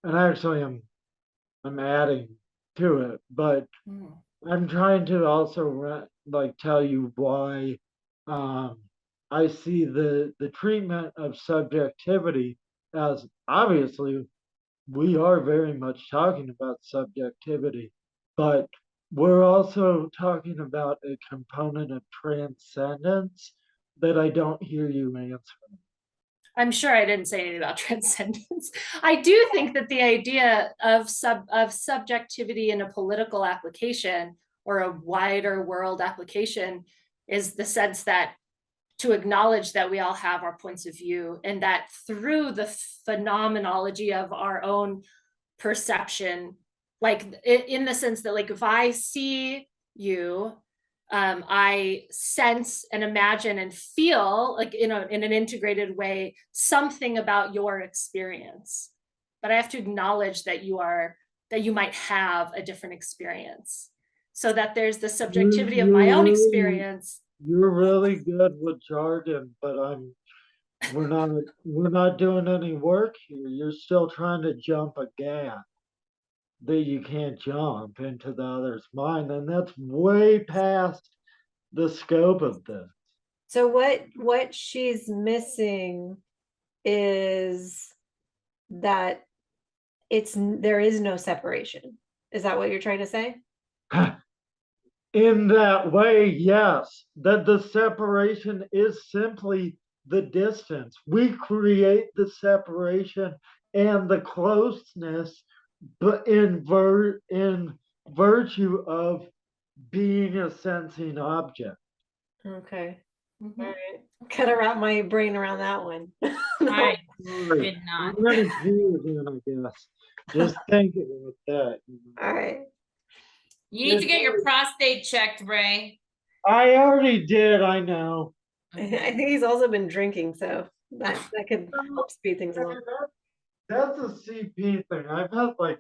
and actually I'm adding to it, but Hmm. I'm trying to also like tell you why um, I see the treatment of subjectivity as obviously we are very much talking about subjectivity, but we're also talking about a component of transcendence that I don't hear you answer. I'm sure I didn't say anything about transcendence. I do think that the idea of subjectivity in a political application or a wider world application is the sense that to acknowledge that we all have our points of view, and that through the phenomenology of our own perception, like in the sense that, like, if I see you, I sense and imagine and feel, like, in an integrated way, something about your experience. But I have to acknowledge that you might have a different experience, so that there's the subjectivity of my own experience. You're really good with jargon, but we're not doing any work here. You're still trying to jump a gap that you can't jump into the other's mind, and that's way past the scope of this. So what she's missing is that there is no separation. Is that what you're trying to say? In that way, yes, that the separation is simply the distance. We create the separation and the closeness, but in virtue of being a sensing object. Okay. Mhm. All right. Gotta wrap my brain around that one. I Sorry, did not. I'm gonna do it again, I guess. Just think about that. All right. You need to get your prostate checked, Ray. I already did, I know. I think he's also been drinking, so that could help speed things along. That's a CP thing. I've had like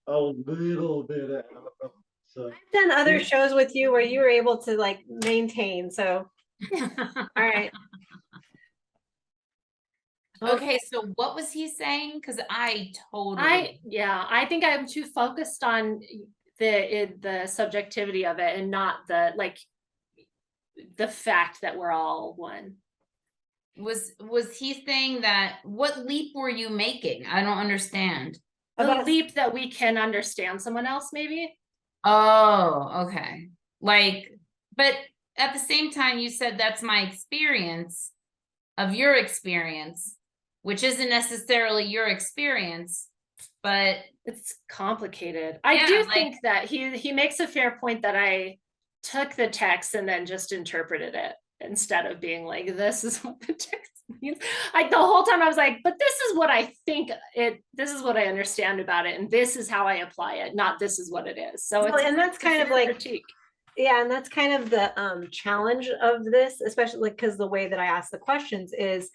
a little bit of alcohol. So I've done other shows with you where you were able to like maintain. So all right. Okay, so what was he saying? Because I totally. I think I'm too focused on the subjectivity of it, and not the fact that we're all one. Was he saying that? What leap were you making? I don't understand. The leap that we can understand someone else, maybe. Oh, okay. Like, but at the same time, you said that's my experience of your experience, which isn't necessarily your experience, but it's complicated. I do think that he makes a fair point that I took the text and then just interpreted it instead of being like, this is what the text means. Like the whole time I was like, but this is what I think this is what I understand about it, and this is how I apply it, not this is what it is. So and that's kind of like critique. Yeah, and that's kind of the challenge of this, especially because the way that I ask the questions is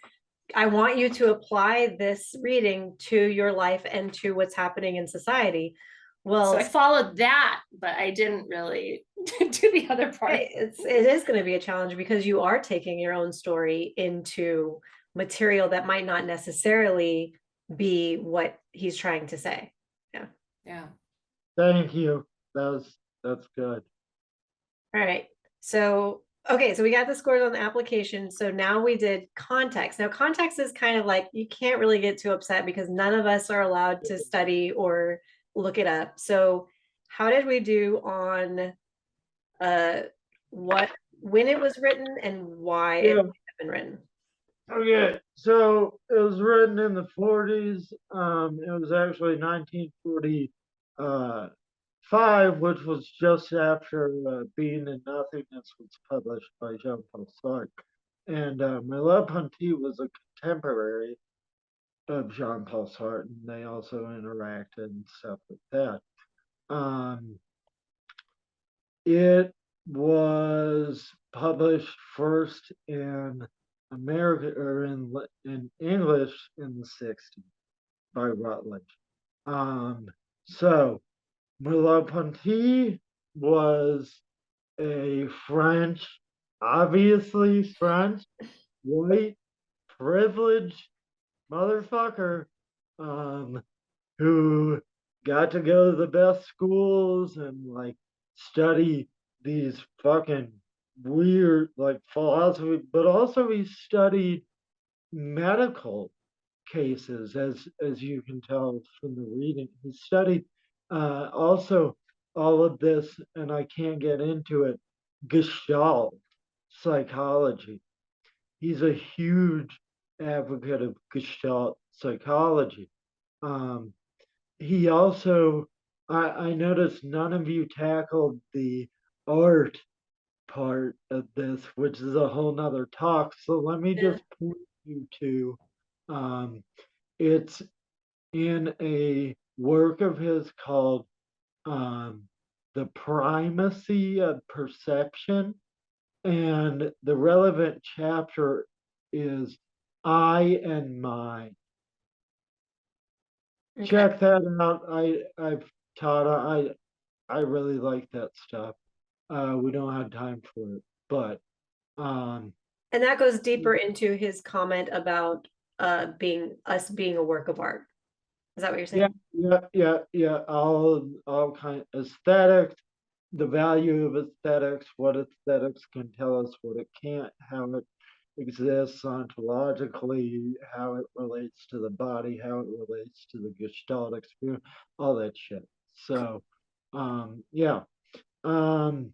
I want you to apply this reading to your life and to what's happening in society. Well, so I followed that, but I didn't really do the other part. It is going to be a challenge because you are taking your own story into material that might not necessarily be what he's trying to say. Yeah. Thank you. That's good. All right. So, okay, so we got the scores on the application. So now we did context. Now, context is kind of like, you can't really get too upset because none of us are allowed to study or look it up. So how did we do on when it was written and why it had been written? Okay, so it was written in the 40s. It was actually 1945, which was just after Being in Nothingness was published by Jean-Paul Sartre. And Merleau-Ponty was a contemporary of Jean-Paul Sartre, and they also interacted and stuff like that. It was published first in America or in English in the 60s by Routledge. So Merleau-Ponty was a French, obviously French, white, privileged motherfucker who got to go to the best schools and like study these fucking weird like philosophy, but also he studied medical cases, as you can tell from the reading. He studied also all of this, and I can't get into it, Gestalt psychology. He's a huge advocate of Gestalt psychology. He also, I noticed none of you tackled the art part of this, which is a whole nother talk. So let me Yeah. just point you to it's in a work of his called um, The Primacy of Perception. And the relevant chapter is I and Mine. Okay. Check that out. I've taught I really like that stuff. We don't have time for it, but um And that goes deeper into his comment about being a work of art. Is that what you're yeah, saying? yeah. All kind of aesthetics, the value of aesthetics, what aesthetics can tell us, what it can't, how it exists ontologically, how it relates to the body, how it relates to the Gestalt experience, all that shit. So, yeah. Um,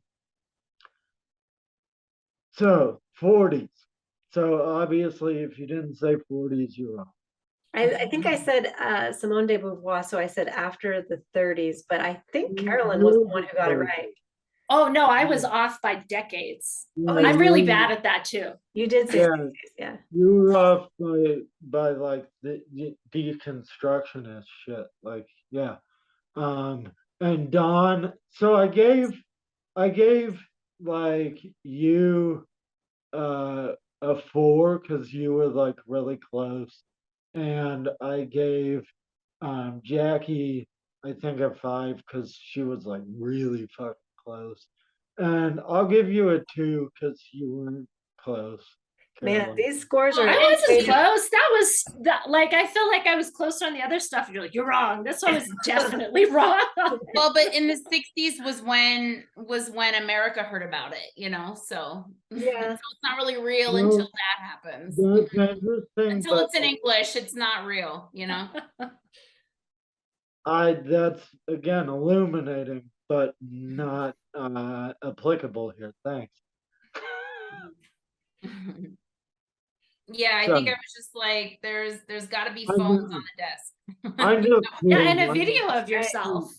so 40s. So obviously, if you didn't say 40s, you're wrong. I think I said Simone de Beauvoir, so I said after the 30s, but I think Carolyn was the You're one the who got it first. right. Oh no, I was off by decades. Oh, Yeah, I'm really you're, bad at that too. you did say yeah, 60s, yeah. you're off by like the deconstructionist shit. Like, yeah. Um, and Don, so I gave like you a 4 because you were like really close, and I gave Jackie I think a 5 because she was like really fucking close, and I'll give you a 2 because you weren't close, Man, Carolyn. these scores I are wasn't inflated. close. That was that like I feel like I was closer on the other stuff. You're like, you're wrong. This one was definitely wrong. Well, but in the 60s was when America heard about it, you know, so Yeah. so it's not really real until Well, that happens. that's interesting, Until but it's in English, it's not real, you know. that's again illuminating, but not applicable here. Thanks. Yeah, I So think I was just like, there's got to be I'm phones on just, the desk. I'm just Yeah, kidding. and a video of Right. yourself.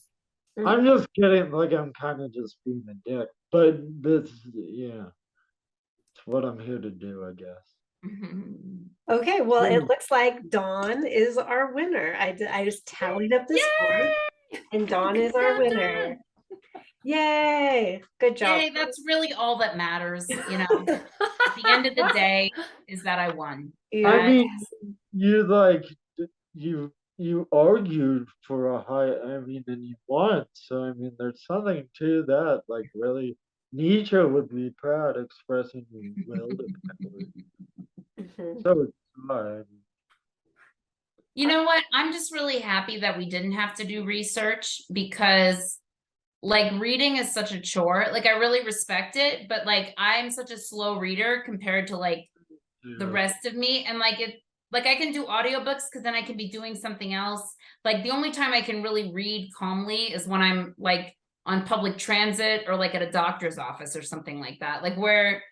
I'm just kidding. Like I'm kind of just being a dick, but this, yeah, it's what I'm here to do, I guess. Okay, well, it Mm. looks like Dawn is our winner. I just tallied up the score, and Dawn is our winner. Yay! Good job. Yay, that's really all that matters, you know. At the end of the day, is that I won. I Yeah. mean, you like you argued for a high. I mean, and you won. So I mean, there's something to that. Like really, Nietzsche would be proud expressing your will to power. Mhm. So it's fine. You know what? I'm just really happy that we didn't have to do research because like reading is such a chore. Like I really respect it, but like I'm such a slow reader compared to like the Yeah. rest of me. And like it like I can do audiobooks because then I can be doing something else. Like the only time I can really read calmly is when I'm like on public transit or like at a doctor's office or something like that. Like where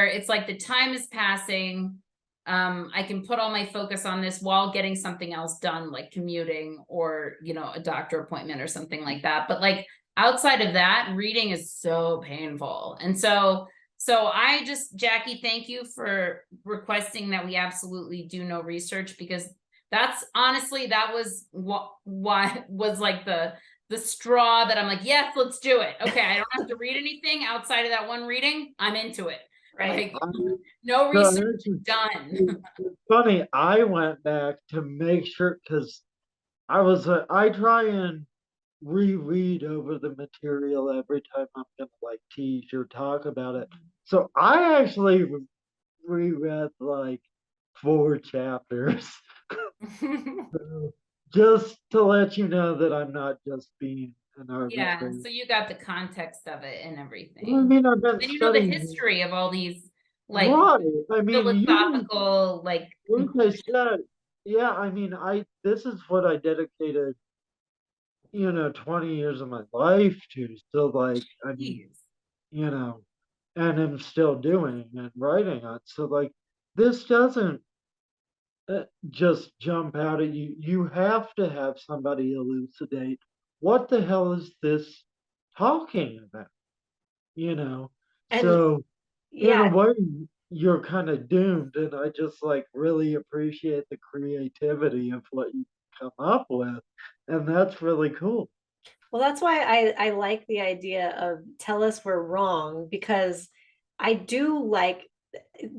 it's like the time is passing. I can put all my focus on this while getting something else done, like commuting or, you know, a doctor appointment or something like that. But like outside of that, reading is so painful. And so I just, Jackie, thank you for requesting that we absolutely do no research because that's honestly, that was what was like the straw that I'm like, yes, let's do it. Okay, I don't have to read anything outside of that one reading. I'm into it. Right. Like I- no So research done. it's funny. I went back to make sure because I try and reread over the material every time I'm gonna like teach or talk about it. So I actually reread like 4 chapters. So, just to let you know that I'm not just being an Yeah, arbitrary. so you got the context of it and Well, I everything. mean, I've been Then you know the studying. history of all these like Right. I mean, philosophical like like I said, yeah, I mean, this is what I dedicated, 20 years of my life to. So like, I mean, conclusions. you know, and I'm still doing and writing on. So like, this doesn't just jump out at you. You have to have somebody elucidate what the hell is this talking about, you know? And So in a yeah, way, you're kind of doomed, and I just like really appreciate the creativity of what you come up with, and that's really cool. well, that's why I like the idea of tell us we're wrong, because I do like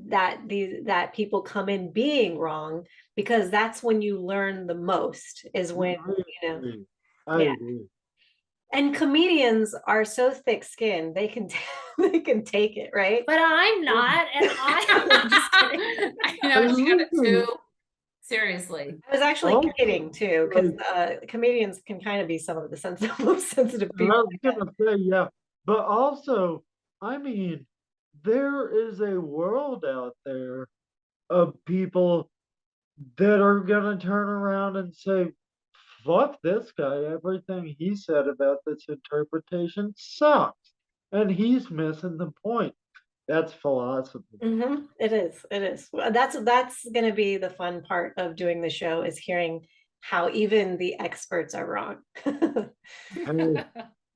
that people come in being wrong, because that's when you learn the most, is when, I you know, agree. I yeah. agree. And comedians are so thick-skinned, they can they can take it, right? But I'm not, and I'm just kidding. I know And she got it listen, too seriously. I was actually also, kidding too, because like, comedians can kind of be some of the sensitive, most sensitive I people. was gonna say, yeah, but also, I mean, there is a world out there of people that are gonna turn around and say, fuck this guy, everything he said about this interpretation sucks. And he's missing the point. That's philosophy. It is. It is. Well, that's going to be the fun part of doing the show, is hearing how even the experts are wrong. Hey,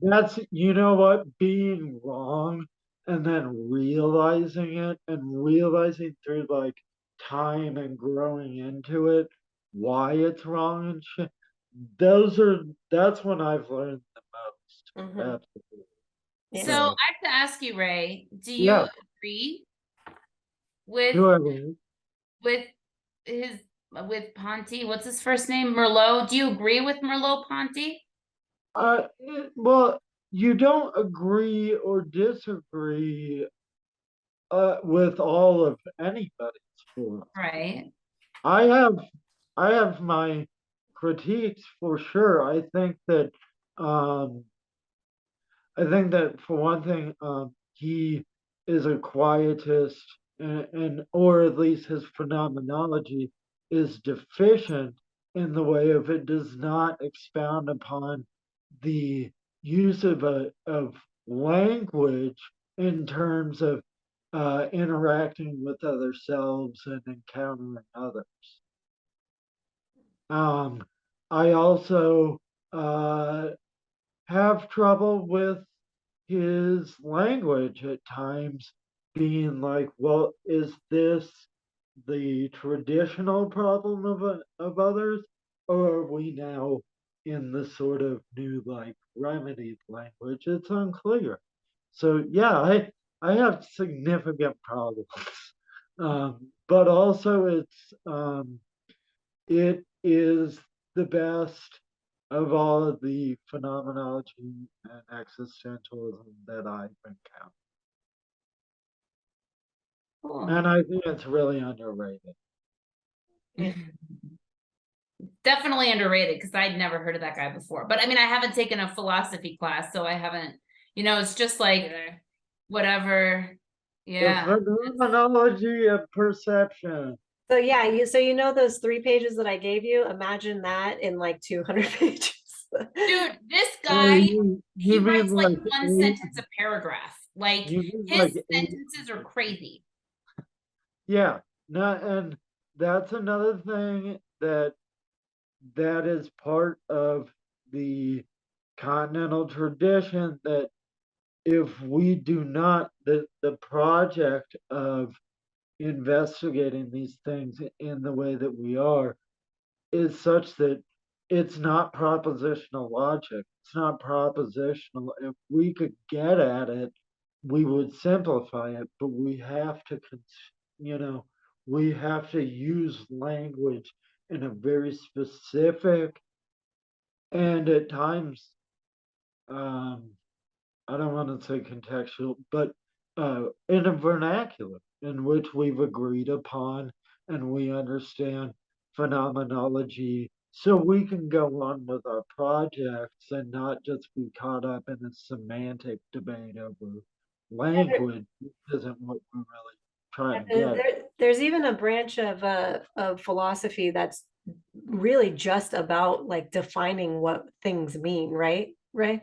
that's, you know what, being wrong and then realizing it and realizing through like time and growing into it why it's wrong and shit. Those are, that's when I've learned the most. Mhm. Absolutely. So Yeah. I So, have to ask you, Ray, do you yeah, agree with whoever. with his with Ponty? What's his first name? Merlot. Do you agree with Merleau-Ponty? Well, you don't agree or disagree with all of anybody's philosophy. Right. I have I have my critiques for sure. Um, I think that for one thing, he is a quietist, and or at least his phenomenology is deficient in the way of it does not expound upon the use of language in terms of interacting with other selves and encountering others. Um, I also uh, have trouble with his language at times being like, well, is this the traditional problem of others, or are we now in the sort of new like remedied language? It's unclear. So yeah, I have significant problems, but also it is the best of all of the phenomenology and existentialism that I've encountered. Cool. And I think it's really underrated. Yeah. Definitely underrated because I'd never heard of that guy before. But I mean, I haven't taken a philosophy class, so I haven't, it's just like Either. whatever. The Yeah. phenomenology of perception. So yeah, you know those 3 pages that I gave you? Imagine that in like 200 pages. Dude, this Or guy, you he mean writes like like one eight, sentence a paragraph. Like you mean his like eight, sentences are crazy. yeah. No, and that's another thing that is part of the continental tradition, that if we do not, the project of investigating these things in the way that we are is such that it's not propositional logic. It's not propositional. If we could get at it, we would simplify it, but we have to, you know, we have to use language in a very specific and at times, um, I don't want to say contextual, but in a vernacular in which we've agreed upon and we understand phenomenology, so we can go on with our projects and not just be caught up in a semantic debate over language, which isn't what we're really trying to get at. There's even a branch of philosophy that's really just about like defining what things mean, right? Right?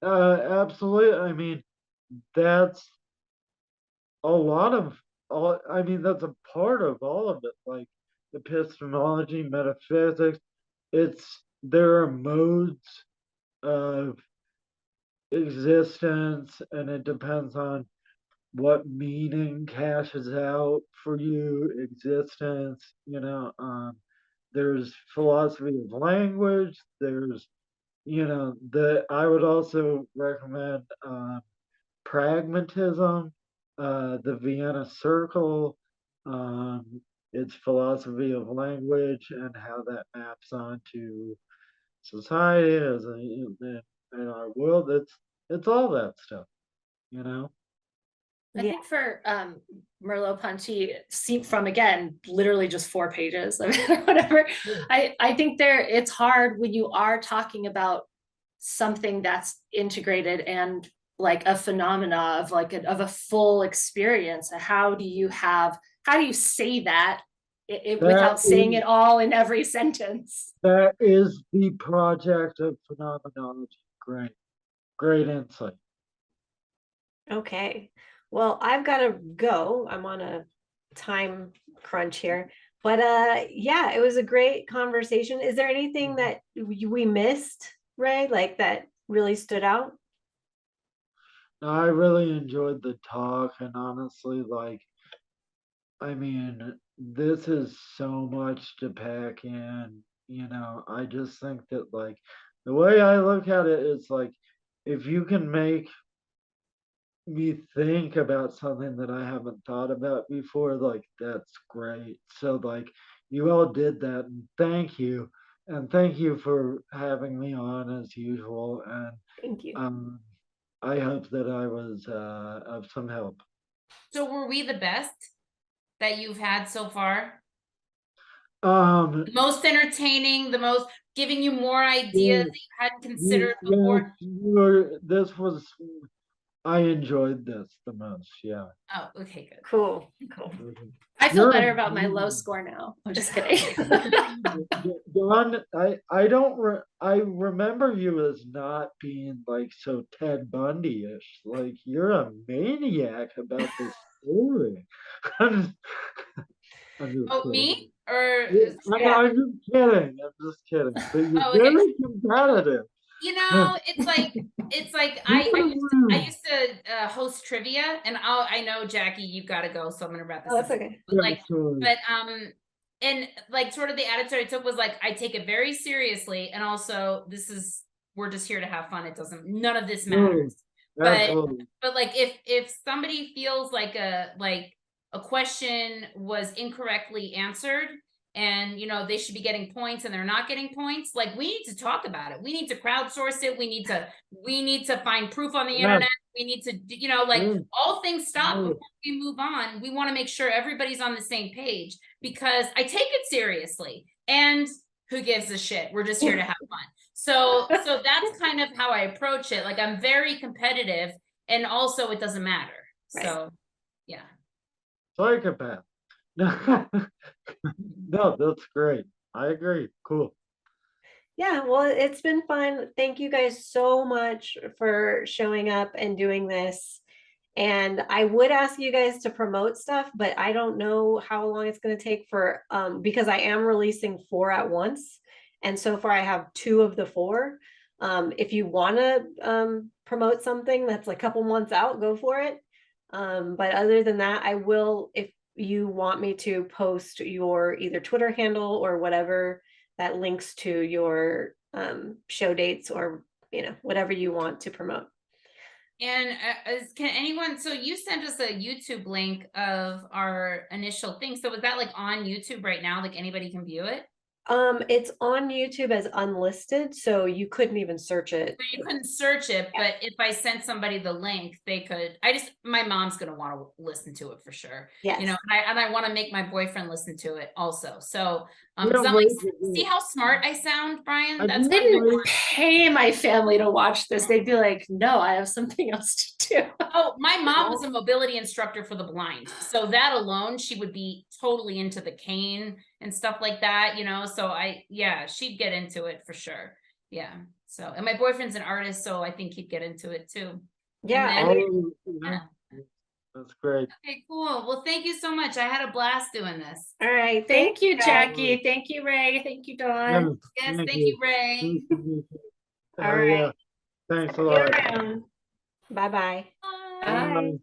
Absolutely. I mean, that's a lot of all, I mean, that's a part of all of it, like epistemology, metaphysics. It's, there are modes of existence, and it depends on what meaning cashes out for you, existence, there's philosophy of language, there's, I would also recommend pragmatism, the Vienna Circle, um, its philosophy of language and how that maps onto society as in our world. It's all that stuff, you know. I Yeah. think for Merleau-Ponty, seen from again, literally just 4 pages, I mean, whatever. I think it's hard when you are talking about something that's integrated and like a phenomena of like of a full experience. How do you say that without saying it all in every sentence? That is the project of phenomenology. Great insight. Okay. Well, I've got to go. I'm on a time crunch here. But yeah, it was a great conversation. Is there anything that we missed, Ray, like that really stood out? No, I really enjoyed the talk, and honestly, like, I mean, this is so much to pack in. I just think that, like, the way I look at it is like, if you can make me think about something that I haven't thought about before, like, that's great. So, like, you all did that, and thank you. And thank you for having me on as usual. And Thank you. I hope that I was of some help. So were we the best that you've had so far? Um, The most entertaining, the most giving you more ideas that you hadn't considered before? I enjoyed this the most. Yeah. Oh, okay, good. Cool. I feel You're better about my low amazing. score now. I'm just kidding. Dawn, I remember you as not being like so Ted Bundy-ish. Like, you're a maniac about this story. I'm just, I'm just Oh, kidding. me? Or I'm just kidding. I'm just kidding. But you're oh, okay. very competitive. It's like I used to host trivia, and I know, Jackie, you've got to go, so I'm gonna wrap this Oh, up. that's okay. But like, Sorry. and like sort of the attitude I took was like, I take it very seriously, and also we're just here to have fun. None of this matters. Absolutely. But like, if somebody feels like a question was incorrectly answered, and they should be getting points and they're not getting points, like, we need to talk about it. We need to crowdsource it. We need to find proof on the internet. We need to all things stop before we move on. We want to make sure everybody's on the same page, because I take it seriously, and who gives a shit? We're just here to have fun. So that's kind of how I approach it. Like, I'm very competitive, and also it doesn't matter. Right. So yeah. Psychopath. No, that's great. I agree. Cool. Yeah, well, it's been fun. Thank you guys so much for showing up and doing this. And I would ask you guys to promote stuff, but I don't know how long it's going to take for because I am releasing 4 at once. And so far I have 2 of the 4. If you want to promote something that's like a couple months out, go for it. But other than that, I will, if you want me to post your either Twitter handle or whatever that links to your show dates, or whatever you want to promote. And can anyone, so you sent us a YouTube link of our initial thing. So is that like on YouTube right now? Like, anybody can view it? It's on YouTube as unlisted, so you couldn't even search it. So you couldn't search it, but if I sent somebody the link, they could. My mom's gonna want to listen to it for sure. Yes. And I want to make my boyfriend listen to it also. So Yeah, I'm like, see how smart I sound, Brian? I That's didn't pay my family to watch this. They'd be like, no, I have something else to do. Oh, my mom was a mobility instructor for the blind. So that alone, she would be totally into the cane and stuff like that, so she'd get into it for sure. Yeah. So, and my boyfriend's an artist, so I think he'd get into it too. Yeah. Yeah. That's great. Okay, cool. Well, thank you so much. I had a blast doing this. All right. Thank you, Jackie. Thank you, Ray. Thank you, Dawn. Yes, thank you, Ray. All right. Thanks a lot. Bye-bye. Bye. Bye.